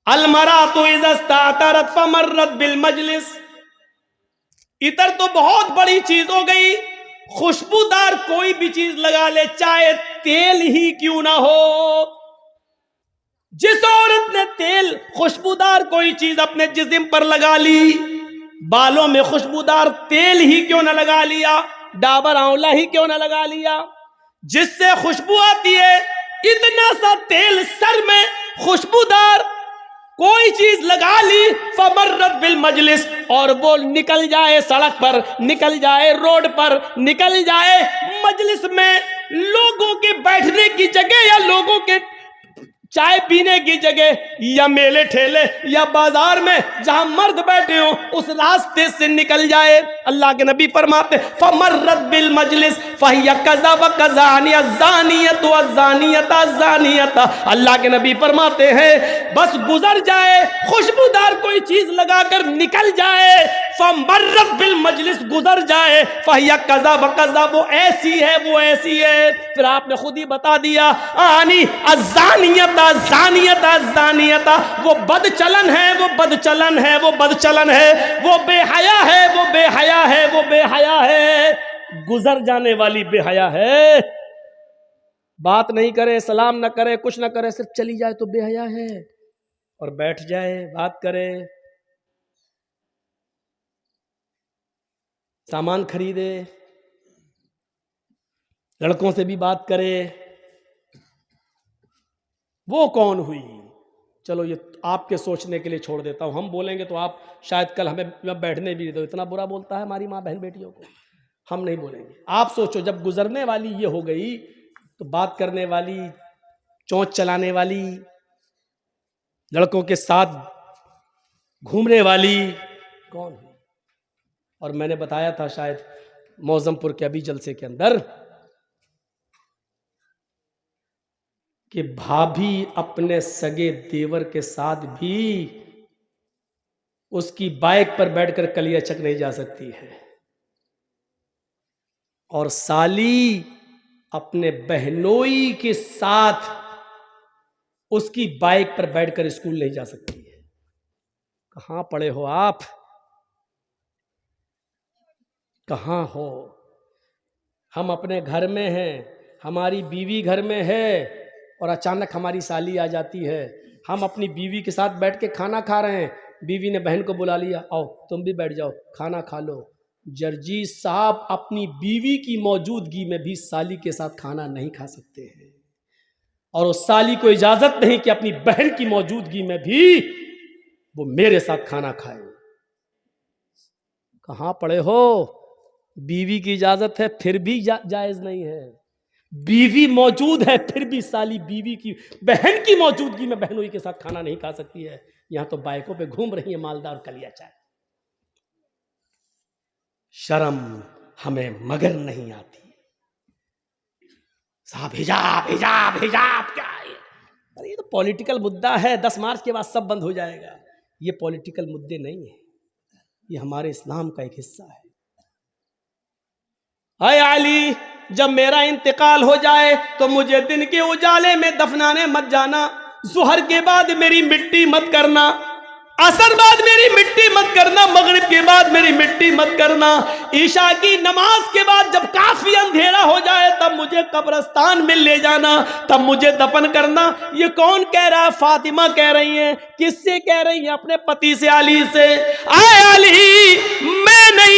अलमरा तो इज़स्तातरत फमर्रत बिल मजलिस, इतर तो बहुत बड़ी चीज हो गई। खुशबूदार कोई भी चीज लगा ले, चाहे तेल ही क्यों ना हो। जिस औरत ने तेल, खुशबूदार कोई चीज अपने जिस्म पर लगा ली, बालों में खुशबूदार तेल ही क्यों ना लगा लिया, डाबर आंवला ही क्यों ना लगा लिया, जिससे खुशबू आती है, इतना सा तेल सर में खुशबूदार कोई चीज लगा ली, फमर्रत बिल मजलिस, और वो निकल जाए सड़क पर, निकल जाए रोड पर, निकल जाए मजलिस में, लोगों के बैठने की जगह या लोगों के चाय पीने की जगह या मेले ठेले या बाजार में जहां मर्द बैठे हो, उस रास्ते से निकल जाए। अल्लाह के नबी फरमाते फमर्रत बिल मजलिस फहिया कज़ा व कज़ानिया ज़ानियत व ज़ानियता ज़ानियता। अल्लाह के नबी फरमाते हैं बस गुजर जाए, खुशबूदार कोई चीज लगाकर निकल जाए, फमर्रत बिल मजलिस, गुजर जाए, फहिया कज़ा व कज़ा, वो ऐसी है, वो ऐसी है। फिर आपने खुद ही बता दिया, आनी अज़ानियता ज़ानियता ज़ानियता, वो बदचलन है, वो बदचलन है, वो बदचलन है, वो बेहया है, वो बेहया है, वो बेहया है, गुजर जाने वाली बेहया है। बात नहीं करे, सलाम न करे, कुछ न करे, सिर्फ चली जाए तो बेहया है, और बैठ जाए बात करे, सामान खरीदे, लड़कों से भी बात करे, वो कौन हुई? चलो ये आपके सोचने के लिए छोड़ देता हूं। हम बोलेंगे तो आप शायद कल हमें बैठने भी दो, इतना बुरा बोलता है हमारी माँ बहन बेटियों को। हम नहीं बोलेंगे। आप सोचो, जब गुजरने वाली ये हो गई तो बात करने वाली, चोंच चलाने वाली, लड़कों के साथ घूमने वाली कौन हुई? और मैंने बताया था शायद मौजमपुर के अभी जलसे के अंदर कि भाभी अपने सगे देवर के साथ भी उसकी बाइक पर बैठकर कलियाचक नहीं जा सकती है, और साली अपने बहनोई के साथ उसकी बाइक पर बैठकर स्कूल नहीं जा सकती है। कहां पड़े हो आप? कहां हो? हम अपने घर में हैं, हमारी बीवी घर में है, और अचानक हमारी साली आ जाती है। हम अपनी बीवी के साथ बैठ के खाना खा रहे हैं, बीवी ने बहन को बुला लिया, आओ तुम भी बैठ जाओ, खाना खा लो। जर्जीज साहब अपनी बीवी की मौजूदगी में भी साली के साथ खाना नहीं खा सकते हैं, और उस साली को इजाजत नहीं कि अपनी बहन की मौजूदगी में भी वो मेरे साथ खाना खाए। कहां पड़े हो? बीवी की इजाजत है फिर भी जायज नहीं है, बीवी मौजूद है फिर भी साली बीवी की, बहन की मौजूदगी में बहनोई के साथ खाना नहीं खा सकती है। यहां तो बाइकों पे घूम रही है मालदार कलिया चाय। शर्म हमें मगर नहीं आती। साहब हिजाब हिजाब हिजाब क्या है? अरे ये तो पॉलिटिकल मुद्दा है, 10 मार्च के बाद सब बंद हो जाएगा। ये पॉलिटिकल मुद्दे नहीं है, ये हमारे इस्लाम का एक हिस्सा है। हाय अली, जब मेरा इंतकाल हो जाए तो मुझे दिन के उजाले में दफनाने मत जाना, जुहर के बाद मेरी मिट्टी मत करना, असर बाद मेरी मिट्टी मत करना, मगरिब के बाद मेरी मिट्टी मत करना, ईशा की नमाज के बाद जब काफी अंधेरा हो जाए तब मुझे कब्रिस्तान में ले जाना, तब मुझे दफन करना। ये कौन कह रहा है? फातिमा कह रही हैं। किससे कह रही हैं? अपने पति से, अली से। आए अली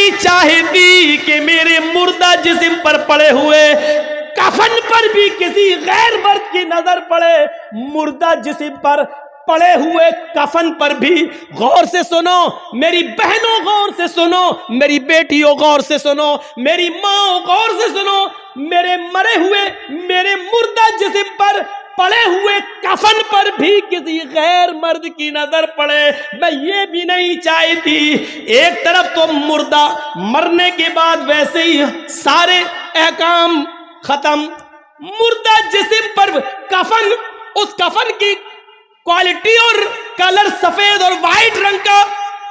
नहीं चाहती कि मेरे मुर्दा जिस्म पर पड़े हुए कफन पर भी किसी गैर मर्द की नजर पड़े। मुर्दा जिस्म पर पड़े हुए कफन पर भी गौर से सुनो, मेरी बहनों गौर से सुनो, मेरी बेटियों गौर से सुनो, मेरी माँ गौर से सुनो, मेरे मरे हुए, मेरे मुर्दा जिस्म पर पड़े हुए कफन पर भी किसी गैर मर्द की नजर पड़े, मैं ये भी नहीं चाहती। एक तरफ तो मुर्दा मरने के बाद वैसे ही सारे अहकाम खत्म, मुर्दा जिस्म पर कफन, उस कफन की क्वालिटी और कलर सफेद और वाइट रंग का,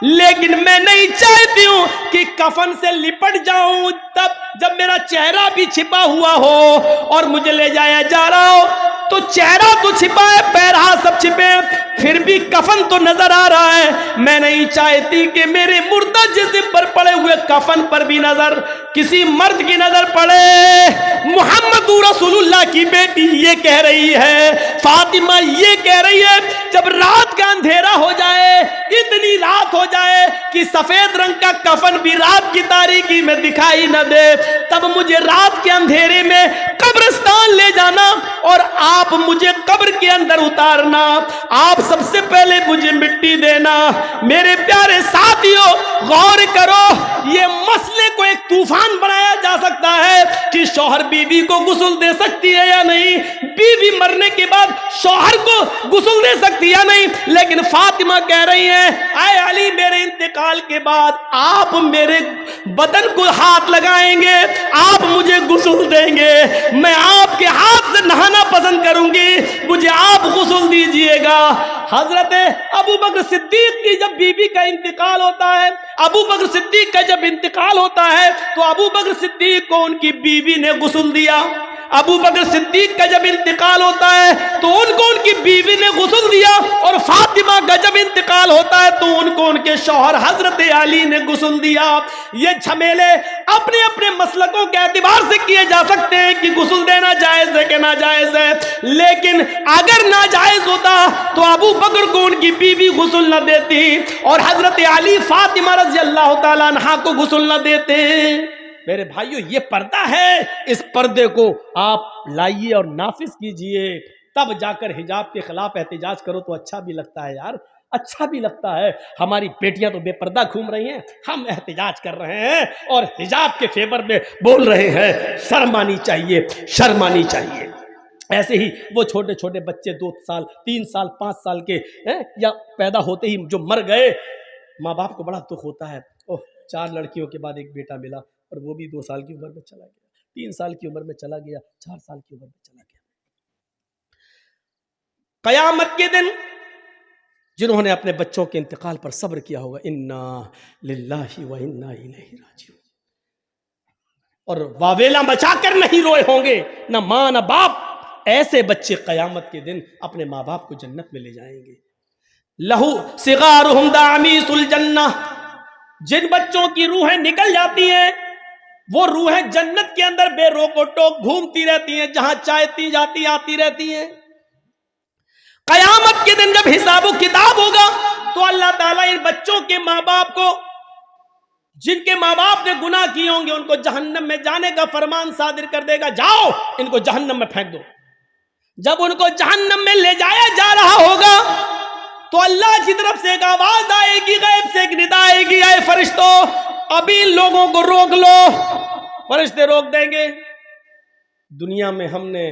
लेकिन मैं नहीं चाहती हूं कि कफन से लिपट जाऊं तब जब मेरा चेहरा भी छिपा हुआ हो और मुझे ले जाया जा रहा हो तो चेहरा तो छिपा है, पैर हाथ सब छिपे, फिर भी कफन तो नजर आ रहा है। मैं नहीं चाहती कि मेरे मुर्दा जिस्म पर पड़े हुए कफन पर भी नजर किसी मर्द की नजर पड़े। मोहम्मद रसूलुल्लाह की बेटी ये कह रही है, फातिमा ये कह रही है, जब रात का अंधेरा हो जाए, इतनी रात हो जाए कि सफेद रंग का कफन भी रात की तारीकी में दिखाई न दे, तब मुझे रात के अंधेरे में कब्रिस्तान ले जाना और आप मुझे कब्र के अंदर उतारना, आप सबसे पहले मुझे मिट्टी देना। मेरे प्यारे साथियों गौर करो, ये मसले को एक तूफान बनाया जा सकता है कि शौहर बीवी को गुस्ल दे सकती है या नहीं, बीवी मरने के बाद शौहर को गुस्ल दे सकती है या नहीं, लेकिन फातिमा कह रही है, आए अली मेरे इंतकाल के बाद आप मेरे बदन को हाथ लगाएंगे, आप मुझे गुस्ल देंगे, मैं आपके हाथ से नहाना पसंद करूंगी, मुझे आप गुस्ल दीजिएगा। हजरत अबू बकर सिद्दीक की जब बीवी का इंतकाल होता है, अबू बकर सिद्दीक का जब इंतकाल होता है तो अबू बकर सिद्दीक को उनकी बीवी ने गुस्ल दिया। अबू बकर सिद्दीक का जब इंतकाल होता है तो उनको उनकी बीवी ने गुस्ल दिया, और फातिमा का जब इंतकाल होता है तो उनको उनके शौहर हजरत अली ने गुस्ल दिया। ये झमेले अपने अपने मसलकों के एतबार से किए जा सकते हैं कि गुस्ल देना जायज है कि नाजायज है, लेकिन अगर नाजायज होता तो अबू बकर को उनकी बीवी गुस्ल न देती और हजरत अली फातिमा रज़ी अल्लाह तआला अन्हा को गुस्ल न देते। मेरे भाइयों ये पर्दा है, इस पर्दे को आप लाइए और नाफिज कीजिए, तब जाकर हिजाब के खिलाफ एहतिजाज करो तो अच्छा भी लगता है यार, अच्छा भी लगता है। हमारी बेटियां तो बेपर्दा घूम रही हैं, हम एहतिजाज कर रहे हैं और हिजाब के फेवर में बोल रहे हैं, शर्म आनी चाहिए, शर्म आनी चाहिए। ऐसे ही वो छोटे छोटे बच्चे 2 साल 3 साल 5 साल के या पैदा होते ही जो मर गए, माँ बाप को बड़ा दुख होता है, ओह 4 लड़कियों के बाद एक बेटा मिला और वो भी 2 साल की उम्र में चला गया, 3 साल की उम्र में चला गया, 4 साल की उम्र में चला गया। कयामत के दिन जिन्होंने अपने बच्चों के इंतकाल पर सब्र किया होगा, इन्ना लिल्लाहि व इन्ना इलैहि राजिऊन, और वावेला मचाकर नहीं रोए होंगे, न मां न बाप, ऐसे बच्चे कयामत के दिन अपने माँ बाप को जन्नत में ले जाएंगे। लहू सिगारुहुम दामीसुल जन्नह, जिन बच्चों की रूहें निकल जाती हैं वो रूहें जन्नत के अंदर बेरोको टोक घूमती रहती हैं, जहां चाहती जाती आती रहती हैं। कयामत के दिन जब हिसाब किताब होगा तो अल्लाह ताला इन बच्चों के माँ बाप को, जिनके माँ बाप ने गुनाह किए होंगे, उनको जहन्नम में जाने का फरमान सादिर कर देगा, जाओ इनको जहन्नम में फेंक दो। जब उनको जहन्नम में ले जाया जा रहा होगा तो अल्लाह की तरफ से एक आवाज आएगी, गैब से एक निदा आएगी, आए फरिश्तों अभी इन लोगों को रोक लो। फरिश्ते रोक देंगे। दुनिया में हमने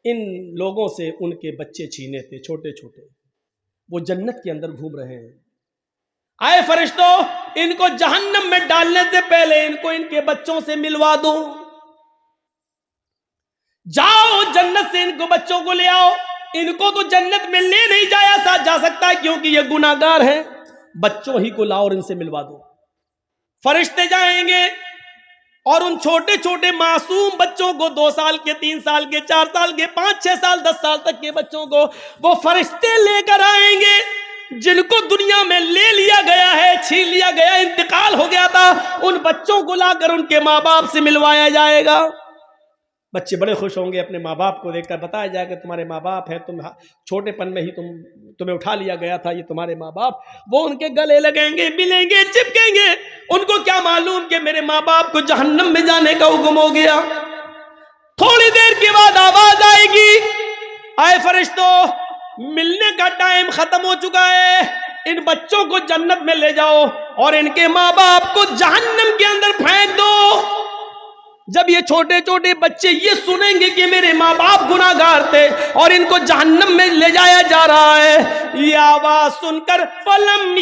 इन लोगों से उनके बच्चे छीने थे, छोटे छोटे, वो जन्नत के अंदर घूम रहे हैं। आए फरिश्तों इनको जहन्नम में डालने से पहले इनको इनके बच्चों से मिलवा दो, जाओ जन्नत से इनको बच्चों को ले आओ। इनको तो जन्नत में ले नहीं जाया जा सकता क्योंकि ये गुनाहगार हैं, बच्चों ही को लाओ और इनसे मिलवा दो। फरिश्ते जाएंगे और उन छोटे छोटे मासूम बच्चों को, 2 साल के, 3 साल के, 4 साल के, 5, 6 साल, 10 साल तक के बच्चों को वो फरिश्ते लेकर आएंगे, जिनको दुनिया में ले लिया गया है, छीन लिया गया, इंतकाल हो गया था, उन बच्चों को लाकर उनके माँ बाप से मिलवाया जाएगा। बच्चे बड़े खुश होंगे अपने माँ बाप को देखकर, बताया जाएगा तुम्हारे माँ बाप हैं, तुम छोटेपन में ही तुम्हें उठा लिया गया था, ये तुम्हारे माँ बाप। वो उनके गले लगेंगे, मिलेंगे, चिपकेंगे उनको क्या मालूम कि मेरे माँ बाप को जहन्नम में जाने का हुक्म हो गया। थोड़ी देर के बाद आवाज आएगी, आए फरिश्तों, मिलने का टाइम खत्म हो चुका है, इन बच्चों को जन्नत में ले जाओ और इनके माँ बाप को जहन्नम के अंदर फेंक दो। जब ये छोटे छोटे बच्चे ये सुनेंगे कि मेरे माँ बाप गुनाहगार थे और इनको जहन्नम में ले जाया जा रहा है, ये आवाज सुनकर फलम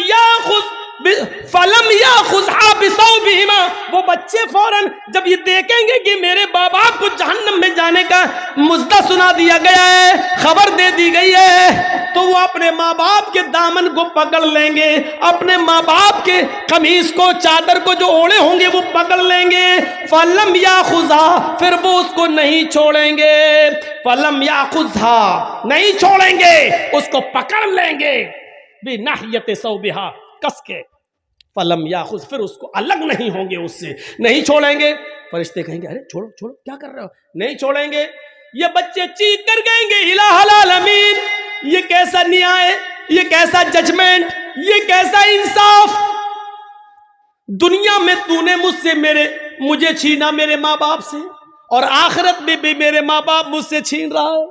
या खुशहा बिसौबिहिमा, वो बच्चे फौरन जब ये देखेंगे कि मेरे माँ बाप को जहन्नम में जाने का मुद्दा सुना दिया गया है, खबर दे दी गई है, तो वो अपने माँ बाप के दामन को पकड़ लेंगे, अपने माँ बाप के कमीज को, चादर को जो ओढ़े होंगे वो पकड़ लेंगे। फलम या खुशहा, फिर वो उसको नहीं छोड़ेंगे। फलम या खुशहा, नहीं छोड़ेंगे, उसको पकड़ लेंगे बिनाहियत सौबिहा, कस के। फलम या खुश, फिर उसको अलग नहीं होंगे, उससे नहीं छोड़ेंगे। फरिश्ते कहेंगे अरे छोड़ो छोड़ो, क्या कर रहे हो, नहीं छोड़ेंगे। ये बच्चे चीख कर कहेंगे इलाहुल आलमीन, ये कैसा न्याय, ये कैसा जजमेंट, ये कैसा इंसाफ। दुनिया में तूने मुझसे मुझे छीना मेरे माँ बाप से, और आखिरत में भी मेरे माँ बाप मुझसे छीन रहा है।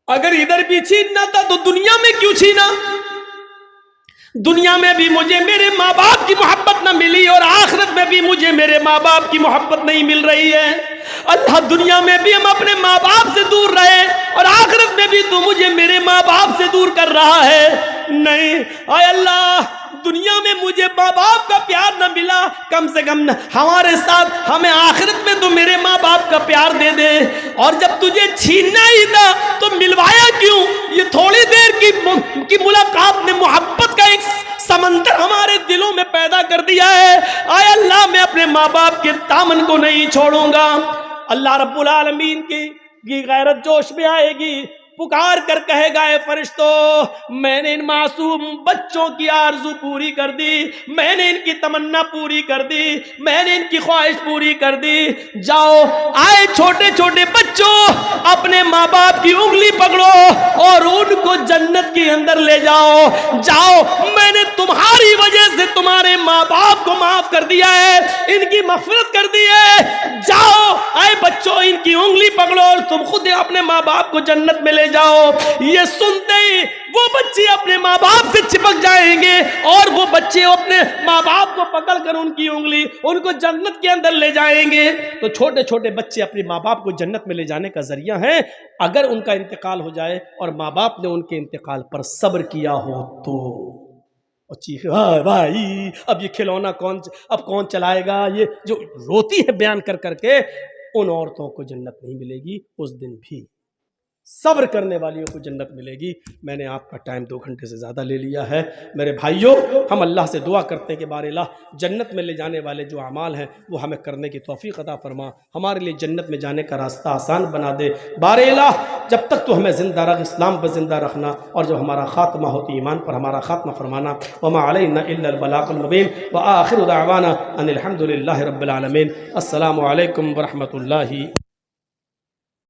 अगर इधर भी छीनना था तो दुनिया में क्यों छीना? दुनिया में भी मुझे मेरे माँ बाप की मोहब्बत न मिली और आखिरत में भी मुझे मेरे माँ बाप की मोहब्बत नहीं मिल रही है। अल्लाह, दुनिया में भी हम अपने माँ बाप से दूर रहे और आखिरत में भी तू मुझे मेरे माँ बाप से दूर कर रहा है। नहीं, आय अल्लाह, दुनिया में मुझे माँ बाप का प्यार न मिला, कम से कम हमारे साथ हमें आखिरत में तो मेरे माँ बाप का प्यार दे दे। और जब तुझे छीनना ही था तो मिलवाया क्यों? ये थोड़ी देर की मुलाकात ने मोहब्बत का एक समंदर हमारे दिलों में पैदा कर दिया है। आय अल्लाह, मैं अपने माँ बाप के दामन को नहीं छोड़ूंगा। अल्लाह रब्बुल आलमीन की गैरत जोश में आएगी, पुकार कर कहेगा ए फरिश्तों, मैंने इन मासूम बच्चों की आरज़ू पूरी कर दी, मैंने इनकी तमन्ना पूरी कर दी, मैंने इनकी ख्वाहिश पूरी कर दी। जाओ, आए छोटे छोटे बच्चों, अपने माँ बाप की उंगली पकड़ो और उनको जन्नत के अंदर ले जाओ। जाओ, मैंने तुम्हारी वजह से तुम्हारे माँ बाप को माफ कर दिया है, इनकी मग़फ़िरत कर दी है। जाओ, आए बच्चों, इनकी उंगली पकड़ो और तुम खुद अपने माँ बाप को जन्नत में ले जाओ। ये सुनते ही वो बच्चे अपने माँ बाप से चिपक जाएंगे और वो बच्चे अपने माँ बाप को पकड़कर उनकी उंगली उनको जन्नत के अंदर ले जाएंगे। तो छोटे छोटे बच्चे अपने माँ बाप को जन्नत में ले जाने का जरिया हैं। अगर उनका इंतकाल हो जाए और माँ बाप ने उनके इंतकाल पर सब्र किया हो तो, और चीख भाई अब ये खिलौना कौन चलाएगा, ये जो रोती है बयान कर करके, उन औरतों को जन्नत नहीं मिलेगी। उस दिन भी सब्र करने वालियों को जन्नत मिलेगी। मैंने आपका टाइम 2 घंटे से ज़्यादा ले लिया है। मेरे भाइयों, हम अल्लाह से दुआ करते हैं कि बारे अल्लाह जन्नत में ले जाने वाले जो अमाल हैं वो हमें करने की तौफीक अता फरमा, हमारे लिए जन्नत में जाने का रास्ता आसान बना दे। बारे अल्लाह, जब तक तो हमें ज़िंदा रख, इस्लाम पर ज़िंदा रखना, और जब हमारा ख़ात्मा होती ईमान पर हमारा ख़ात्मा फरमाना। वमा अलैना इल्लल बलागुल मुबीन व आखिरु दअवाना अनिल हम्दुलिल्लाहि रब्बिल आलमीन। अस्सलामु अलैकुम व रहमतुल्लाहि।